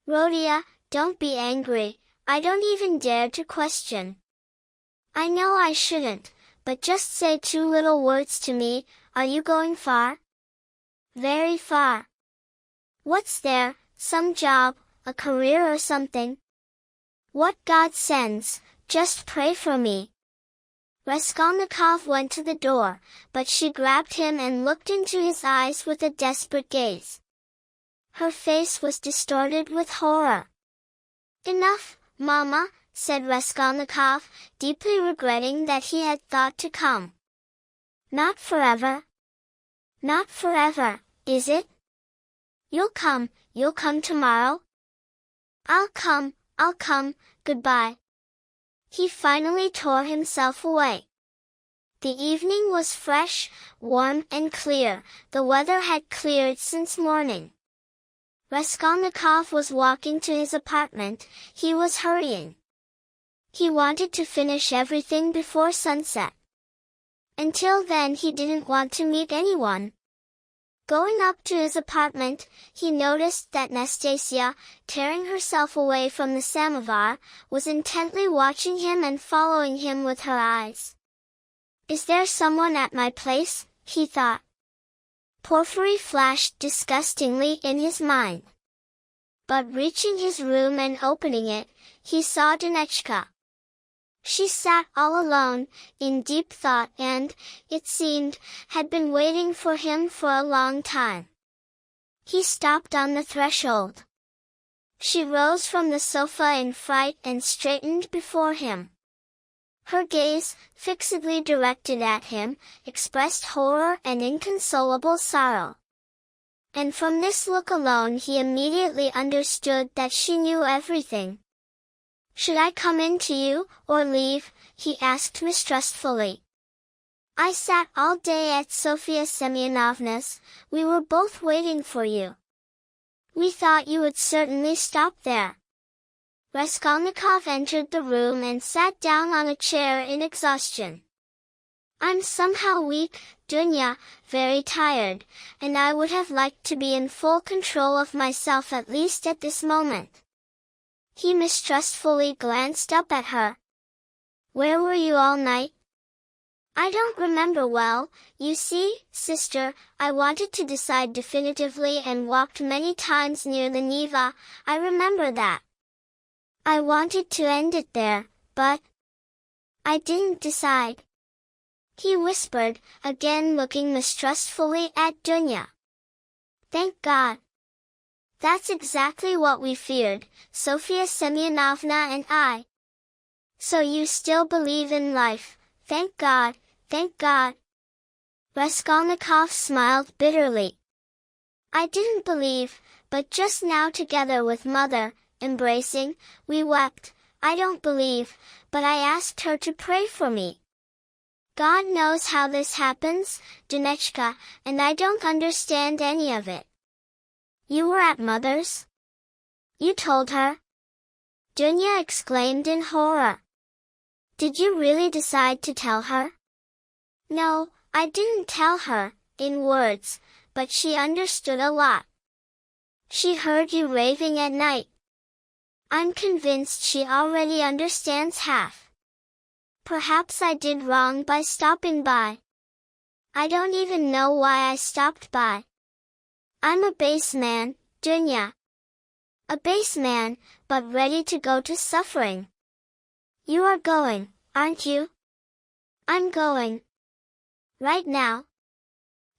Rhodia, don't be angry, I don't even dare to question. I know I shouldn't, but just say 2 little words to me, are you going far? Very far. What's there, some job, a career or something? What God sends, just pray for me. Raskolnikov went to the door, but she grabbed him and looked into his eyes with a desperate gaze. Her face was distorted with horror. Enough, Mama, said Raskolnikov, deeply regretting that he had thought to come. Not forever. Not forever, is it? You'll come tomorrow? I'll come, goodbye. He finally tore himself away. The evening was fresh, warm and clear, the weather had cleared since morning. Raskolnikov was walking to his apartment, he was hurrying. He wanted to finish everything before sunset. Until then he didn't want to meet anyone. Going up to his apartment, he noticed that Nastasia, tearing herself away from the samovar, was intently watching him and following him with her eyes. Is there someone at my place? He thought. Porfiry flashed disgustingly in his mind. But reaching his room and opening it, he saw Dunechka. She sat all alone, in deep thought and, it seemed, had been waiting for him for a long time. He stopped on the threshold. She rose from the sofa in fright and straightened before him. Her gaze, fixedly directed at him, expressed horror and inconsolable sorrow. And from this look alone he immediately understood that she knew everything. "Should I come in to you, or leave?" he asked mistrustfully. "I sat all day at Sofya Semyonovna's. We were both waiting for you. We thought you would certainly stop there." Raskolnikov entered the room and sat down on a chair in exhaustion. "I'm somehow weak, Dunya, very tired, and I would have liked to be in full control of myself at least at this moment." He mistrustfully glanced up at her. "Where were you all night?" "I don't remember well. You see, sister, I wanted to decide definitively and walked many times near the Neva. I remember that. I wanted to end it there, but I didn't decide," he whispered, again looking mistrustfully at Dunya. "Thank God. That's exactly what we feared, Sofya Semyonovna and I. So you still believe in life, thank God, thank God." Raskolnikov smiled bitterly. "I didn't believe, but just now together with mother, embracing, we wept. I don't believe, but I asked her to pray for me. God knows how this happens, Dunechka, and I don't understand any of it." "You were at mother's? You told her?" Dunya exclaimed in horror. "Did you really decide to tell her?" "No, I didn't tell her, in words, but she understood a lot. She heard you raving at night. I'm convinced she already understands half. Perhaps I did wrong by stopping by. I don't even know why I stopped by. I'm a base man, Dunya. A base man, but ready to go to suffering. You are going, aren't you?" "I'm going. Right now?"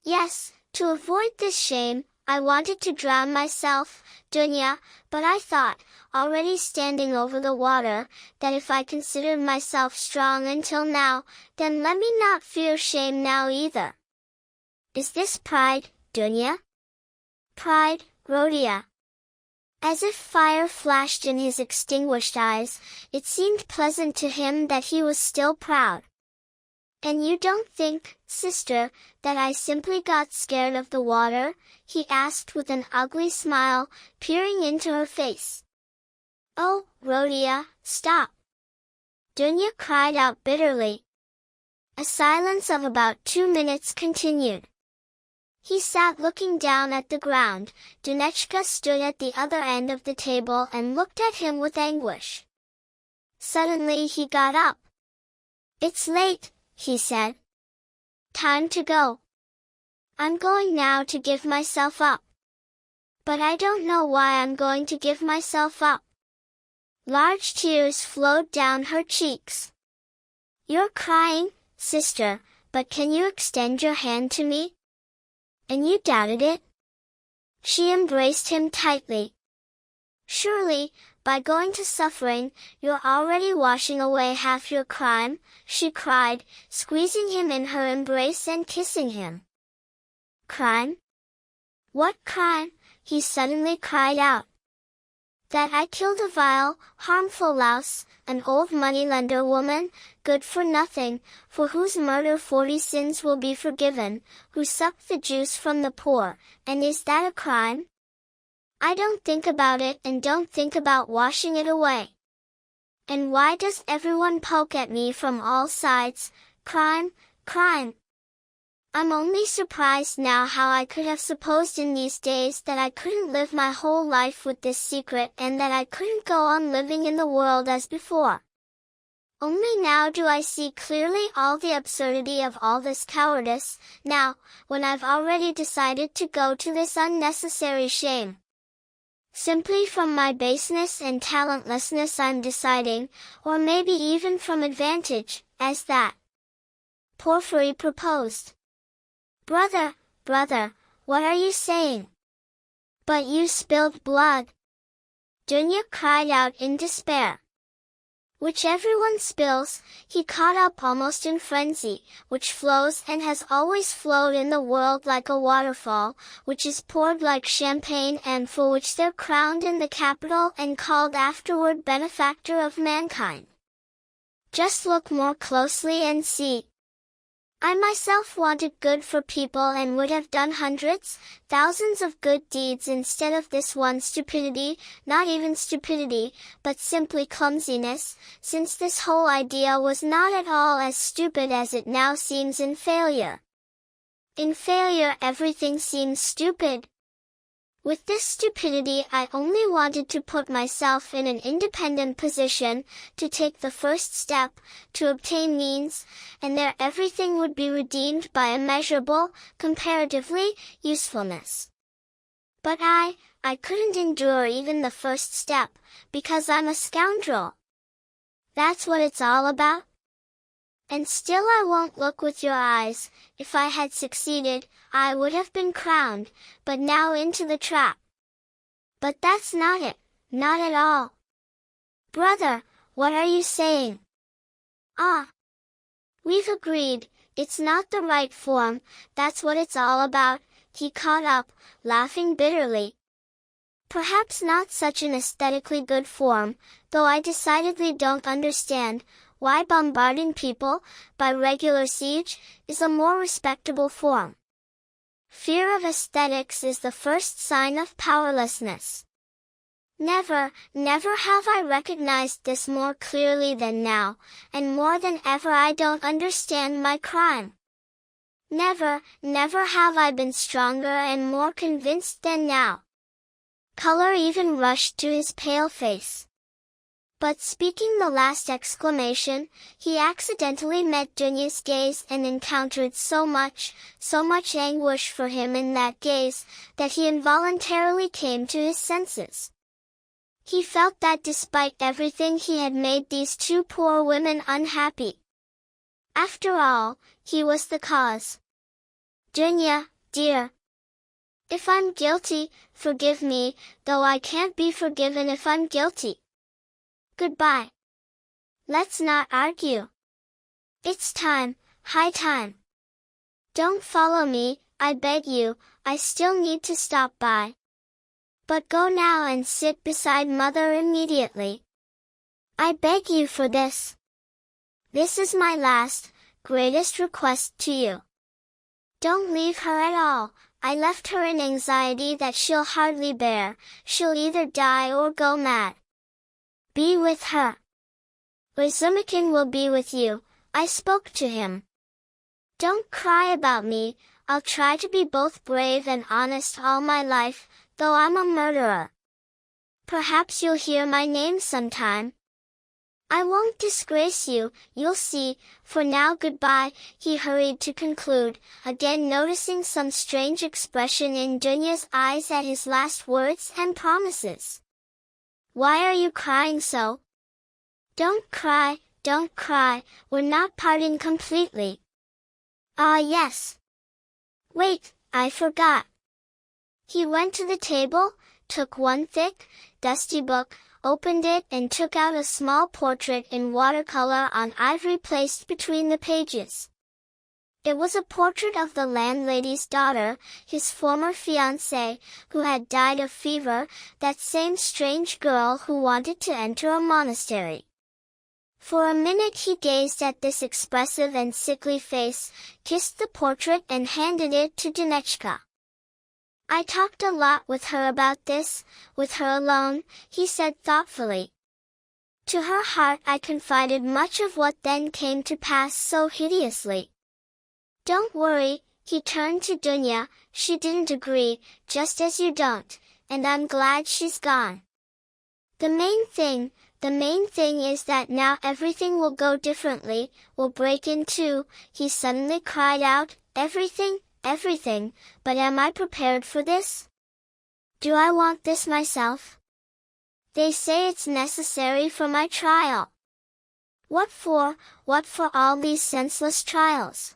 "Yes, to avoid this shame, I wanted to drown myself, Dunya, but I thought, already standing over the water, that if I considered myself strong until now, then let me not fear shame now either. Is this pride, Dunya?" "Pride, Rhodia." As if fire flashed in his extinguished eyes, it seemed pleasant to him that he was still proud. "And you don't think, sister, that I simply got scared of the water?" he asked with an ugly smile, peering into her face. "Oh, Rhodia, stop!" Dunya cried out bitterly. A silence of about 2 minutes continued. He sat looking down at the ground. Dunechka stood at the other end of the table and looked at him with anguish. Suddenly he got up. "It's late," he said. "Time to go. I'm going now to give myself up. But I don't know why I'm going to give myself up." Large tears flowed down her cheeks. "You're crying, sister, but can you extend your hand to me? And you doubted it?" She embraced him tightly. "Surely, by going to suffering, you're already washing away half your crime," she cried, squeezing him in her embrace and kissing him. "Crime? What crime?" he suddenly cried out. "That I killed a vile, harmful louse, an old moneylender woman, good for nothing, for whose murder 40 sins will be forgiven, who sucked the juice from the poor, and is that a crime? I don't think about it and don't think about washing it away. And why does everyone poke at me from all sides? Crime, crime. I'm only surprised now how I could have supposed in these days that I couldn't live my whole life with this secret and that I couldn't go on living in the world as before. Only now do I see clearly all the absurdity of all this cowardice, now, when I've already decided to go to this unnecessary shame. Simply from my baseness and talentlessness I'm deciding, or maybe even from advantage, as that Porfiry proposed. Brother, brother, what are you saying? But you spilled blood!" Dunya cried out in despair. which everyone spills, he caught up almost in frenzy, which flows and has always flowed in the world like a waterfall, which is poured like champagne and for which they're crowned in the capital and called afterward benefactor of mankind. Just look more closely and see. I myself wanted good for people and would have done hundreds, thousands of good deeds instead of this one stupidity, not even stupidity, but simply clumsiness, since this whole idea was not at all as stupid as it now seems in failure. In failure everything seems stupid. With this stupidity I only wanted to put myself in an independent position, to take the first step, to obtain means, and there everything would be redeemed by immeasurable, comparatively, usefulness. But I couldn't endure even the first step, because I'm a scoundrel. That's what it's all about? And still I won't look with your eyes. If I had succeeded, I would have been crowned, but now into the trap. But that's not it, not at all. Brother, what are you saying? Ah! We've agreed, it's not the right form, that's what it's all about, he caught up, laughing bitterly. Perhaps not such an aesthetically good form, though I decidedly don't understand why bombarding people, by regular siege, is a more respectable form. Fear of aesthetics is the first sign of powerlessness. Never, never have I recognized this more clearly than now, and more than ever I don't understand my crime. Never, never have I been stronger and more convinced than now. Color even rushed to his pale face. But speaking the last exclamation, he accidentally met Dunya's gaze and encountered so much anguish for him in that gaze, that he involuntarily came to his senses. He felt that despite everything he had made these two poor women unhappy. After all, he was the cause. Dunya, dear. If I'm guilty, forgive me, though I can't be forgiven if I'm guilty. Goodbye. Let's not argue. It's time, high time. Don't follow me, I beg you, I still need to stop by. But go now and sit beside mother immediately. I beg you for this. This is my last, greatest request to you. Don't leave her at all. I left her in anxiety that she'll hardly bear, she'll either die or go mad. Be with her. Razumikin will be with you, I spoke to him. Don't cry about me, I'll try to be both brave and honest all my life, though I'm a murderer. Perhaps you'll hear my name sometime. I won't disgrace you, you'll see, for now goodbye, he hurried to conclude, again noticing some strange expression in Dunya's eyes at his last words and promises. Why are you crying so? Don't cry, we're not parting completely. Ah yes. Wait, I forgot. He went to the table, took one thick, dusty book, opened it and took out a small portrait in watercolor on ivory placed between the pages. It was a portrait of the landlady's daughter, his former fiancée, who had died of fever, that same strange girl who wanted to enter a monastery. For a minute he gazed at this expressive and sickly face, kissed the portrait and handed it to Dunechka. I talked a lot with her about this, with her alone, he said thoughtfully. To her heart I confided much of what then came to pass so hideously. Don't worry, he turned to Dunya, she didn't agree, just as you don't, and I'm glad she's gone. The main thing is that now everything will go differently, will break in two, he suddenly cried out, everything, but am I prepared for this? Do I want this myself? They say it's necessary for my trial. What for all these senseless trials?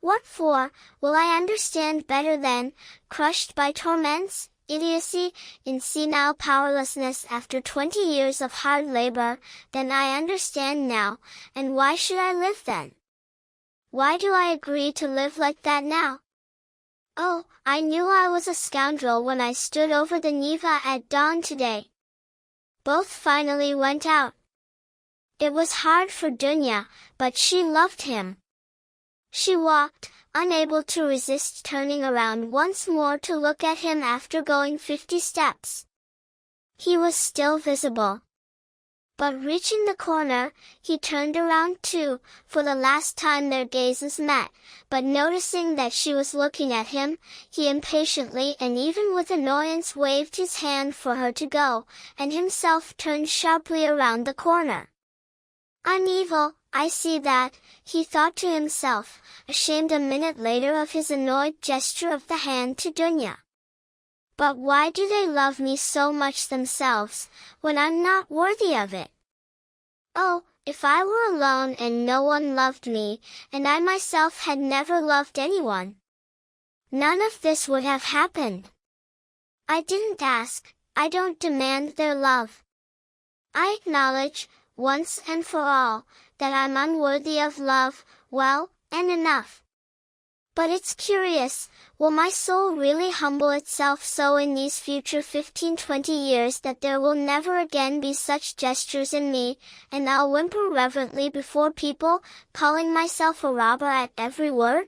What for? Will I understand better then, crushed by torments, idiocy, in senile powerlessness after 20 years of hard labor, then I understand now, and why should I live then? Why do I agree to live like that now? Oh, I knew I was a scoundrel when I stood over the Neva at dawn today. Both finally went out. It was hard for Dunya, but she loved him. She walked, unable to resist turning around once more to look at him after going 50 steps. He was still visible. But reaching the corner, he turned around too, for the last time their gazes met, but noticing that she was looking at him, he impatiently and even with annoyance waved his hand for her to go, and himself turned sharply around the corner. I'm evil, I see that, he thought to himself, ashamed a minute later of his annoyed gesture of the hand to Dunya. But why do they love me so much themselves, when I'm not worthy of it? Oh, if I were alone and no one loved me, and I myself had never loved anyone, none of this would have happened. I didn't ask, I don't demand their love. I acknowledge, once and for all, that I'm unworthy of love, well, and enough. But it's curious, will my soul really humble itself so in these future 15-20 years that there will never again be such gestures in me, and I'll whimper reverently before people, calling myself a robber at every word?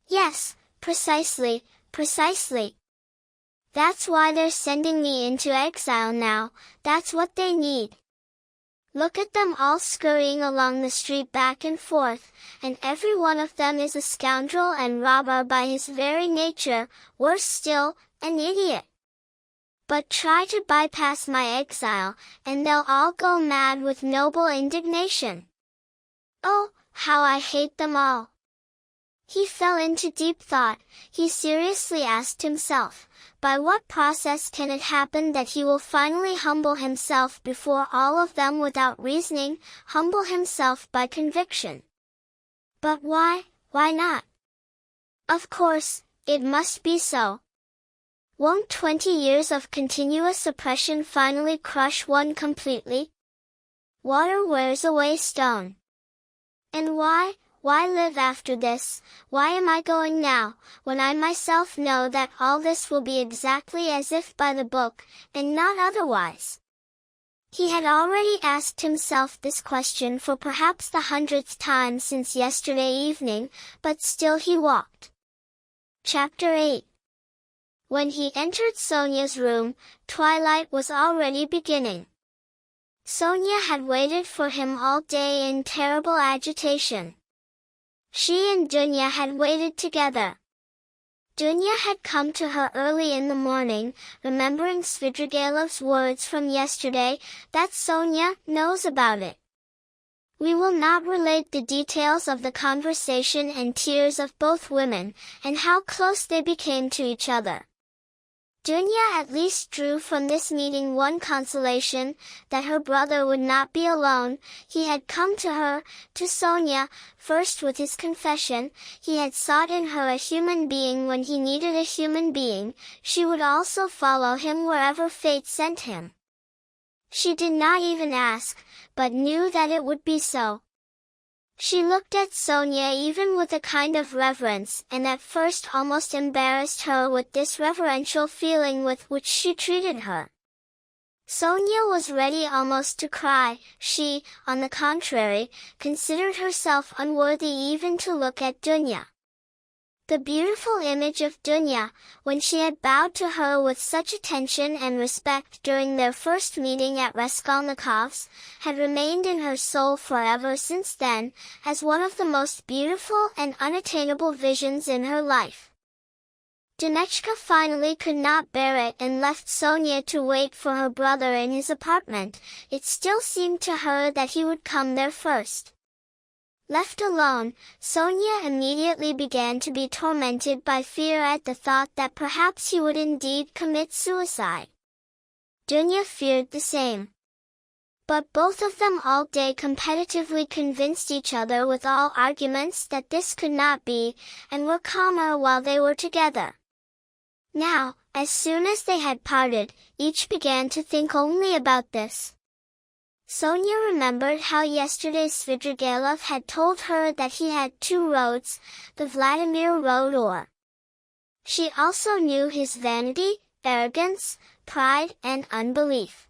Yes, precisely, precisely. That's why they're sending me into exile now, that's what they need. Look at them all scurrying along the street back and forth, and every one of them is a scoundrel and robber by his very nature, worse still, an idiot. But try to bypass my exile, and they'll all go mad with noble indignation. Oh, how I hate them all! He fell into deep thought. He seriously asked himself, by what process can it happen that he will finally humble himself before all of them without reasoning, humble himself by conviction? But why not? Of course, it must be so. Won't 20 years of continuous oppression finally crush one completely? Water wears away stone. And why live after this? Why am I going now, when I myself know that all this will be exactly as if by the book, and not otherwise? He had already asked himself this question for perhaps the 100th time since yesterday evening, but still he walked. Chapter 8. When he entered Sonia's room, twilight was already beginning. Sonia had waited for him all day in terrible agitation. She and Dunya had waited together. Dunya had come to her early in the morning, remembering Svidrigaïlov's words from yesterday, that Sonia knows about it. We will not relate the details of the conversation and tears of both women, and how close they became to each other. Dunya at least drew from this meeting one consolation, that her brother would not be alone. He had come to her, to Sonia, first with his confession. He had sought in her a human being when he needed a human being. She would also follow him wherever fate sent him. She did not even ask, but knew that it would be so. She looked at Sonia even with a kind of reverence, and at first almost embarrassed her with this reverential feeling with which she treated her. Sonia was ready almost to cry. She, on the contrary, considered herself unworthy even to look at Dunya. The beautiful image of Dunya, when she had bowed to her with such attention and respect during their first meeting at Raskolnikov's, had remained in her soul forever since then, as one of the most beautiful and unattainable visions in her life. Dunechka finally could not bear it and left Sonia to wait for her brother in his apartment. It still seemed to her that he would come there first. Left alone, Sonia immediately began to be tormented by fear at the thought that perhaps he would indeed commit suicide. Dunya feared the same. But both of them all day competitively convinced each other with all arguments that this could not be, and were calmer while they were together. Now, As soon as they had parted, each began to think only about this. Sonia remembered how yesterday Svidrigailov had told her that he had two roads, the Vladimir road or. She also knew his vanity, arrogance, pride and unbelief.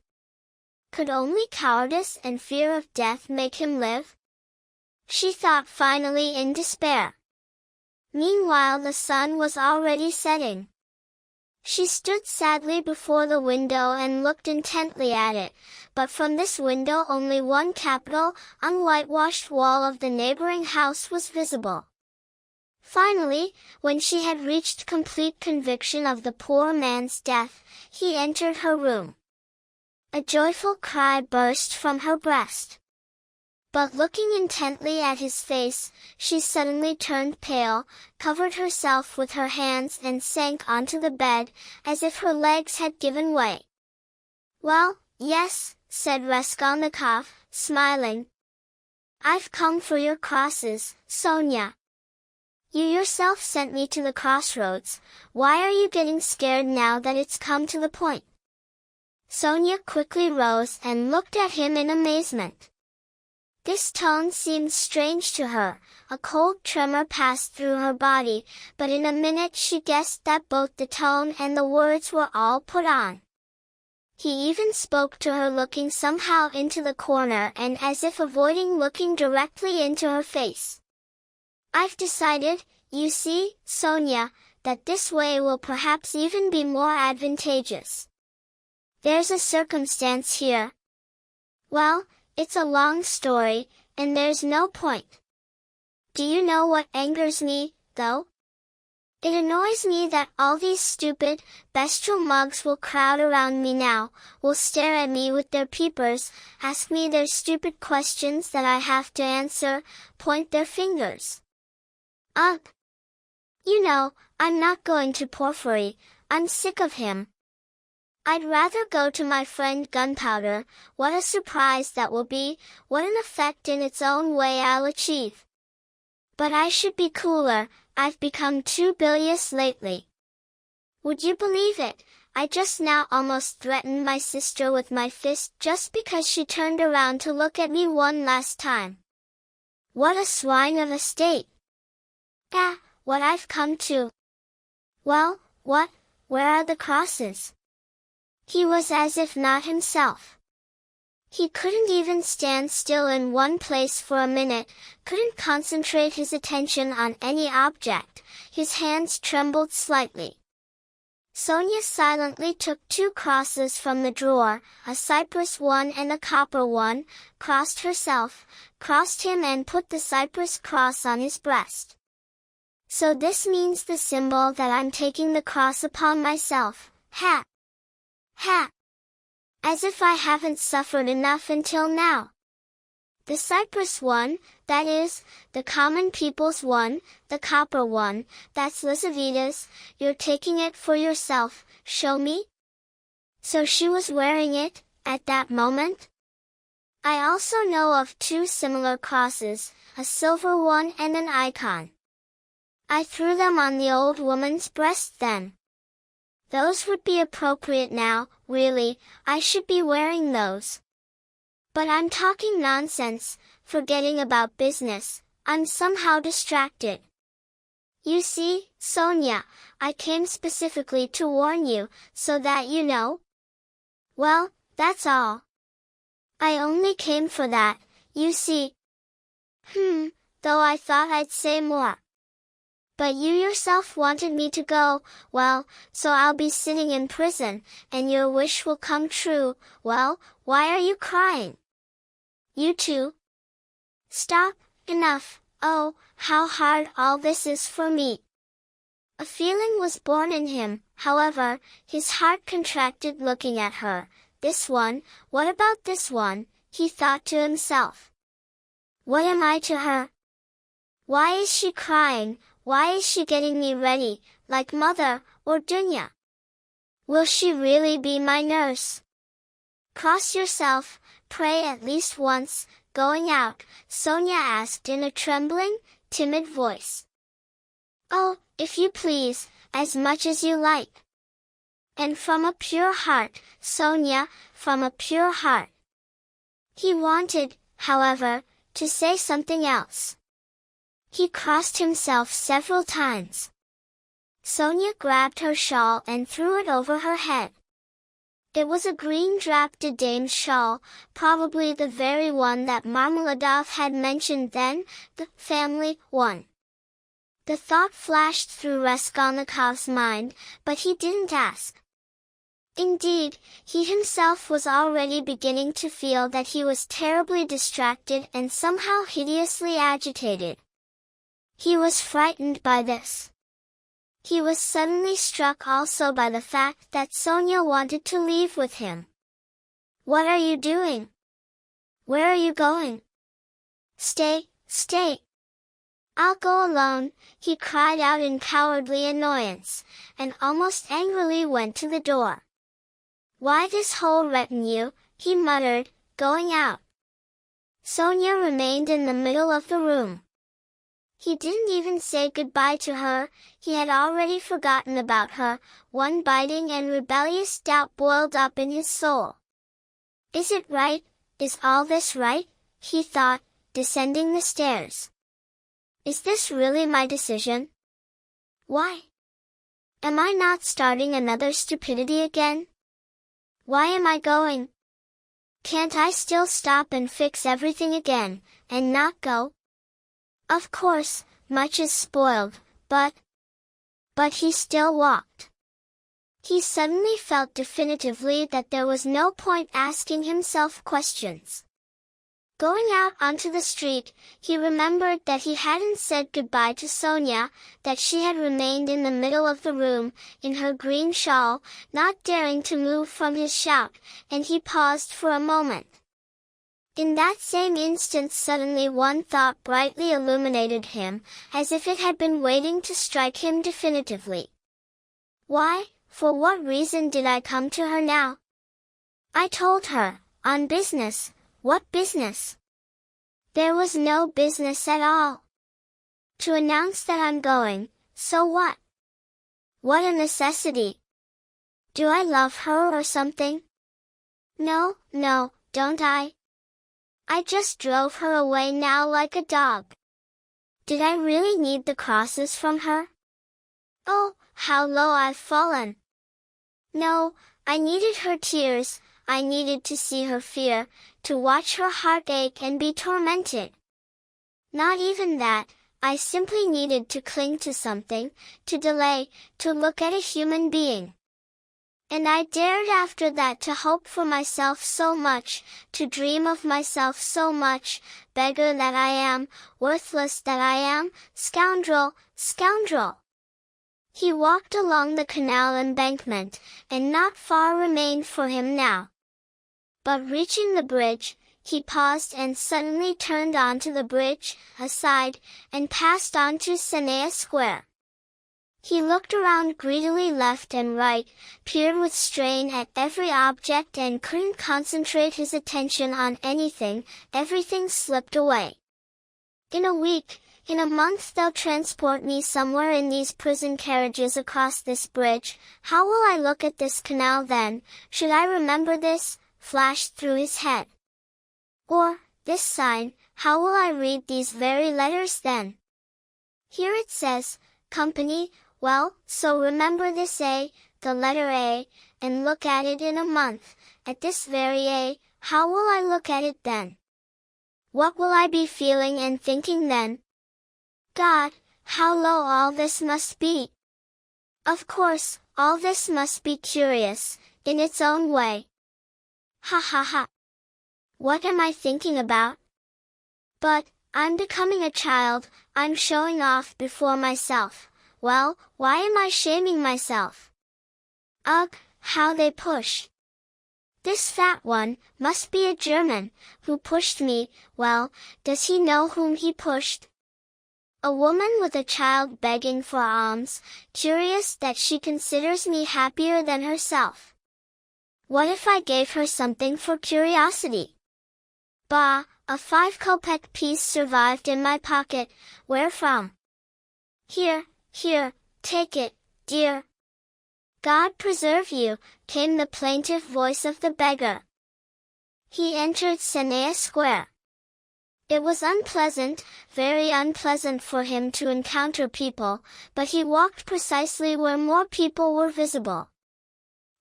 Could only cowardice and fear of death make him live? She thought finally in despair. Meanwhile the sun was already setting. She stood sadly before the window and looked intently at it, but from this window only one capital, unwhitewashed wall of the neighboring house was visible. Finally, when she had reached complete conviction of the poor man's death, he entered her room. A joyful cry burst from her breast. But looking intently at his face, she suddenly turned pale, covered herself with her hands and sank onto the bed, as if her legs had given way. "Well, yes," said Raskolnikov, smiling. "I've come for your crosses, Sonia. You yourself sent me to the crossroads. Why are you getting scared now that it's come to the point?" Sonia quickly rose and looked at him in amazement. This tone seemed strange to her. A cold tremor passed through her body, but in a minute she guessed that both the tone and the words were all put on. He even spoke to her looking somehow into the corner and as if avoiding looking directly into her face. "I've decided, you see, Sonia, that this way will perhaps even be more advantageous. There's a circumstance here. Well, it's a long story, and there's no point. Do you know what angers me, though? It annoys me that all these stupid, bestial mugs will crowd around me now, will stare at me with their peepers, ask me their stupid questions that I have to answer, point their fingers. Ugh! You know, I'm not going to Porfiry, I'm sick of him. I'd rather go to my friend Gunpowder. What a surprise that will be, what an effect in its own way I'll achieve. But I should be cooler, I've become too bilious lately. Would you believe it, I just now almost threatened my sister with my fist just because she turned around to look at me one last time. What a swine of a state! Ah, what I've come to. Well, where are the crosses?" He was as if not himself. He couldn't even stand still in one place for a minute, couldn't concentrate his attention on any object, his hands trembled slightly. Sonia silently took two crosses from the drawer, a cypress one and a copper one, crossed herself, crossed him and put the cypress cross on his breast. "So this means the symbol that I'm taking the cross upon myself, ha! Ha! As if I haven't suffered enough until now. The cypress one, that is, the common people's one, the copper one, that's Lizaveta's, you're taking it for yourself, show me?" So she was wearing it, at that moment? I also know of two similar crosses, a silver one and an icon. I threw them on the old woman's breast then. Those would be appropriate now, really, I should be wearing those. But I'm talking nonsense, forgetting about business, I'm somehow distracted. You see, Sonia, I came specifically to warn you, so that you know. Well, that's all. I only came for that, you see. Though I thought I'd say more. But you yourself wanted me to go, well, so I'll be sitting in prison, and your wish will come true. Well, why are you crying? You too? Stop, enough, oh, how hard all this is for me. A feeling was born in him, however, his heart contracted looking at her. This one, what about this one, he thought to himself. What am I to her? Why is she crying? Why is she getting me ready, like mother, or Dunya? Will she really be my nurse? Cross yourself, pray at least once, going out, Sonia asked in a trembling, timid voice. Oh, if you please, as much as you like. And from a pure heart, Sonia, from a pure heart. He wanted, however, to say something else. He crossed himself several times. Sonia grabbed her shawl and threw it over her head. It was a green drap de dame's shawl, probably the very one that Marmeladov had mentioned then, the family one. The thought flashed through Raskolnikov's mind, but he didn't ask. Indeed, he himself was already beginning to feel that he was terribly distracted and somehow hideously agitated. He was frightened by this. He was suddenly struck also by the fact that Sonia wanted to leave with him. "What are you doing? Where are you going?" "Stay, stay. I'll go alone," he cried out in cowardly annoyance, and almost angrily went to the door. "Why this whole retinue?" he muttered, going out. Sonia remained in the middle of the room. He didn't even say goodbye to her, he had already forgotten about her. One biting and rebellious doubt boiled up in his soul. "Is it right? Is all this right?" he thought, descending the stairs. "Is this really my decision? Why? Am I not starting another stupidity again? Why am I going? Can't I still stop and fix everything again, and not go? Of course, much is spoiled, but he still walked. He suddenly felt definitively that there was no point asking himself questions. Going out onto the street, he remembered that he hadn't said goodbye to Sonia, that she had remained in the middle of the room, in her green shawl, not daring to move from his shout, and he paused for a moment. In that same instant suddenly one thought brightly illuminated him, as if it had been waiting to strike him definitively. Why, for what reason did I come to her now? I told her, on business. What business? There was no business at all. To announce that I'm going, so what? What a necessity. Do I love her or something? No, don't I? I just drove her away now like a dog. Did I really need the crosses from her? Oh, how low I've fallen. No, I needed her tears, I needed to see her fear, to watch her heart ache and be tormented. Not even that, I simply needed to cling to something, to delay, to look at a human being. And I dared after that to hope for myself so much, to dream of myself so much, beggar that I am, worthless that I am, scoundrel, scoundrel. He walked along the canal embankment, and not far remained for him now. But reaching the bridge, he paused and suddenly turned onto the bridge, aside, and passed on to Senaya Square. He looked around greedily left and right, peered with strain at every object and couldn't concentrate his attention on anything, everything slipped away. In a week, in a month they'll transport me somewhere in these prison carriages across this bridge, how will I look at this canal then, should I remember this, flashed through his head. Or, this sign, how will I read these very letters then? Here it says, company, well, so remember this A, the letter A, and look at it in a month, at this very A, how will I look at it then? What will I be feeling and thinking then? God, how low all this must be! Of course, all this must be curious, in its own way. Ha ha ha! What am I thinking about? But, I'm becoming a child, I'm showing off before myself. Well, why am I shaming myself? Ugh, how they push! This fat one, must be a German, who pushed me, well, does he know whom he pushed? A woman with a child begging for alms, curious that she considers me happier than herself. What if I gave her something for curiosity? Bah, a 5-kopeck piece survived in my pocket, where from? Here, take it, dear. God preserve you, came the plaintive voice of the beggar. He entered Senea Square. It was unpleasant, very unpleasant for him to encounter people, but he walked precisely where more people were visible.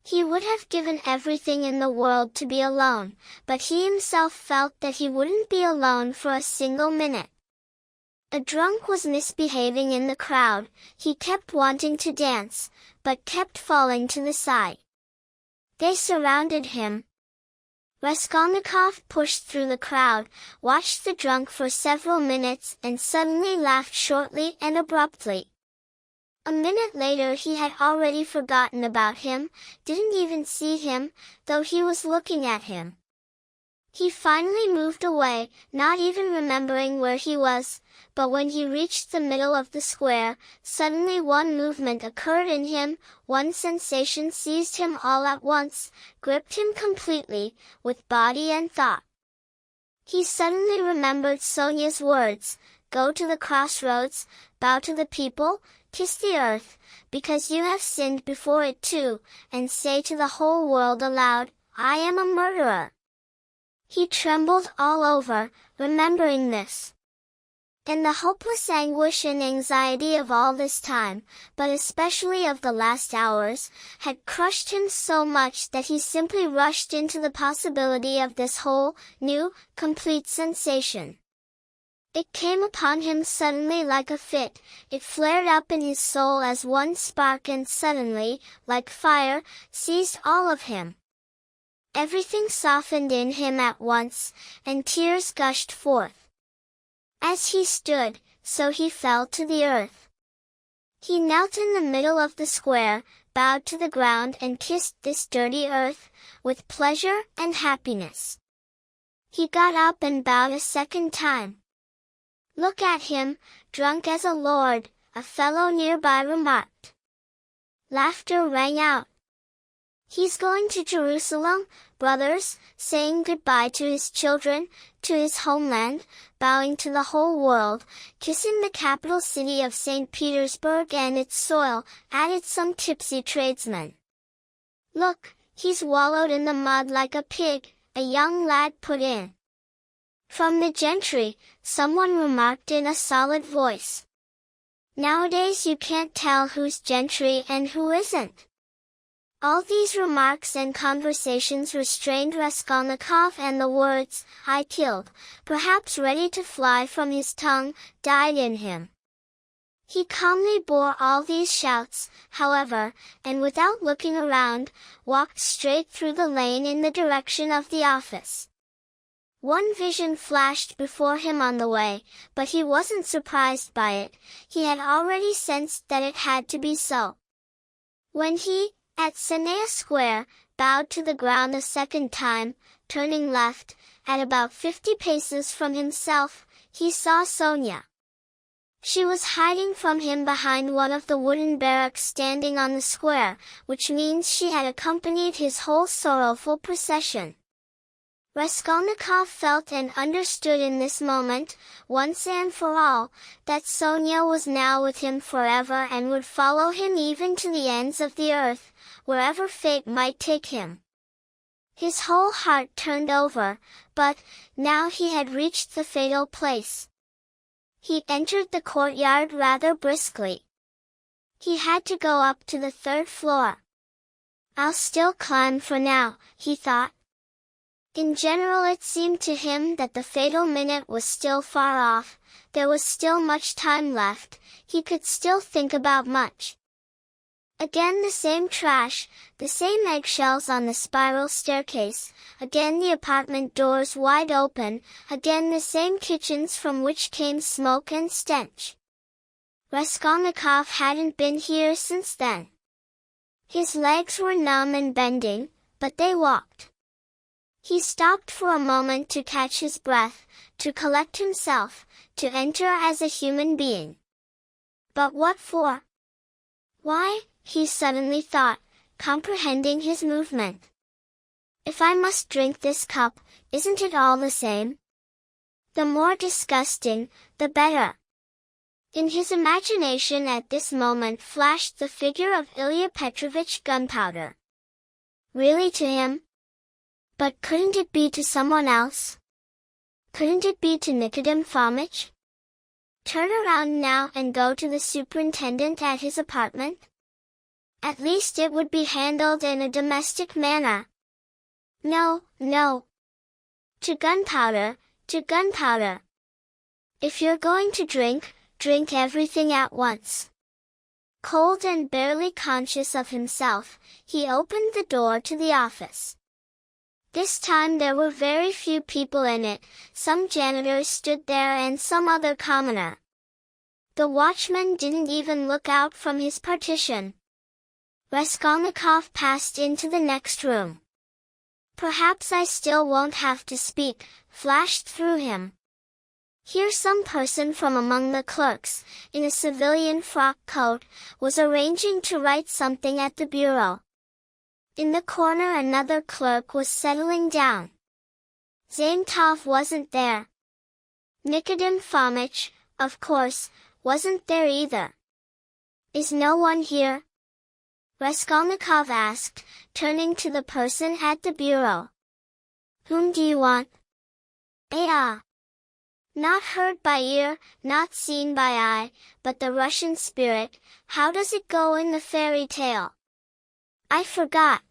He would have given everything in the world to be alone, but he himself felt that he wouldn't be alone for a single minute. A drunk was misbehaving in the crowd. He kept wanting to dance, but kept falling to the side. They surrounded him. Raskolnikov pushed through the crowd, watched the drunk for several minutes and suddenly laughed shortly and abruptly. A minute later he had already forgotten about him, didn't even see him, though he was looking at him. He finally moved away, not even remembering where he was, but when he reached the middle of the square, suddenly one movement occurred in him, one sensation seized him all at once, gripped him completely, with body and thought. He suddenly remembered Sonia's words, "Go to the crossroads, bow to the people, kiss the earth, because you have sinned before it too, and say to the whole world aloud, I am a murderer." He trembled all over, remembering this. And the hopeless anguish and anxiety of all this time, but especially of the last hours, had crushed him so much that he simply rushed into the possibility of this whole, new, complete sensation. It came upon him suddenly like a fit, it flared up in his soul as one spark and suddenly, like fire, seized all of him. Everything softened in him at once, and tears gushed forth. As he stood, so he fell to the earth. He knelt in the middle of the square, bowed to the ground and kissed this dirty earth, with pleasure and happiness. He got up and bowed a second time. "Look at him, drunk as a lord," a fellow nearby remarked. Laughter rang out. "He's going to Jerusalem, brothers," saying goodbye to his children, to his homeland, bowing to the whole world, kissing the capital city of St. Petersburg and its soil, added some tipsy tradesman. "Look, he's wallowed in the mud like a pig," a young lad put in. From the gentry, someone remarked in a solid voice. "Nowadays you can't tell who's gentry and who isn't." All these remarks and conversations restrained Raskolnikov, and the words, "I killed," perhaps ready to fly from his tongue, died in him. He calmly bore all these shouts, however, and without looking around, walked straight through the lane in the direction of the office. One vision flashed before him on the way, but he wasn't surprised by it. He had already sensed that it had to be so. When he, at Senea Square, bowed to the ground a second time, turning left, at about 50 paces from himself, he saw Sonia. She was hiding from him behind one of the wooden barracks standing on the square, which means she had accompanied his whole sorrowful procession. Raskolnikov felt and understood in this moment, once and for all, that Sonia was now with him forever and would follow him even to the ends of the earth, wherever fate might take him. His whole heart turned over, but, now he had reached the fatal place. He entered the courtyard rather briskly. He had to go up to the 3rd floor. "I'll still climb for now," he thought. In general it seemed to him that the fatal minute was still far off, there was still much time left, he could still think about much. Again the same trash, the same eggshells on the spiral staircase, again the apartment doors wide open, again the same kitchens from which came smoke and stench. Raskolnikov hadn't been here since then. His legs were numb and bending, but they walked. He stopped for a moment to catch his breath, to collect himself, to enter as a human being. But what for? Why, he suddenly thought, comprehending his movement. If I must drink this cup, isn't it all the same? The more disgusting, the better. In his imagination at this moment flashed the figure of Ilya Petrovich Gunpowder. Really to him? But couldn't it be to someone else? Couldn't it be to Nikodem Fomitch? Turn around now and go to the superintendent at his apartment? At least it would be handled in a domestic manner. No, no. To Gunpowder, to Gunpowder. If you're going to drink, drink everything at once. Cold and barely conscious of himself, he opened the door to the office. This time there were very few people in it, some janitors stood there and some other commoner. The watchman didn't even look out from his partition. Raskolnikov passed into the next room. Perhaps I still won't have to speak, flashed through him. Here some person from among the clerks, in a civilian frock coat, was arranging to write something at the bureau. In the corner another clerk was settling down. Zametov wasn't there. Nikodem Fomitch, of course, wasn't there either. Is no one here? Raskolnikov asked, turning to the person at the bureau. Whom do you want? Not heard by ear, not seen by eye, but the Russian spirit, how does it go in the fairy tale? I forgot.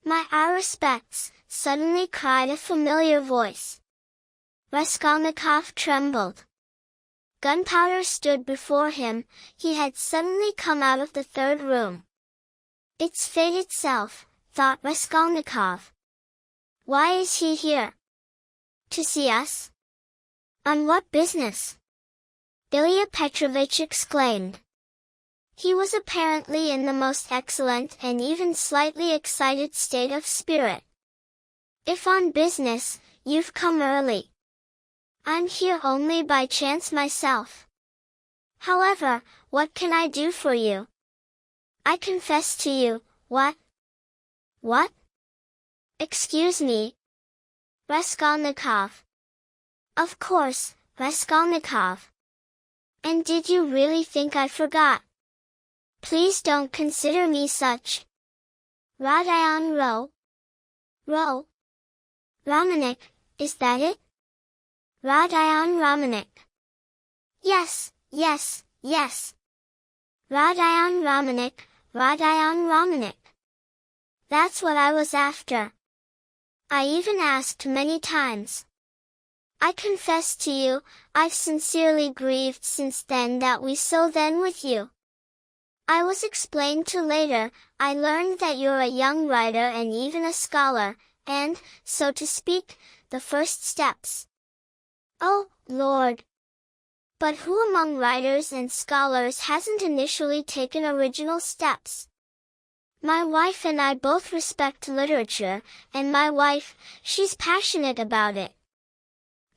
My respects, suddenly cried a familiar voice. Raskolnikov trembled. Gunpowder stood before him, he had suddenly come out of the third room. It's fate itself, thought Raskolnikov. Why is he here? To see us? On what business? Ilya Petrovich exclaimed. He was apparently in the most excellent and even slightly excited state of spirit. If on business, you've come early. I'm here only by chance myself. However, what can I do for you? I confess to you, what? What? Excuse me. Raskolnikov. Of course, Raskolnikov. And did you really think I forgot? Please don't consider me such. Rodion Ro? Romanik, is that it? Rodion Romanik. Yes. Rodion Romanik. That's what I was after. I even asked many times. I confess to you, I've sincerely grieved since then that we so then with you. I was explained to later, I learned that you're a young writer and even a scholar, and, so to speak, the first steps. Oh, Lord! But who among writers and scholars hasn't initially taken original steps? My wife and I both respect literature, and my wife, she's passionate about it.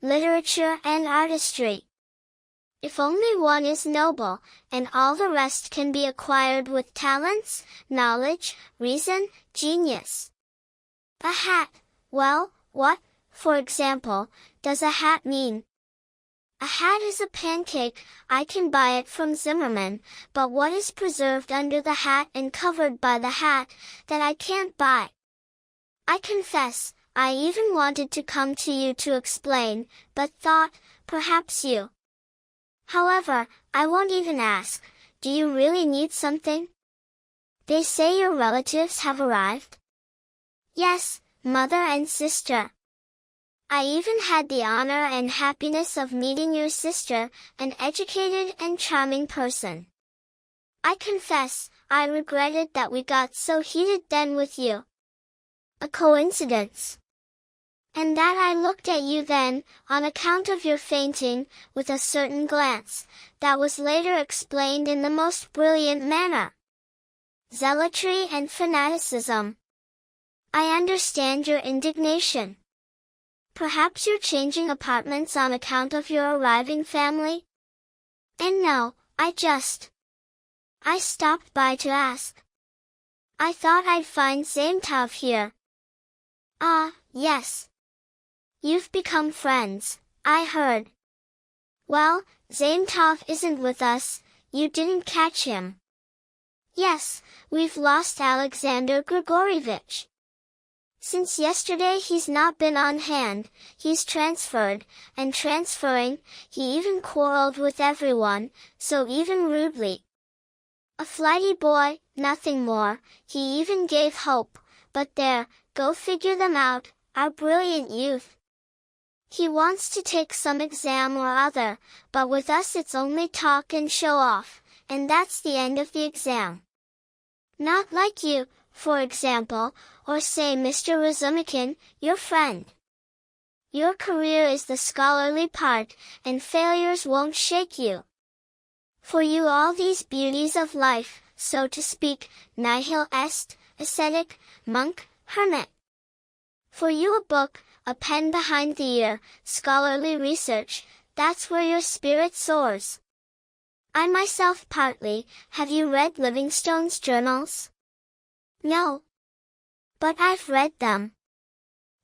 Literature and artistry. If only one is noble, and all the rest can be acquired with talents, knowledge, reason, genius. A hat, well, what, for example, does a hat mean? A hat is a pancake, I can buy it from Zimmerman, but what is preserved under the hat and covered by the hat, that I can't buy? I confess, I even wanted to come to you to explain, but thought, perhaps you. However, I won't even ask, do you really need something? They say your relatives have arrived? Yes, mother and sister. I even had the honor and happiness of meeting your sister, an educated and charming person. I confess, I regretted that we got so heated then with you. A coincidence. And that I looked at you then, on account of your fainting, with a certain glance, that was later explained in the most brilliant manner. Zealotry and fanaticism. I understand your indignation. Perhaps you're changing apartments on account of your arriving family? And no, I stopped by to ask. I thought I'd find Zametov here. Ah, yes. You've become friends, I heard. Well, Zametov isn't with us, you didn't catch him. Yes, we've lost Alexander Grigorievich. Since yesterday he's not been on hand, he's transferred, and transferring, he even quarreled with everyone, so even rudely. A flighty boy, nothing more, he even gave hope, but there, go figure them out, our brilliant youth. He wants to take some exam or other, but with us it's only talk and show off, and that's the end of the exam. Not like you, for example, or say Mr. Razumikin, your friend. Your career is the scholarly part, and failures won't shake you. For you all these beauties of life, so to speak, nihil est, ascetic, monk, hermit. For you a book, a pen behind the ear, scholarly research, that's where your spirit soars. I myself partly, have you read Livingstone's journals? No. But I've read them.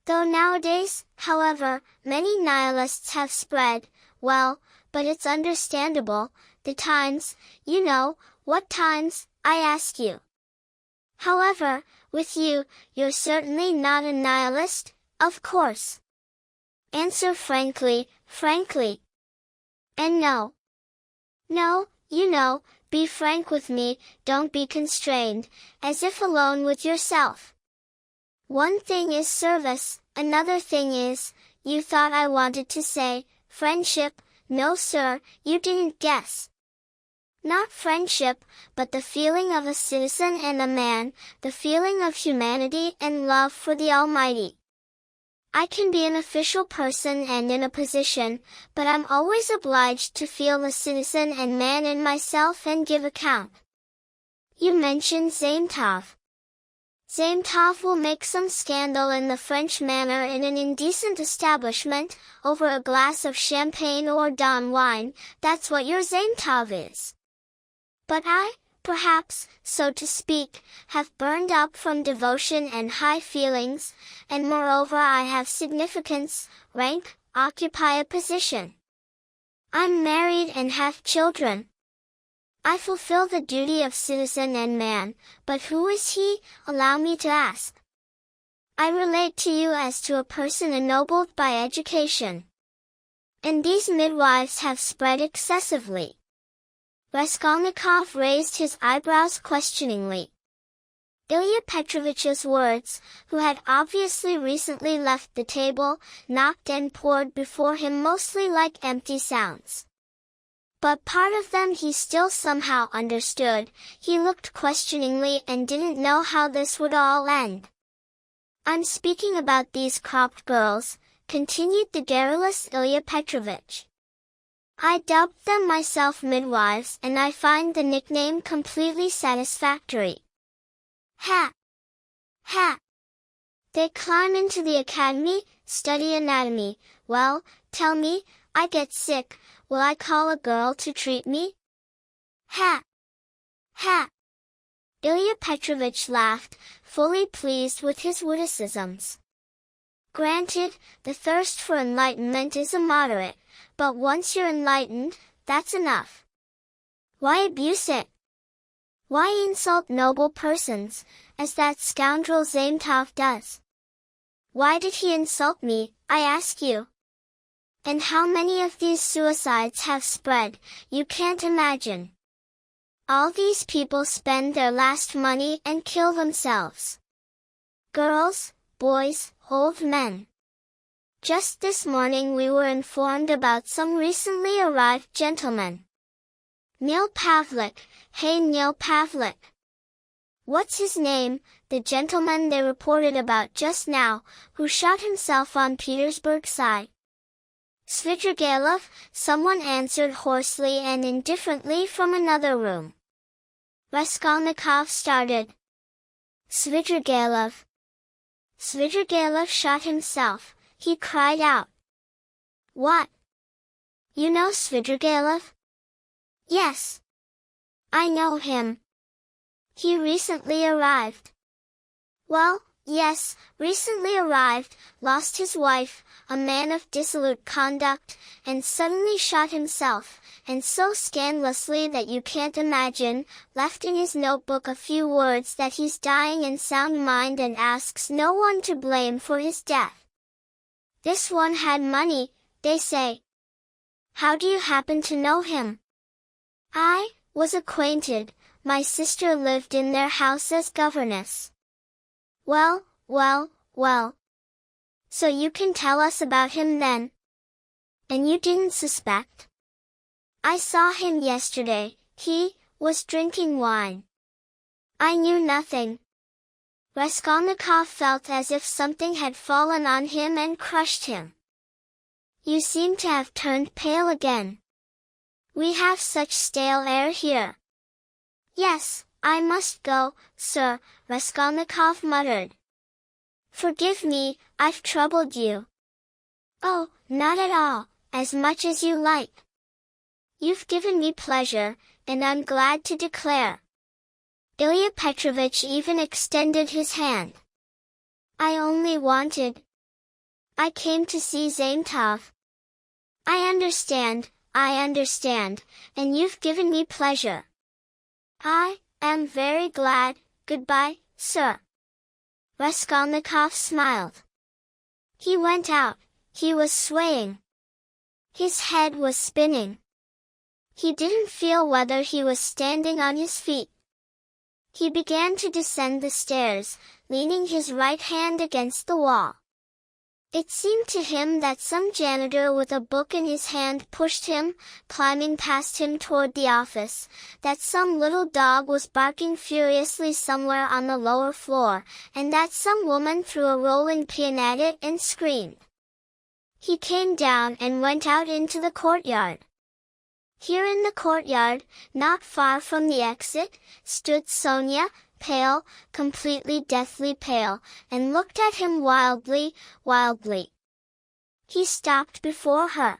Though nowadays, however, many nihilists have spread, well, but it's understandable, the times, you know, what times, I ask you. However, with you, you're certainly not a nihilist, of course. Answer frankly, frankly. And no. No, you know, be frank with me, don't be constrained, as if alone with yourself. One thing is service, another thing is, you thought I wanted to say, friendship, no sir, you didn't guess. Not friendship, but the feeling of a citizen and a man, the feeling of humanity and love for the Almighty. I can be an official person and in a position, but I'm always obliged to feel a citizen and man in myself and give account. You mentioned Zametov. Zametov will make some scandal in the French manner in an indecent establishment, over a glass of champagne or Don wine, that's what your Zametov is. But I, perhaps, so to speak, have burned up from devotion and high feelings, and moreover I have significance, rank, occupy a position. I'm married and have children. I fulfill the duty of citizen and man, but who is he, allow me to ask? I relate to you as to a person ennobled by education. And these midwives have spread excessively. Raskolnikov raised his eyebrows questioningly. Ilya Petrovitch's words, who had obviously recently left the table, knocked and poured before him mostly like empty sounds. But part of them he still somehow understood, he looked questioningly and didn't know how this would all end. I'm speaking about these cropped girls, continued the garrulous Ilya Petrovitch. I dubbed them myself midwives and I find the nickname completely satisfactory. Ha! Ha! They climb into the academy, study anatomy, well, tell me, I get sick, will I call a girl to treat me? Ha! Ha! Ilya Petrovitch laughed, fully pleased with his witticisms. Granted, the thirst for enlightenment is immoderate, but once you're enlightened, that's enough. Why abuse it? Why insult noble persons, as that scoundrel Zametov does? Why did he insult me, I ask you? And how many of these suicides have spread, you can't imagine. All these people spend their last money and kill themselves. Girls, boys, old men. Just this morning we were informed about some recently arrived gentleman. Nil Pavlik, hey Nil Pavlik. What's his name, the gentleman they reported about just now, who shot himself on Petersburg side? Svidrigailov, someone answered hoarsely and indifferently from another room. Raskolnikov started. Svidrigailov. Svidrigailov shot himself, he cried out. What? You know Svidrigailov? Yes. I know him. He recently arrived. Well, Yes, recently arrived, lost his wife, a man of dissolute conduct, and suddenly shot himself, and so scandalously that you can't imagine, left in his notebook a few words that he's dying in sound mind and asks no one to blame for his death. This one had money, they say. How do you happen to know him? I was acquainted, my sister lived in their house as governess. Well, well, well. So you can tell us about him then? And you didn't suspect? I saw him yesterday, he was drinking wine. I knew nothing. Raskolnikov felt as if something had fallen on him and crushed him. You seem to have turned pale again. We have such stale air here. Yes, I must go, sir, Raskolnikov muttered. Forgive me, I've troubled you. Oh, not at all, as much as you like. You've given me pleasure, and I'm glad to declare. Ilya Petrovich even extended his hand. I only wanted. I came to see Zaintov. I understand, and you've given me pleasure. I am very glad, goodbye, sir. Raskolnikov smiled. He went out, he was swaying. His head was spinning. He didn't feel whether he was standing on his feet. He began to descend the stairs, leaning his right hand against the wall. It seemed to him that some janitor with a book in his hand pushed him, climbing past him toward the office, that some little dog was barking furiously somewhere on the lower floor, and that some woman threw a rolling pin at it and screamed. He came down and went out into the courtyard. Here in the courtyard, not far from the exit, stood Sonia, pale, completely deathly pale, and looked at him wildly. He stopped before her.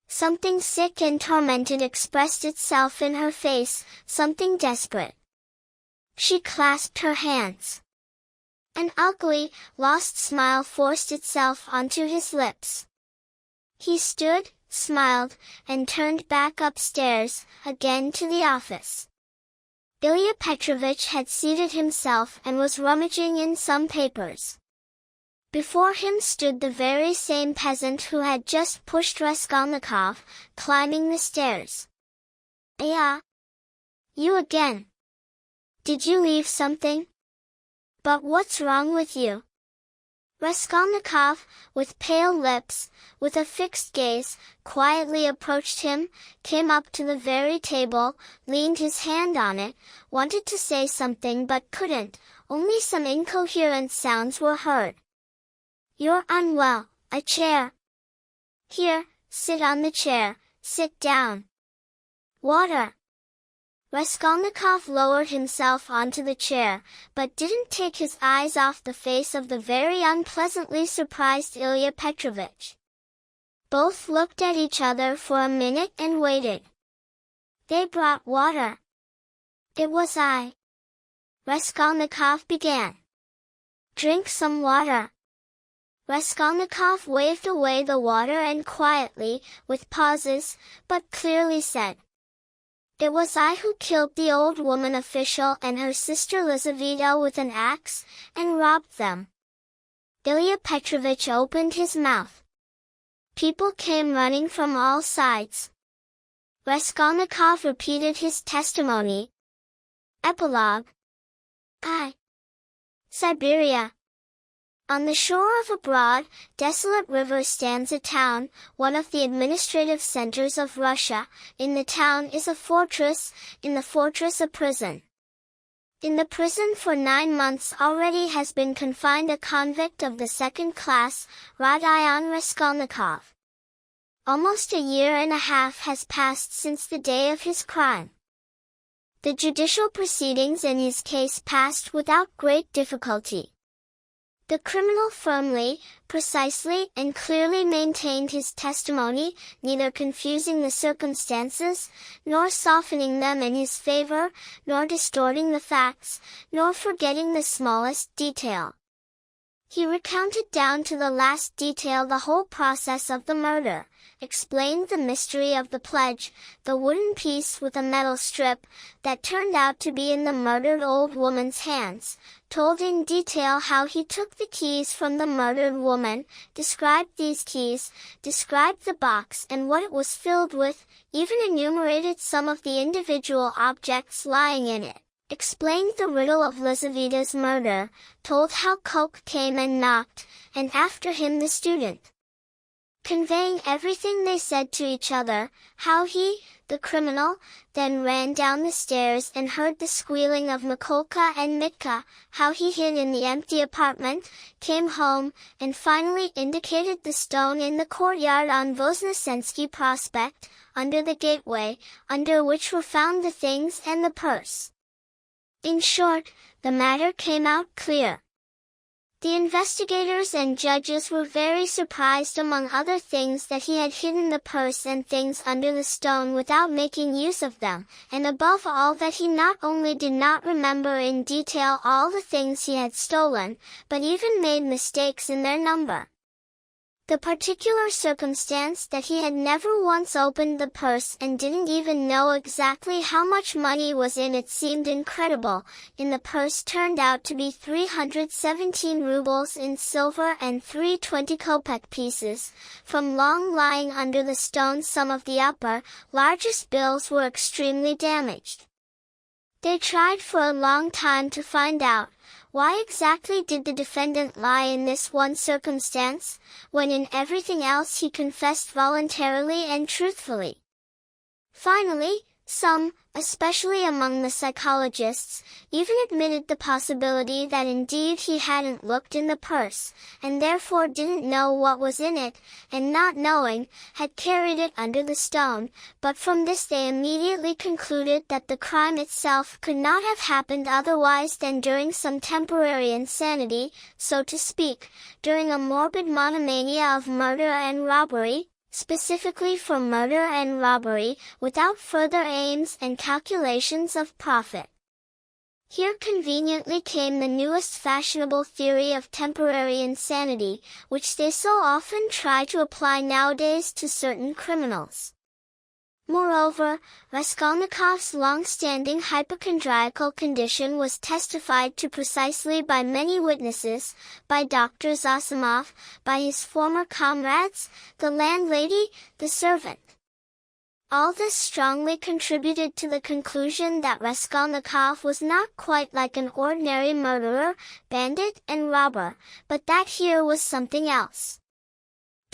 Something sick and tormented expressed itself in her face, something desperate. She clasped her hands. An ugly, lost smile forced itself onto his lips. He stood, smiled, and turned back upstairs, again to the office. Ilya Petrovich had seated himself and was rummaging in some papers. Before him stood the very same peasant who had just pushed Raskolnikov, climbing the stairs. "Yeah? You again? Did you leave something? But what's wrong with you?" Raskolnikov, with pale lips, with a fixed gaze, quietly approached him, came up to the very table, leaned his hand on it, wanted to say something but couldn't, only some incoherent sounds were heard. "You're unwell, a chair. Here, sit on the chair, sit down. Water." Raskolnikov lowered himself onto the chair, but didn't take his eyes off the face of the very unpleasantly surprised Ilya Petrovich. Both looked at each other for a minute and waited. They brought water. "It was I." Raskolnikov began. "Drink some water." Raskolnikov waved away the water and quietly, with pauses, but clearly said, "It was I who killed the old woman official and her sister Lizaveta with an axe, and robbed them." Ilya Petrovich opened his mouth. People came running from all sides. Raskolnikov repeated his testimony. Epilogue. I. Siberia. On the shore of a broad, desolate river stands a town, one of the administrative centers of Russia. In the town is a fortress, in the fortress a prison. In the prison for 9 months already has been confined a convict of the second class, Rodion Raskolnikov. Almost a year and a half has passed since the day of his crime. The judicial proceedings in his case passed without great difficulty. The criminal firmly, precisely, and clearly maintained his testimony, neither confusing the circumstances, nor softening them in his favor, nor distorting the facts, nor forgetting the smallest detail. He recounted down to the last detail the whole process of the murder, explained the mystery of the pledge, the wooden piece with a metal strip that turned out to be in the murdered old woman's hands, told in detail how he took the keys from the murdered woman, described these keys, described the box and what it was filled with, even enumerated some of the individual objects lying in it. Explained the riddle of Lizaveta's murder, told how Coke came and knocked, and after him the student. Conveying everything they said to each other, how he, the criminal, then ran down the stairs and heard the squealing of Mikolka and Mitka, how he hid in the empty apartment, came home, and finally indicated the stone in the courtyard on Voznesensky Prospect, under the gateway, under which were found the things and the purse. In short, the matter came out clear. The investigators and judges were very surprised, among other things, that he had hidden the purse and things under the stone without making use of them, and above all that he not only did not remember in detail all the things he had stolen, but even made mistakes in their number. The particular circumstance that he had never once opened the purse and didn't even know exactly how much money was in it seemed incredible. In the purse turned out to be 317 rubles in silver and 3 20-kopeck pieces. From long lying under the stone, some of the upper, largest bills were extremely damaged. They tried for a long time to find out, why exactly did the defendant lie in this one circumstance, when in everything else he confessed voluntarily and truthfully. Finally, some, especially among the psychologists, even admitted the possibility that indeed he hadn't looked in the purse, and therefore didn't know what was in it, and not knowing, had carried it under the stone, but from this they immediately concluded that the crime itself could not have happened otherwise than during some temporary insanity, so to speak, during a morbid monomania of murder and robbery, specifically for murder and robbery, without further aims and calculations of profit. Here conveniently came the newest fashionable theory of temporary insanity, which they so often try to apply nowadays to certain criminals. Moreover, Raskolnikov's long-standing hypochondriacal condition was testified to precisely by many witnesses, by Dr. Zosimov, by his former comrades, the landlady, the servant. All this strongly contributed to the conclusion that Raskolnikov was not quite like an ordinary murderer, bandit, and robber, but that here was something else.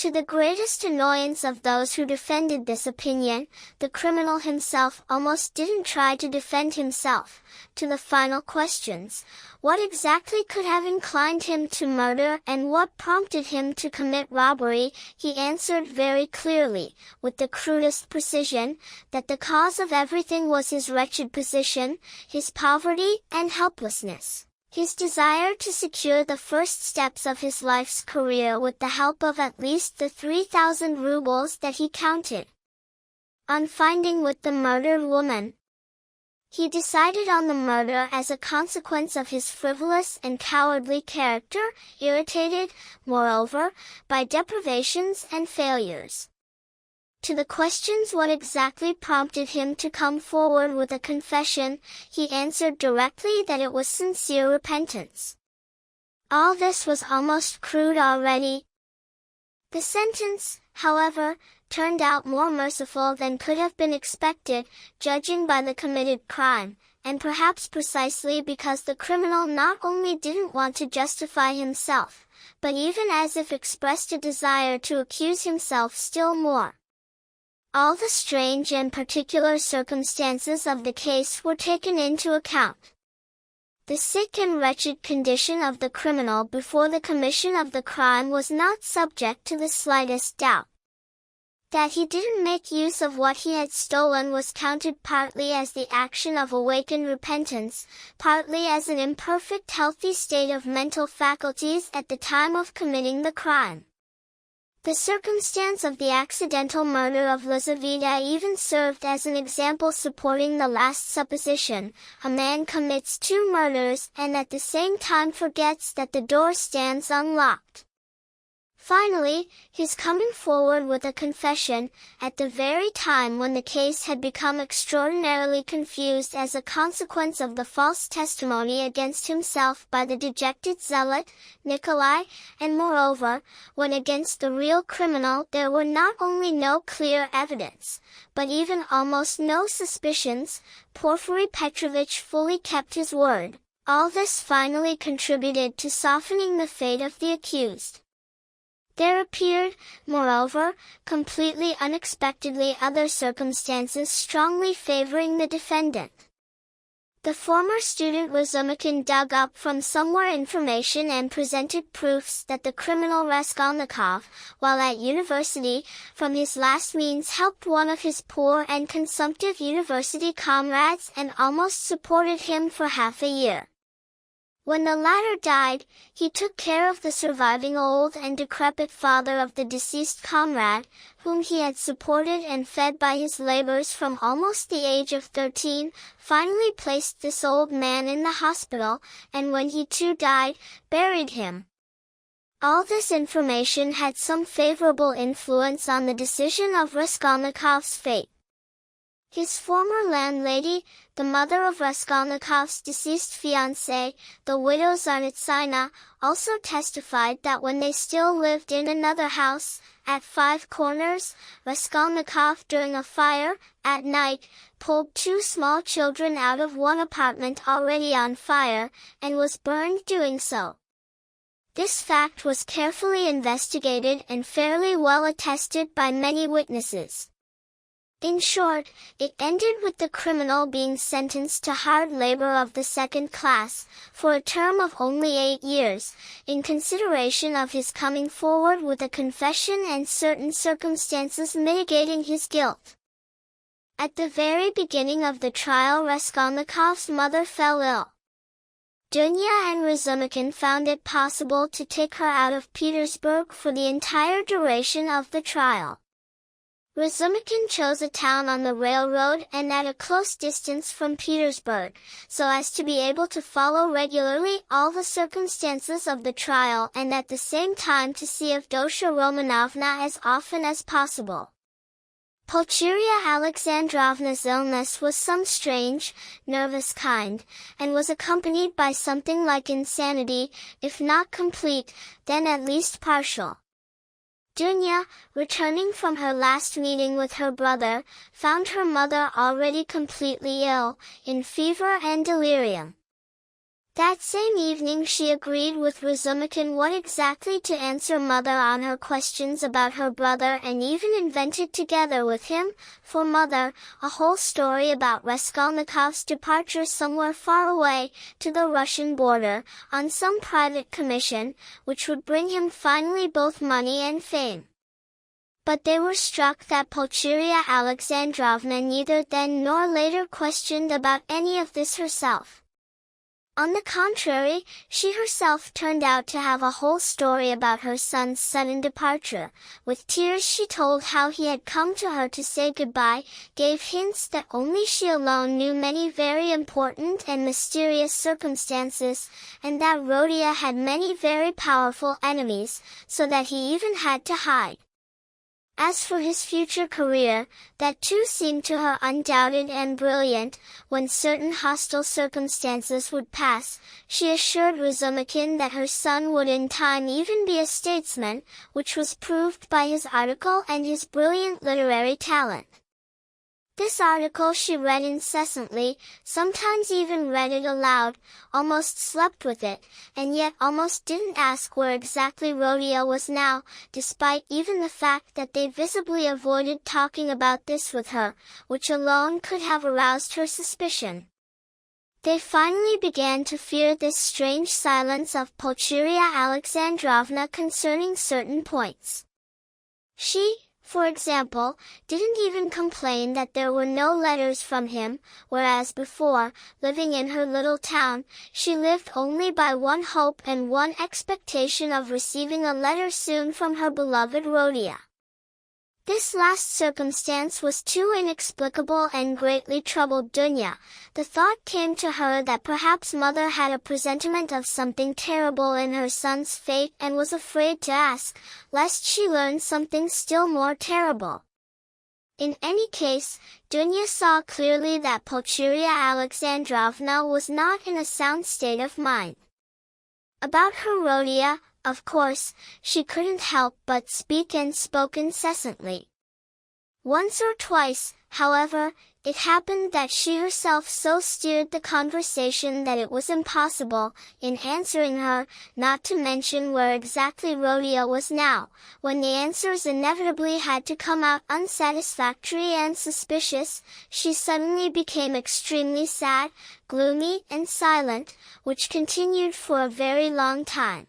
To the greatest annoyance of those who defended this opinion, the criminal himself almost didn't try to defend himself. To the final questions, what exactly could have inclined him to murder and what prompted him to commit robbery, he answered very clearly, with the crudest precision, that the cause of everything was his wretched position, his poverty and helplessness. His desire to secure the first steps of his life's career with the help of at least the 3,000 rubles that he counted on finding with the murdered woman. He decided on the murder as a consequence of his frivolous and cowardly character, irritated, moreover, by deprivations and failures. To the questions what exactly prompted him to come forward with a confession, he answered directly that it was sincere repentance. All this was almost crude already. The sentence, however, turned out more merciful than could have been expected, judging by the committed crime, and perhaps precisely because the criminal not only didn't want to justify himself, but even as if expressed a desire to accuse himself still more. All the strange and particular circumstances of the case were taken into account. The sick and wretched condition of the criminal before the commission of the crime was not subject to the slightest doubt. That he didn't make use of what he had stolen was counted partly as the action of awakened repentance, partly as an imperfect healthy state of mental faculties at the time of committing the crime. The circumstance of the accidental murder of Lizaveta even served as an example supporting the last supposition. A man commits 2 murders and at the same time forgets that the door stands unlocked. Finally, his coming forward with a confession, at the very time when the case had become extraordinarily confused as a consequence of the false testimony against himself by the dejected zealot, Nikolai, and moreover, when against the real criminal there were not only no clear evidence, but even almost no suspicions, Porfiry Petrovich fully kept his word. All this finally contributed to softening the fate of the accused. There appeared, moreover, completely unexpectedly other circumstances strongly favoring the defendant. The former student Razumikhin dug up from somewhere information and presented proofs that the criminal Raskolnikov, while at university, from his last means helped one of his poor and consumptive university comrades and almost supported him for half a year. When the latter died, he took care of the surviving old and decrepit father of the deceased comrade, whom he had supported and fed by his labors from almost the age of 13, finally placed this old man in the hospital, and when he too died, buried him. All this information had some favorable influence on the decision of Raskolnikov's fate. His former landlady, the mother of Raskolnikov's deceased fiancée, the widow Tsaritsina, also testified that when they still lived in another house, at 5 Corners, Raskolnikov during a fire, at night, pulled 2 small children out of one apartment already on fire, and was burned doing so. This fact was carefully investigated and fairly well attested by many witnesses. In short, it ended with the criminal being sentenced to hard labor of the 2nd class, for a term of only 8 years, in consideration of his coming forward with a confession and certain circumstances mitigating his guilt. At the very beginning of the trial, Raskolnikov's mother fell ill. Dunya and Razumikhin found it possible to take her out of Petersburg for the entire duration of the trial. Razumikhin chose a town on the railroad and at a close distance from Petersburg, so as to be able to follow regularly all the circumstances of the trial and at the same time to see Avdotya Romanovna as often as possible. Pulcheria Alexandrovna's illness was some strange, nervous kind, and was accompanied by something like insanity, if not complete, then at least partial. Dunya, returning from her last meeting with her brother, found her mother already completely ill, in fever and delirium. That same evening she agreed with Razumikhin what exactly to answer mother on her questions about her brother and even invented together with him, for mother, a whole story about Raskolnikov's departure somewhere far away, to the Russian border, on some private commission, which would bring him finally both money and fame. But they were struck that Pulcheria Alexandrovna neither then nor later questioned about any of this herself. On the contrary, she herself turned out to have a whole story about her son's sudden departure. With tears she told how he had come to her to say goodbye, gave hints that only she alone knew many very important and mysterious circumstances, and that Rodia had many very powerful enemies, so that he even had to hide. As for his future career, that too seemed to her undoubted and brilliant. When certain hostile circumstances would pass, she assured Razumikhin that her son would in time even be a statesman, which was proved by his article and his brilliant literary talent. This article she read incessantly, sometimes even read it aloud, almost slept with it, and yet almost didn't ask where exactly Rodia was now, despite even the fact that they visibly avoided talking about this with her, which alone could have aroused her suspicion. They finally began to fear this strange silence of Pulcheria Alexandrovna concerning certain points. She, for example, didn't even complain that there were no letters from him, whereas before, living in her little town, she lived only by one hope and one expectation of receiving a letter soon from her beloved Rhodia. This last circumstance was too inexplicable and greatly troubled Dunya. The thought came to her that perhaps mother had a presentiment of something terrible in her son's fate and was afraid to ask, lest she learn something still more terrible. In any case, Dunya saw clearly that Pulcheria Alexandrovna was not in a sound state of mind. About her Rhodia, of course, she couldn't help but speak and spoke incessantly. Once or twice, however, it happened that she herself so steered the conversation that it was impossible, in answering her, not to mention where exactly Rhodia was now. When the answers inevitably had to come out unsatisfactory and suspicious, she suddenly became extremely sad, gloomy and silent, which continued for a very long time.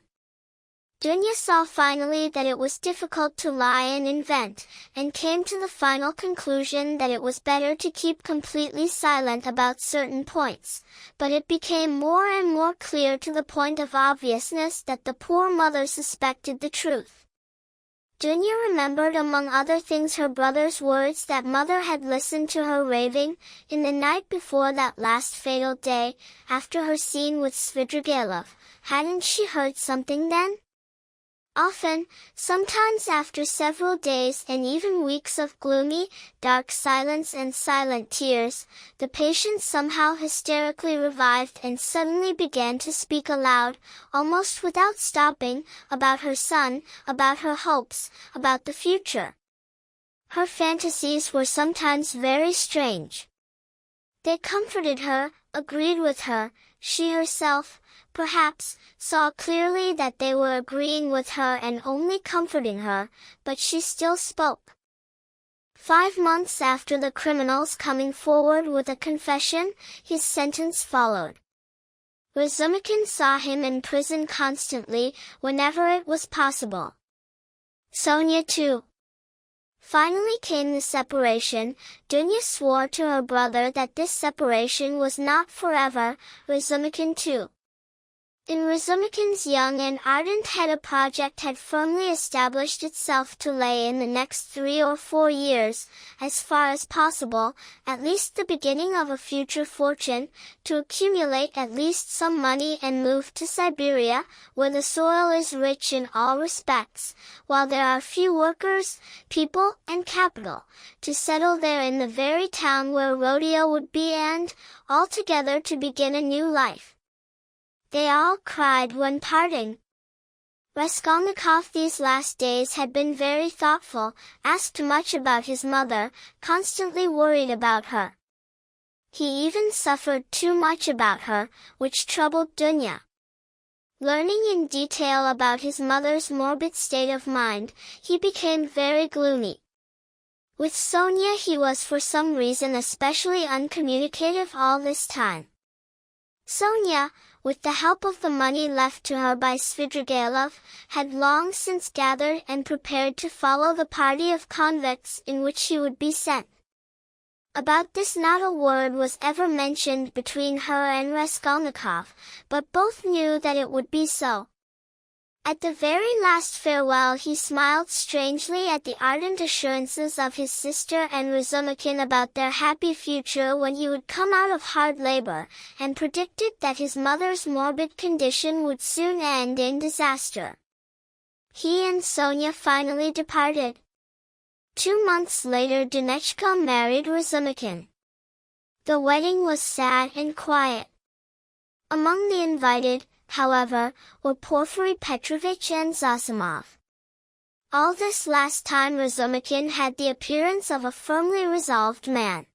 Dunya saw finally that it was difficult to lie and invent, and came to the final conclusion that it was better to keep completely silent about certain points, but it became more and more clear to the point of obviousness that the poor mother suspected the truth. Dunya remembered among other things her brother's words that mother had listened to her raving, in the night before that last fatal day, after her scene with Svidrigailov. Hadn't she heard something then? Often, sometimes after several days and even weeks of gloomy, dark silence and silent tears, the patient somehow hysterically revived and suddenly began to speak aloud, almost without stopping, about her son, about her hopes, about the future. Her fantasies were sometimes very strange. They comforted her, agreed with her. She herself, perhaps, saw clearly that they were agreeing with her and only comforting her, but she still spoke. 5 months after the criminal's coming forward with a confession, his sentence followed. Razumikin saw him in prison constantly, whenever it was possible. Sonia too. Finally came the separation. Dunya swore to her brother that this separation was not forever, Razumikin too. In Razumikin's young and ardent head a project had firmly established itself to lay in the next 3 or 4 years, as far as possible, at least the beginning of a future fortune, to accumulate at least some money and move to Siberia, where the soil is rich in all respects, while there are few workers, people, and capital, to settle there in the very town where Rhodia would be and, altogether to begin a new life. They all cried when parting. Raskolnikov these last days had been very thoughtful, asked much about his mother, constantly worried about her. He even suffered too much about her, which troubled Dunya. Learning in detail about his mother's morbid state of mind, he became very gloomy. With Sonia he was for some reason especially uncommunicative all this time. Sonia, with the help of the money left to her by Svidrigailov, had long since gathered and prepared to follow the party of convicts in which she would be sent. About this not a word was ever mentioned between her and Raskolnikov, but both knew that it would be so. At the very last farewell he smiled strangely at the ardent assurances of his sister and Razumikin about their happy future when he would come out of hard labor, and predicted that his mother's morbid condition would soon end in disaster. He and Sonia finally departed. 2 months later Dunechka married Razumikin. The wedding was sad and quiet. Among the invited, however, were Porfiry Petrovich and Zosimov. All this last time Razumikin had the appearance of a firmly resolved man.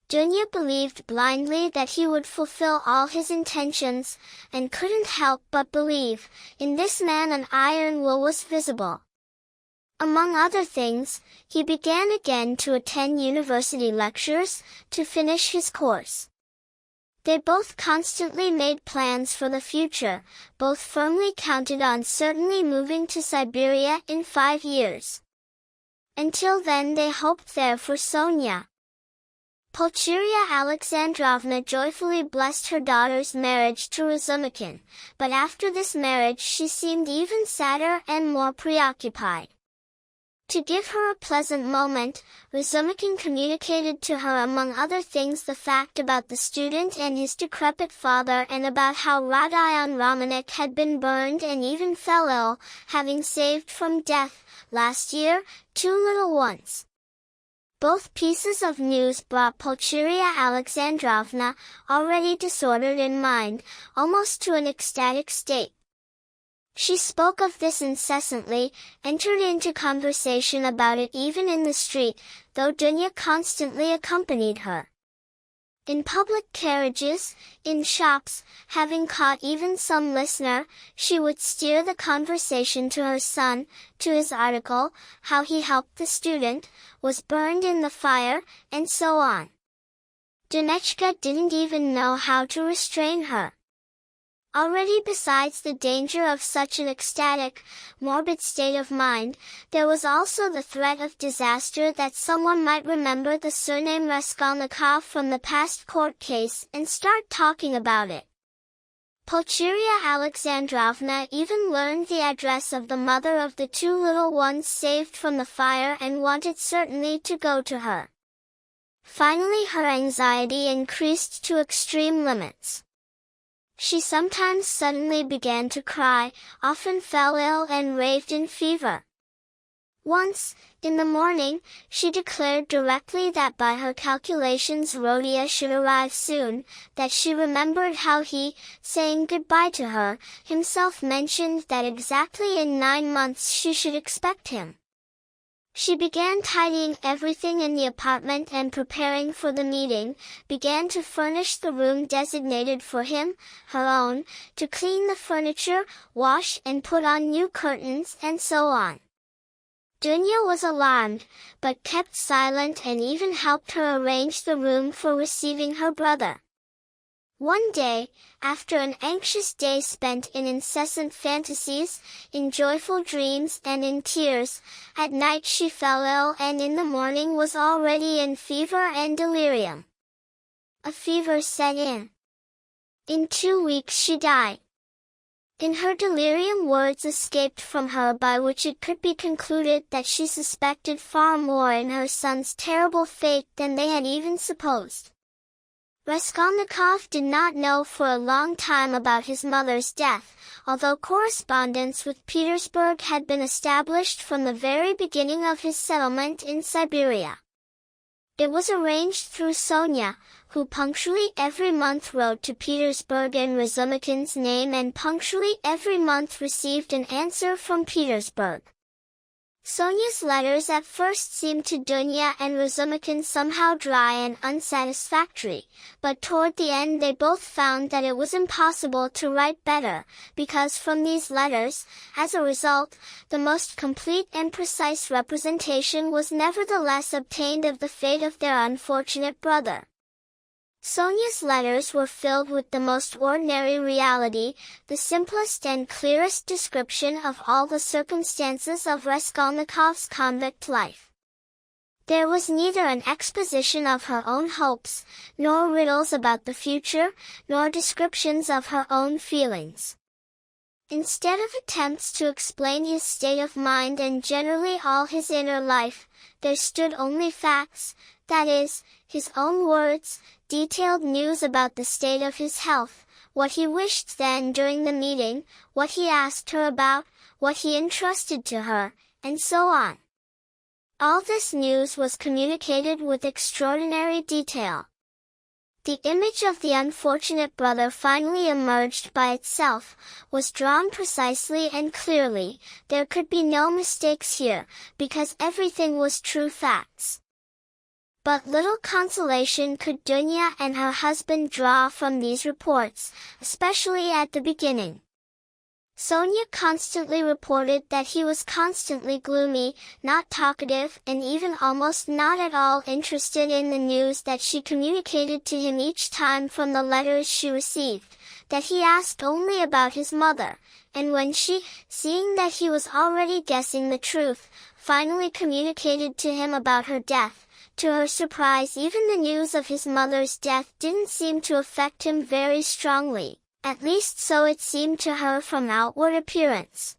Dunya believed blindly that he would fulfill all his intentions, and couldn't help but believe. In this man an iron will was visible. Among other things, he began again to attend university lectures, to finish his course. They both constantly made plans for the future, both firmly counted on certainly moving to Siberia in 5 years. Until then they hoped there for Sonia. Pulcheria Alexandrovna joyfully blessed her daughter's marriage to Razumikin, but after this marriage she seemed even sadder and more preoccupied. To give her a pleasant moment, Razumikin communicated to her among other things the fact about the student and his decrepit father and about how Rodion Romanek had been burned and even fell ill, having saved from death, last year, 2 little ones. Both pieces of news brought Pulcheria Alexandrovna, already disordered in mind, almost to an ecstatic state. She spoke of this incessantly, entered into conversation about it even in the street, though Dunya constantly accompanied her. In public carriages, in shops, having caught even some listener, she would steer the conversation to her son, to his article, how he helped the student, was burned in the fire, and so on. Dunechka didn't even know how to restrain her. Already besides the danger of such an ecstatic, morbid state of mind, there was also the threat of disaster that someone might remember the surname Raskolnikov from the past court case and start talking about it. Pulcheria Alexandrovna even learned the address of the mother of the 2 little ones saved from the fire and wanted certainly to go to her. Finally her anxiety increased to extreme limits. She sometimes suddenly began to cry, often fell ill and raved in fever. Once, in the morning, she declared directly that by her calculations Rodia should arrive soon, that she remembered how he, saying goodbye to her, himself mentioned that exactly in 9 months she should expect him. She began tidying everything in the apartment and preparing for the meeting, began to furnish the room designated for him, her own, to clean the furniture, wash and put on new curtains and so on. Dunya was alarmed, but kept silent and even helped her arrange the room for receiving her brother. One day, after an anxious day spent in incessant fantasies, in joyful dreams and in tears, at night she fell ill and in the morning was already in fever and delirium. A fever set in. In 2 weeks she died. In her delirium words escaped from her by which it could be concluded that she suspected far more in her son's terrible fate than they had even supposed. Raskolnikov did not know for a long time about his mother's death, although correspondence with Petersburg had been established from the very beginning of his settlement in Siberia. It was arranged through Sonia, who punctually every month wrote to Petersburg in Razumikin's name and punctually every month received an answer from Petersburg. Sonia's letters at first seemed to Dunya and Razumikin somehow dry and unsatisfactory, but toward the end they both found that it was impossible to write better, because from these letters, as a result, the most complete and precise representation was nevertheless obtained of the fate of their unfortunate brother. Sonia's letters were filled with the most ordinary reality, the simplest and clearest description of all the circumstances of Raskolnikov's convict life. There was neither an exposition of her own hopes, nor riddles about the future, nor descriptions of her own feelings. Instead of attempts to explain his state of mind and generally all his inner life, there stood only facts, that is, his own words, detailed news about the state of his health, what he wished then during the meeting, what he asked her about, what he entrusted to her, and so on. All this news was communicated with extraordinary detail. The image of the unfortunate brother finally emerged by itself, was drawn precisely and clearly. There could be no mistakes here, because everything was true facts. But little consolation could Dunya and her husband draw from these reports, especially at the beginning. Sonia constantly reported that he was constantly gloomy, not talkative, and even almost not at all interested in the news that she communicated to him each time from the letters she received, that he asked only about his mother, and when she, seeing that he was already guessing the truth, finally communicated to him about her death, to her surprise even the news of his mother's death didn't seem to affect him very strongly, at least so it seemed to her from outward appearance.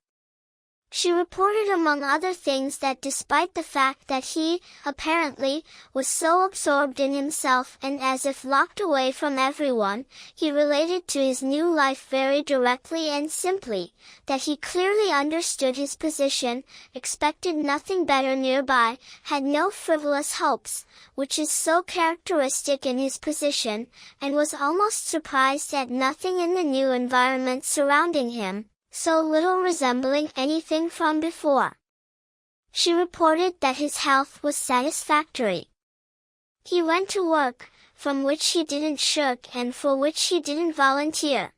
She reported among other things that despite the fact that he, apparently, was so absorbed in himself and as if locked away from everyone, he related to his new life very directly and simply, that he clearly understood his position, expected nothing better nearby, had no frivolous hopes, which is so characteristic in his position, and was almost surprised at nothing in the new environment surrounding him, so little resembling anything from before. She reported that his health was satisfactory. He went to work, from which he didn't shirk and for which he didn't volunteer.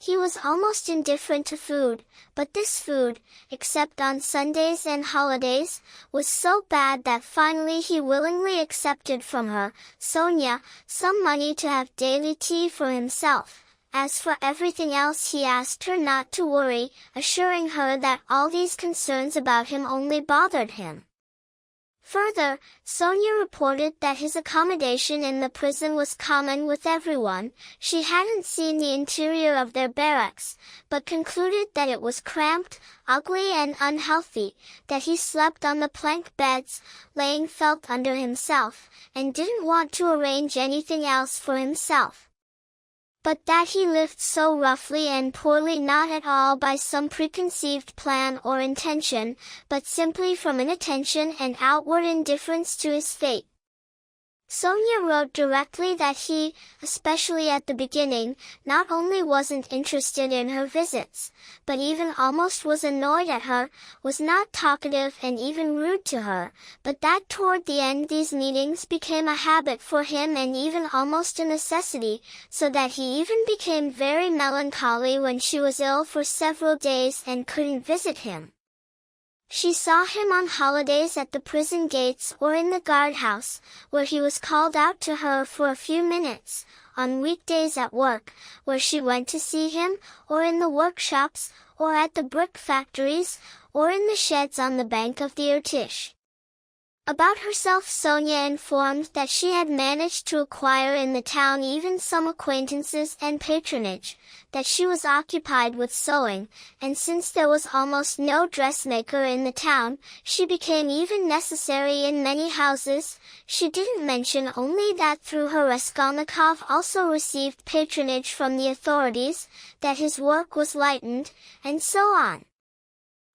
He was almost indifferent to food, but this food, except on Sundays and holidays, was so bad that finally he willingly accepted from her, Sonia, some money to have daily tea for himself. As for everything else he asked her not to worry, assuring her that all these concerns about him only bothered him. Further, Sonia reported that his accommodation in the prison was common with everyone. She hadn't seen the interior of their barracks, but concluded that it was cramped, ugly and unhealthy, that he slept on the plank beds, laying felt under himself, and didn't want to arrange anything else for himself. But that he lived so roughly and poorly not at all by some preconceived plan or intention, but simply from inattention and outward indifference to his fate. Sonia wrote directly that he, especially at the beginning, not only wasn't interested in her visits, but even almost was annoyed at her, was not talkative and even rude to her, but that toward the end these meetings became a habit for him and even almost a necessity, so that he even became very melancholy when she was ill for several days and couldn't visit him. She saw him on holidays at the prison gates or in the guardhouse, where he was called out to her for a few minutes, on weekdays at work, where she went to see him, or in the workshops, or at the brick factories, or in the sheds on the bank of the Irtish. About herself Sonia informed that she had managed to acquire in the town even some acquaintances and patronage, that she was occupied with sewing, and since there was almost no dressmaker in the town, she became even necessary in many houses. She didn't mention only that through her Raskolnikov also received patronage from the authorities, that his work was lightened, and so on.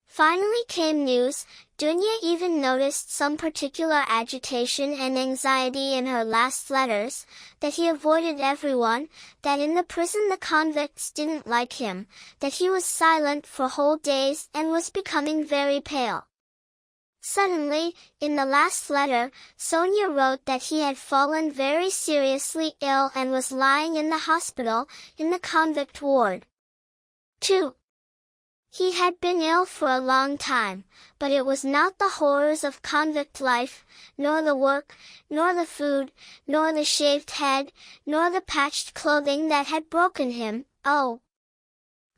Finally came news. Dunya even noticed some particular agitation and anxiety in her last letters, that he avoided everyone, that in the prison the convicts didn't like him, that he was silent for whole days and was becoming very pale. Suddenly, in the last letter, Sonia wrote that he had fallen very seriously ill and was lying in the hospital, in the convict ward. 2. He had been ill for a long time, but it was not the horrors of convict life, nor the work, nor the food, nor the shaved head, nor the patched clothing that had broken him. Oh!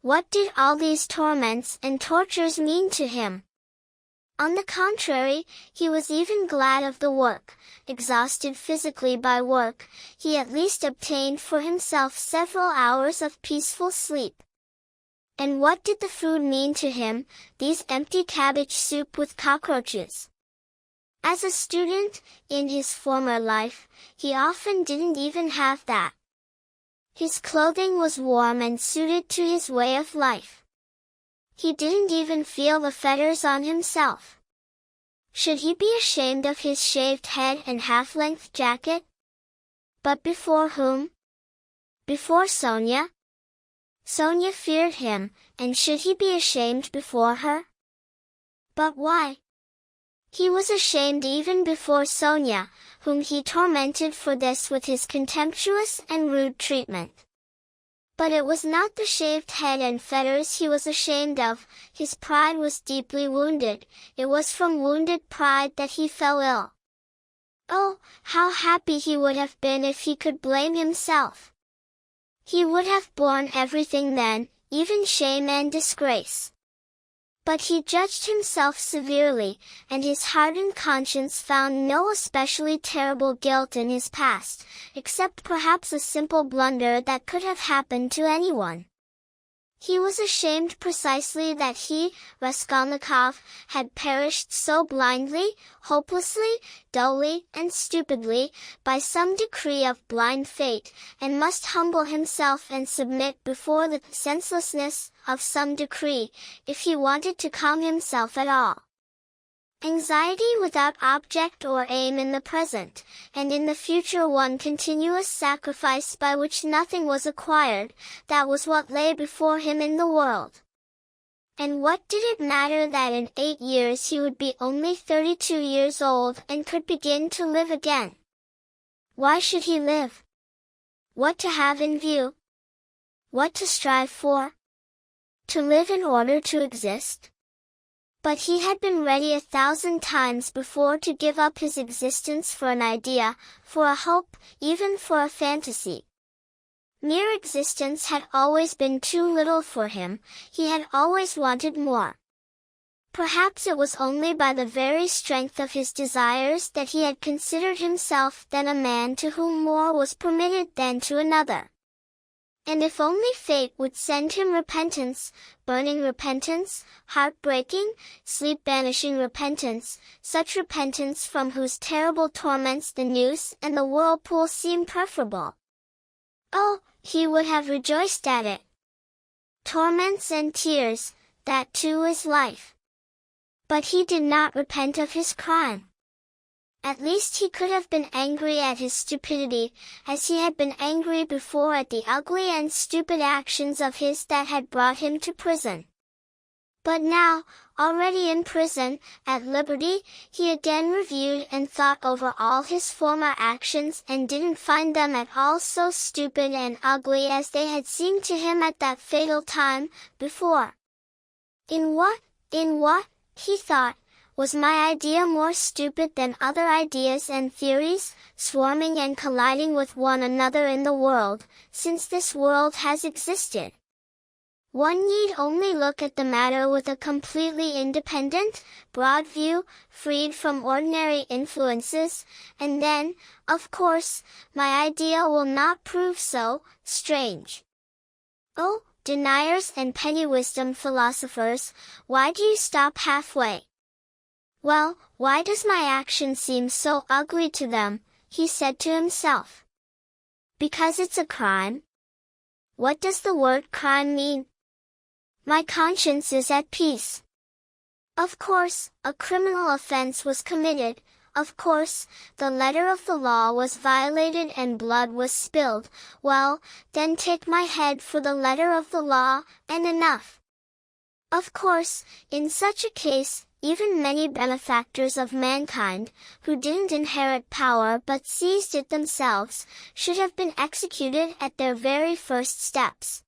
What did all these torments and tortures mean to him? On the contrary, he was even glad of the work. Exhausted physically by work, he at least obtained for himself several hours of peaceful sleep. And what did the food mean to him, these empty cabbage soup with cockroaches? As a student, in his former life, he often didn't even have that. His clothing was warm and suited to his way of life. He didn't even feel the fetters on himself. Should he be ashamed of his shaved head and half-length jacket? But before whom? Before Sonia? Sonia feared him, and should he be ashamed before her? But why? He was ashamed even before Sonia, whom he tormented for this with his contemptuous and rude treatment. But it was not the shaved head and fetters he was ashamed of. His pride was deeply wounded. It was from wounded pride that he fell ill. Oh, how happy he would have been if he could blame himself! He would have borne everything then, even shame and disgrace. But he judged himself severely, and his hardened conscience found no especially terrible guilt in his past, except perhaps a simple blunder that could have happened to anyone. He was ashamed precisely that he, Raskolnikov, had perished so blindly, hopelessly, dully, and stupidly, by some decree of blind fate, and must humble himself and submit before the senselessness of some decree, if he wanted to calm himself at all. Anxiety without object or aim in the present, and in the future one continuous sacrifice by which nothing was acquired, that was what lay before him in the world. And what did it matter that in 8 years he would be only 32 years old and could begin to live again? Why should he live? What to have in view? What to strive for? To live in order to exist? But he had been ready 1,000 times before to give up his existence for an idea, for a hope, even for a fantasy. Mere existence had always been too little for him, he had always wanted more. Perhaps it was only by the very strength of his desires that he had considered himself then a man to whom more was permitted than to another. And if only fate would send him repentance, burning repentance, heart-breaking, sleep-banishing repentance, such repentance from whose terrible torments the noose and the whirlpool seem preferable. Oh, he would have rejoiced at it. Torments and tears, that too is life. But he did not repent of his crime. At least he could have been angry at his stupidity, as he had been angry before at the ugly and stupid actions of his that had brought him to prison. But now, already in prison, at liberty, he again reviewed and thought over all his former actions and didn't find them at all so stupid and ugly as they had seemed to him at that fatal time, before. In what, he thought, was my idea more stupid than other ideas and theories, swarming and colliding with one another in the world, since this world has existed? One need only look at the matter with a completely independent, broad view, freed from ordinary influences, and then, of course, my idea will not prove so strange. Oh, deniers and petty-wisdom philosophers, why do you stop halfway? Well, why does my action seem so ugly to them, he said to himself. Because it's a crime? What does the word crime mean? My conscience is at peace. Of course, a criminal offense was committed, of course, the letter of the law was violated and blood was spilled, well, then take my head for the letter of the law, and enough. Of course, in such a case, even many benefactors of mankind, who didn't inherit power but seized it themselves, should have been executed at their very first steps.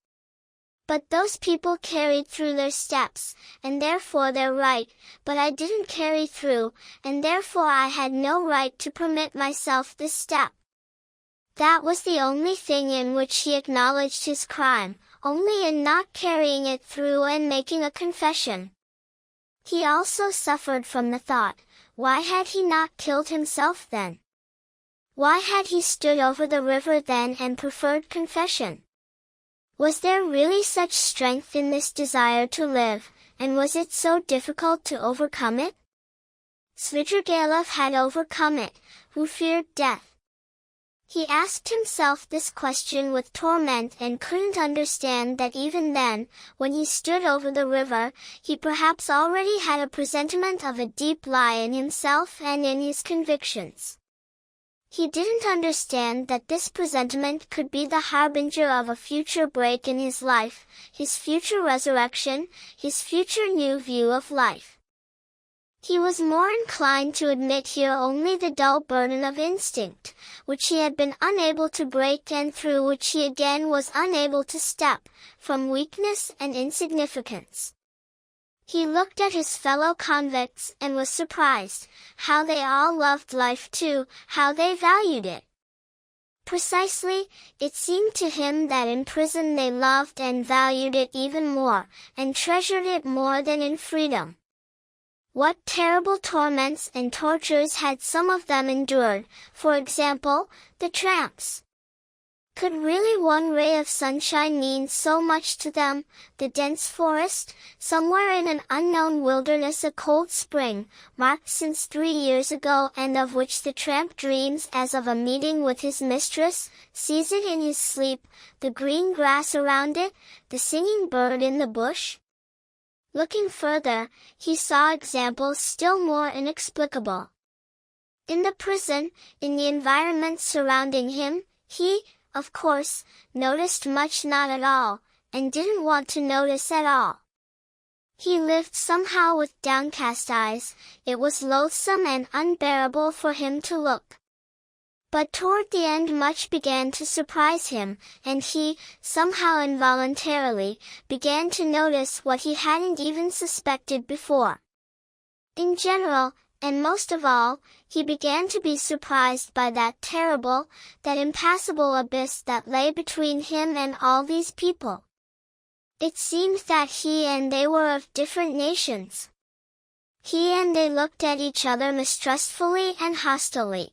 But those people carried through their steps, and therefore they're right, but I didn't carry through, and therefore I had no right to permit myself this step. That was the only thing in which he acknowledged his crime, only in not carrying it through and making a confession. He also suffered from the thought, why had he not killed himself then? Why had he stood over the river then and preferred confession? Was there really such strength in this desire to live, and was it so difficult to overcome it? Svidrigailov had overcome it, who feared death. He asked himself this question with torment and couldn't understand that even then, when he stood over the river, he perhaps already had a presentiment of a deep lie in himself and in his convictions. He didn't understand that this presentiment could be the harbinger of a future break in his life, his future resurrection, his future new view of life. He was more inclined to admit here only the dull burden of instinct, which he had been unable to break and through which he again was unable to step, from weakness and insignificance. He looked at his fellow convicts and was surprised, how they all loved life too, how they valued it. Precisely, it seemed to him that in prison they loved and valued it even more, and treasured it more than in freedom. What terrible torments and tortures had some of them endured, for example, the tramps. Could really one ray of sunshine mean so much to them? The dense forest, somewhere in an unknown wilderness, a cold spring, marked since 3 years ago, and of which the tramp dreams as of a meeting with his mistress, sees it in his sleep, the green grass around it, the singing bird in the bush? Looking further, he saw examples still more inexplicable. In the prison, in the environment surrounding him, he, of course, noticed much not at all, and didn't want to notice at all. He lived somehow with downcast eyes. It was loathsome and unbearable for him to look. But toward the end much began to surprise him, and he, somehow involuntarily, began to notice what he hadn't even suspected before. In general, and most of all, he began to be surprised by that terrible, that impassable abyss that lay between him and all these people. It seemed that he and they were of different nations. He and they looked at each other mistrustfully and hostilely.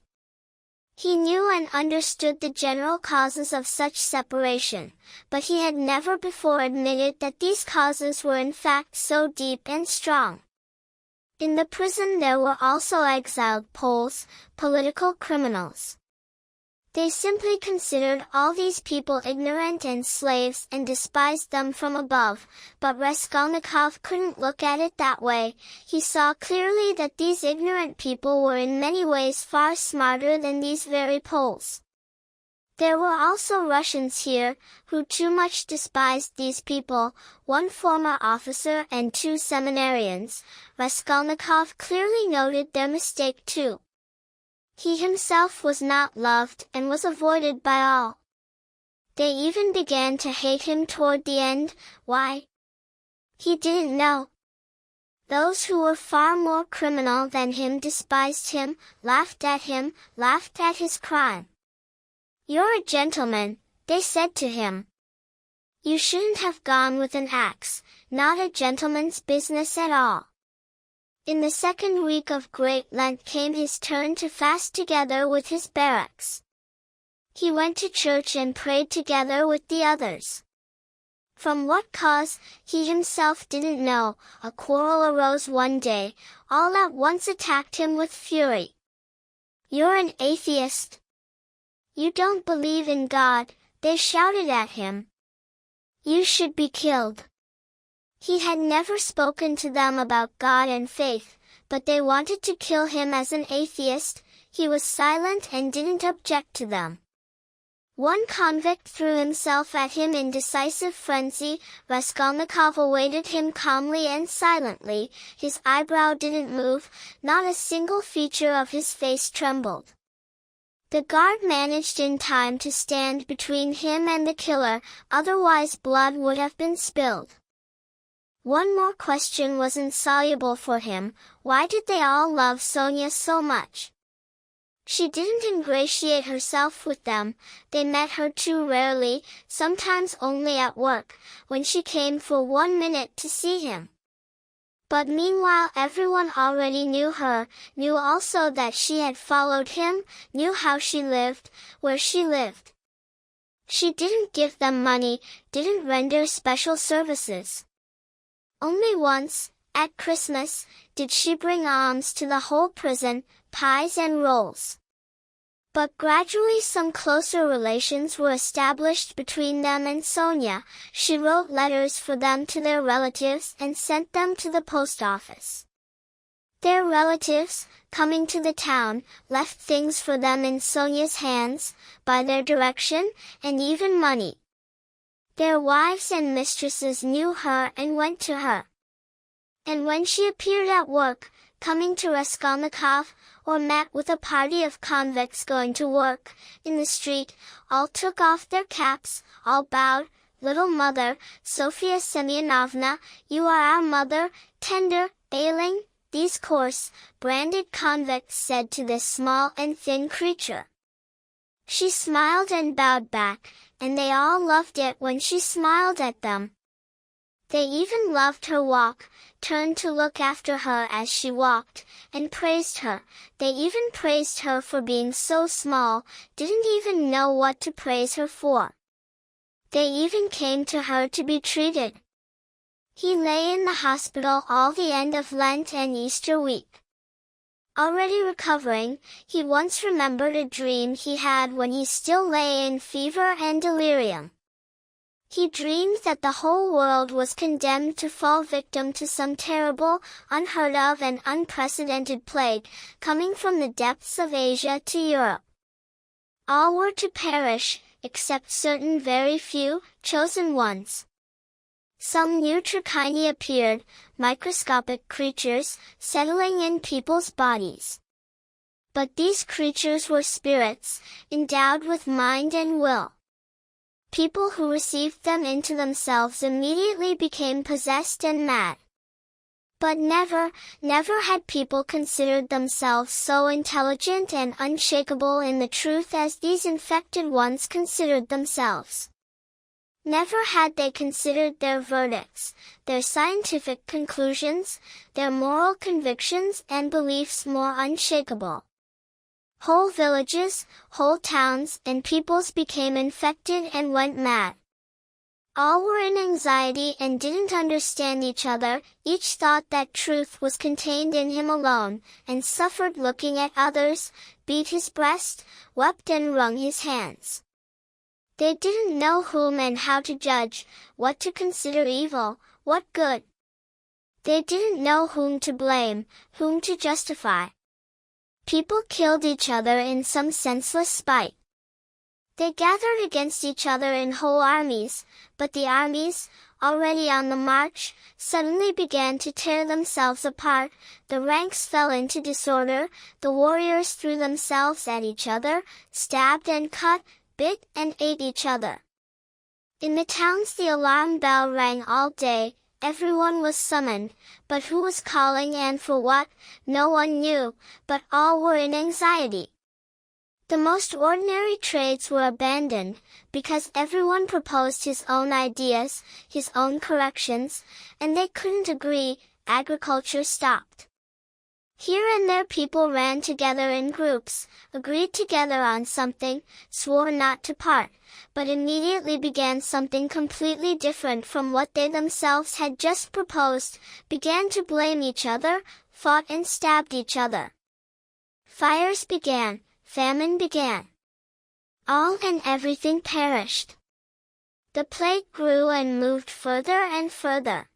He knew and understood the general causes of such separation, but he had never before admitted that these causes were in fact so deep and strong. In the prison there were also exiled Poles, political criminals. They simply considered all these people ignorant and slaves and despised them from above, but Raskolnikov couldn't look at it that way. He saw clearly that these ignorant people were in many ways far smarter than these very Poles. There were also Russians here, who too much despised these people, one former officer and 2 seminarians. Raskolnikov clearly noted their mistake too. He himself was not loved and was avoided by all. They even began to hate him toward the end. Why? He didn't know. Those who were far more criminal than him despised him, laughed at his crime. "You're a gentleman," they said to him. "You shouldn't have gone with an axe, not a gentleman's business at all." In the second week of Great Lent came his turn to fast together with his barracks. He went to church and prayed together with the others. From what cause, he himself didn't know, a quarrel arose one day, all at once attacked him with fury. "You're an atheist. You don't believe in God," they shouted at him. "You should be killed." He had never spoken to them about God and faith, but they wanted to kill him as an atheist. He was silent and didn't object to them. One convict threw himself at him in decisive frenzy. Raskolnikov awaited him calmly and silently. His eyebrow didn't move, not a single feature of his face trembled. The guard managed in time to stand between him and the killer, otherwise blood would have been spilled. One more question was insoluble for him: why did they all love Sonia so much? She didn't ingratiate herself with them, they met her too rarely, sometimes only at work, when she came for 1 minute to see him. But meanwhile everyone already knew her, knew also that she had followed him, knew how she lived, where she lived. She didn't give them money, didn't render special services. Only once, at Christmas, did she bring alms to the whole prison, pies and rolls. But gradually some closer relations were established between them and Sonia. She wrote letters for them to their relatives and sent them to the post office. Their relatives, coming to the town, left things for them in Sonia's hands, by their direction, and even money. Their wives and mistresses knew her and went to her. And when she appeared at work, coming to Raskolnikov, or met with a party of convicts going to work, in the street, all took off their caps, all bowed. "Little mother, Sofia Semyonovna, you are our mother, tender, ailing," these coarse, branded convicts said to this small and thin creature. She smiled and bowed back, and they all loved it when she smiled at them. They even loved her walk, turned to look after her as she walked, and praised her. They even praised her for being so small, didn't even know what to praise her for. They even came to her to be treated. He lay in the hospital all the end of Lent and Easter week. Already recovering, he once remembered a dream he had when he still lay in fever and delirium. He dreamed that the whole world was condemned to fall victim to some terrible, unheard of and unprecedented plague, coming from the depths of Asia to Europe. All were to perish, except certain very few, chosen ones. Some new trichini appeared, microscopic creatures, settling in people's bodies. But these creatures were spirits, endowed with mind and will. People who received them into themselves immediately became possessed and mad. But never had people considered themselves so intelligent and unshakable in the truth as these infected ones considered themselves. Never had they considered their verdicts, their scientific conclusions, their moral convictions and beliefs more unshakable. Whole villages, whole towns and peoples became infected and went mad. All were in anxiety and didn't understand each other, each thought that truth was contained in him alone, and suffered looking at others, beat his breast, wept and wrung his hands. They didn't know whom and how to judge, what to consider evil, what good. They didn't know whom to blame, whom to justify. People killed each other in some senseless spite. They gathered against each other in whole armies, but the armies, already on the march, suddenly began to tear themselves apart, the ranks fell into disorder, the warriors threw themselves at each other, stabbed and cut, bit and ate each other. In the towns the alarm bell rang all day, everyone was summoned, but who was calling and for what, no one knew, but all were in anxiety. The most ordinary trades were abandoned, because everyone proposed his own ideas, his own corrections, and they couldn't agree, agriculture stopped. Here and there people ran together in groups, agreed together on something, swore not to part, but immediately began something completely different from what they themselves had just proposed, began to blame each other, fought and stabbed each other. Fires began, famine began. All and everything perished. The plague grew and moved further and further.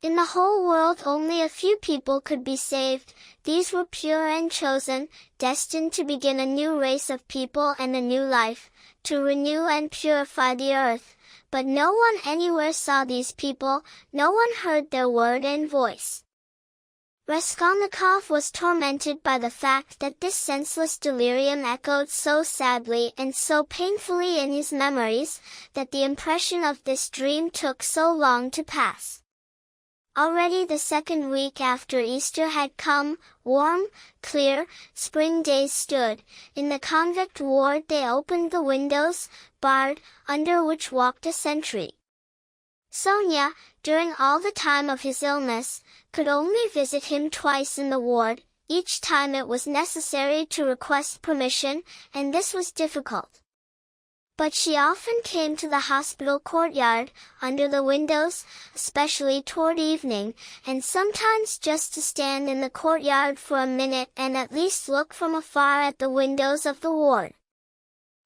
In the whole world only a few people could be saved, these were pure and chosen, destined to begin a new race of people and a new life, to renew and purify the earth, but no one anywhere saw these people, no one heard their word and voice. Raskolnikov was tormented by the fact that this senseless delirium echoed so sadly and so painfully in his memories, that the impression of this dream took so long to pass. Already the second week after Easter had come, warm, clear, spring days stood. In the convict ward they opened the windows, barred, under which walked a sentry. Sonia, during all the time of his illness, could only visit him twice in the ward, each time it was necessary to request permission, and this was difficult. But she often came to the hospital courtyard, under the windows, especially toward evening, and sometimes just to stand in the courtyard for a minute and at least look from afar at the windows of the ward.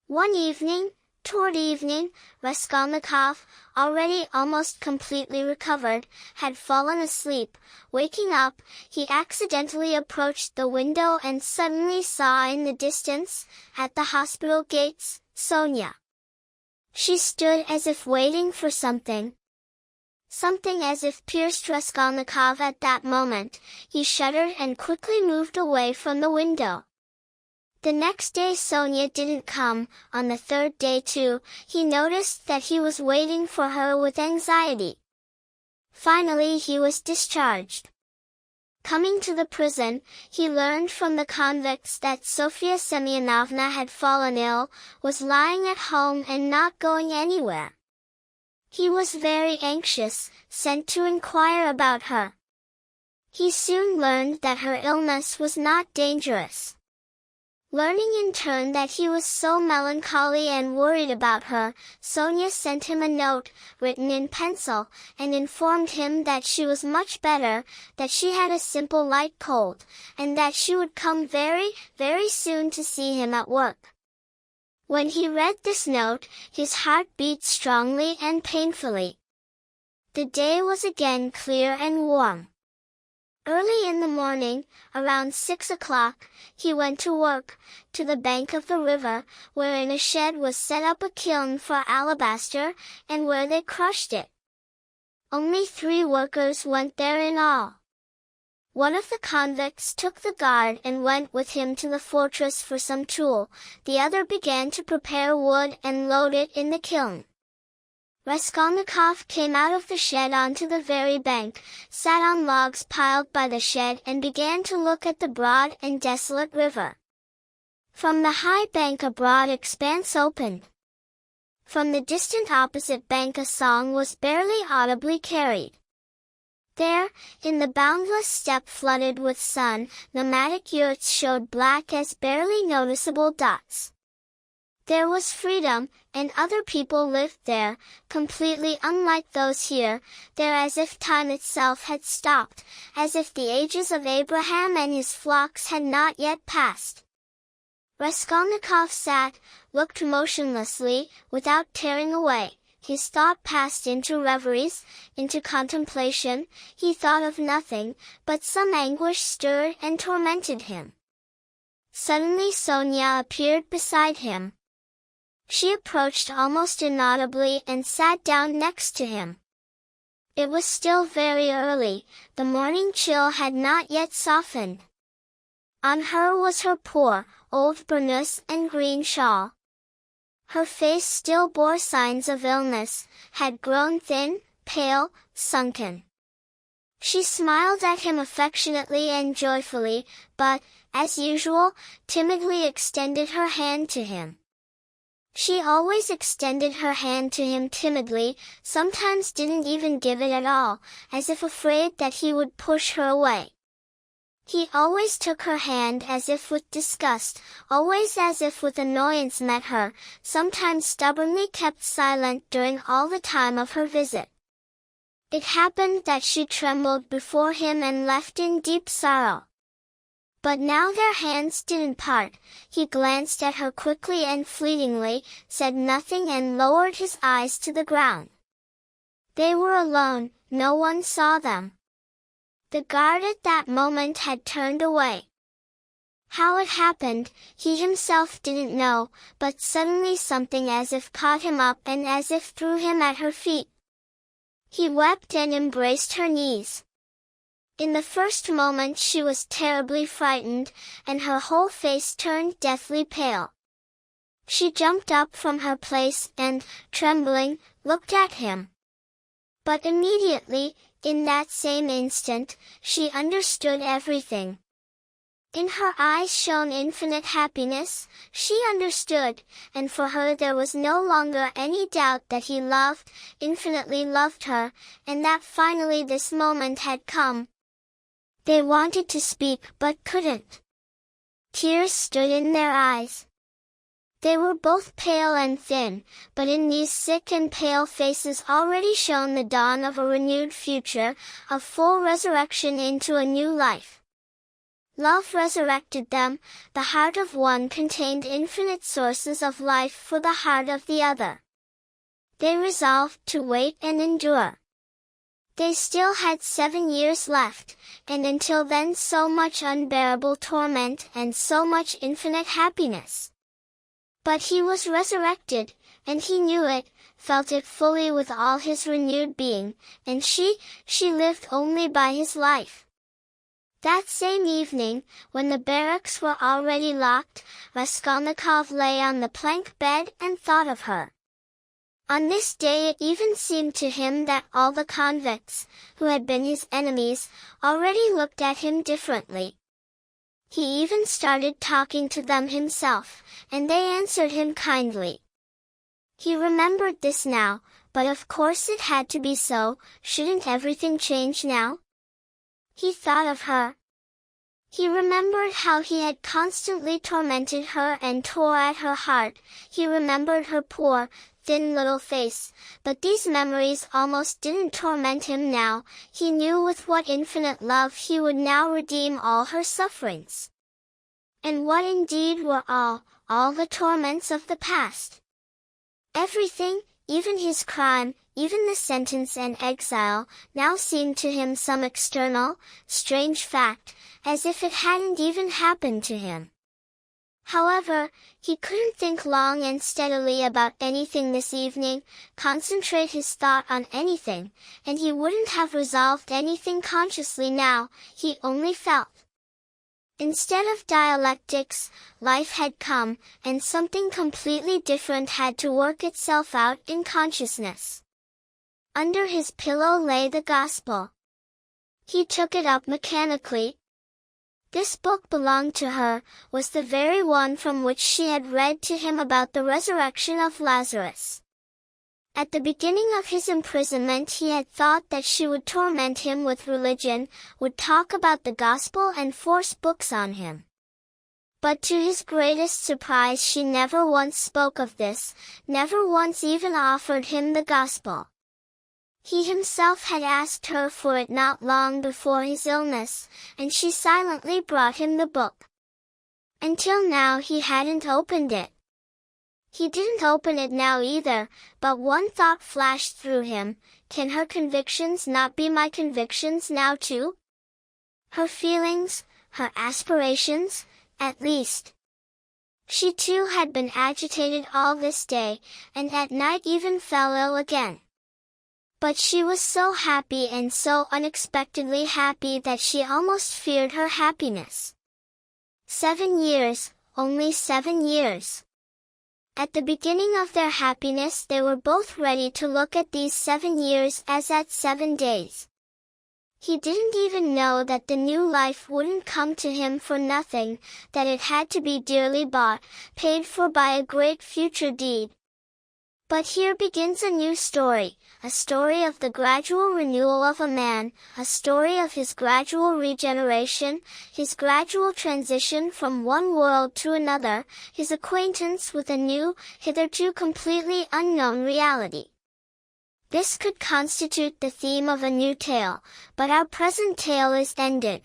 One evening, toward evening, Raskolnikov, already almost completely recovered, had fallen asleep. Waking up, he accidentally approached the window and suddenly saw in the distance, at the hospital gates, Sonia. She stood as if waiting for something. Something as if pierced Raskolnikov at that moment. He shuddered and quickly moved away from the window. The next day Sonia didn't come, on the third day too, he noticed that he was waiting for her with anxiety. Finally he was discharged. Coming to the prison, he learned from the convicts that Sofia Semyonovna had fallen ill, was lying at home and not going anywhere. He was very anxious, sent to inquire about her. He soon learned that her illness was not dangerous. Learning in turn that he was so melancholy and worried about her, Sonia sent him a note, written in pencil, and informed him that she was much better, that she had a simple light cold, and that she would come very, very soon to see him at work. When he read this note, his heart beat strongly and painfully. The day was again clear and warm. Early in the morning, around 6 o'clock, he went to work, to the bank of the river, where in a shed was set up a kiln for alabaster, and where they crushed it. Only 3 workers went there in all. One of the convicts took the guard and went with him to the fortress for some tool, the other began to prepare wood and load it in the kiln. Raskolnikov came out of the shed onto the very bank, sat on logs piled by the shed and began to look at the broad and desolate river. From the high bank a broad expanse opened. From the distant opposite bank a song was barely audibly carried. There, in the boundless steppe flooded with sun, nomadic yurts showed black as barely noticeable dots. There was freedom, and other people lived there, completely unlike those here, there as if time itself had stopped, as if the ages of Abraham and his flocks had not yet passed. Raskolnikov sat, looked motionlessly, without tearing away. His thought passed into reveries, into contemplation, he thought of nothing, but some anguish stirred and tormented him. Suddenly Sonia appeared beside him. She approached almost inaudibly and sat down next to him. It was still very early, the morning chill had not yet softened. On her was her poor, old burnous and green shawl. Her face still bore signs of illness, had grown thin, pale, sunken. She smiled at him affectionately and joyfully, but, as usual, timidly extended her hand to him. She always extended her hand to him timidly, sometimes didn't even give it at all, as if afraid that he would push her away. He always took her hand as if with disgust, always as if with annoyance met her, sometimes stubbornly kept silent during all the time of her visit. It happened that she trembled before him and left in deep sorrow. But now their hands didn't part, he glanced at her quickly and fleetingly, said nothing and lowered his eyes to the ground. They were alone, no one saw them. The guard at that moment had turned away. How it happened, he himself didn't know, but suddenly something as if caught him up and as if threw him at her feet. He wept and embraced her knees. In the first moment she was terribly frightened, and her whole face turned deathly pale. She jumped up from her place and, trembling, looked at him. But immediately, in that same instant, she understood everything. In her eyes shone infinite happiness, she understood, and for her there was no longer any doubt that he loved, infinitely loved her, and that finally this moment had come. They wanted to speak but couldn't. Tears stood in their eyes. They were both pale and thin, but in these sick and pale faces already shone the dawn of a renewed future, of full resurrection into a new life. Love resurrected them, the heart of one contained infinite sources of life for the heart of the other. They resolved to wait and endure. They still had 7 years left, and until then so much unbearable torment and so much infinite happiness. But he was resurrected, and he knew it, felt it fully with all his renewed being, and she lived only by his life. That same evening, when the barracks were already locked, Raskolnikov lay on the plank bed and thought of her. On this day it even seemed to him that all the convicts, who had been his enemies, already looked at him differently. He even started talking to them himself, and they answered him kindly. He remembered this now, but of course it had to be so. Shouldn't everything change now? He thought of her. He remembered how he had constantly tormented her and tore at her heart. He remembered her poor, thin little face, but these memories almost didn't torment him now. He knew with what infinite love he would now redeem all her sufferings. And what indeed were all the torments of the past? Everything, even his crime, even the sentence and exile, now seemed to him some external, strange fact, as if it hadn't even happened to him. However, he couldn't think long and steadily about anything this evening, concentrate his thought on anything, and he wouldn't have resolved anything consciously now. He only felt. Instead of dialectics, life had come, and something completely different had to work itself out in consciousness. Under his pillow lay the Gospel. He took it up mechanically. This book belonged to her, was the very one from which she had read to him about the resurrection of Lazarus. At the beginning of his imprisonment he had thought that she would torment him with religion, would talk about the gospel and force books on him. But to his greatest surprise she never once spoke of this, never once even offered him the gospel. He himself had asked her for it not long before his illness, and she silently brought him the book. Until now he hadn't opened it. He didn't open it now either, but one thought flashed through him: can her convictions not be my convictions now too? Her feelings, her aspirations, at least. She too had been agitated all this day, and at night even fell ill again. But she was so happy and so unexpectedly happy that she almost feared her happiness. 7 years, only 7 years. At the beginning of their happiness they were both ready to look at these 7 years as at 7 days. He didn't even know that the new life wouldn't come to him for nothing, that it had to be dearly bought, paid for by a great future deed. But here begins a new story, a story of the gradual renewal of a man, a story of his gradual regeneration, his gradual transition from one world to another, his acquaintance with a new, hitherto completely unknown reality. This could constitute the theme of a new tale, but our present tale is ended.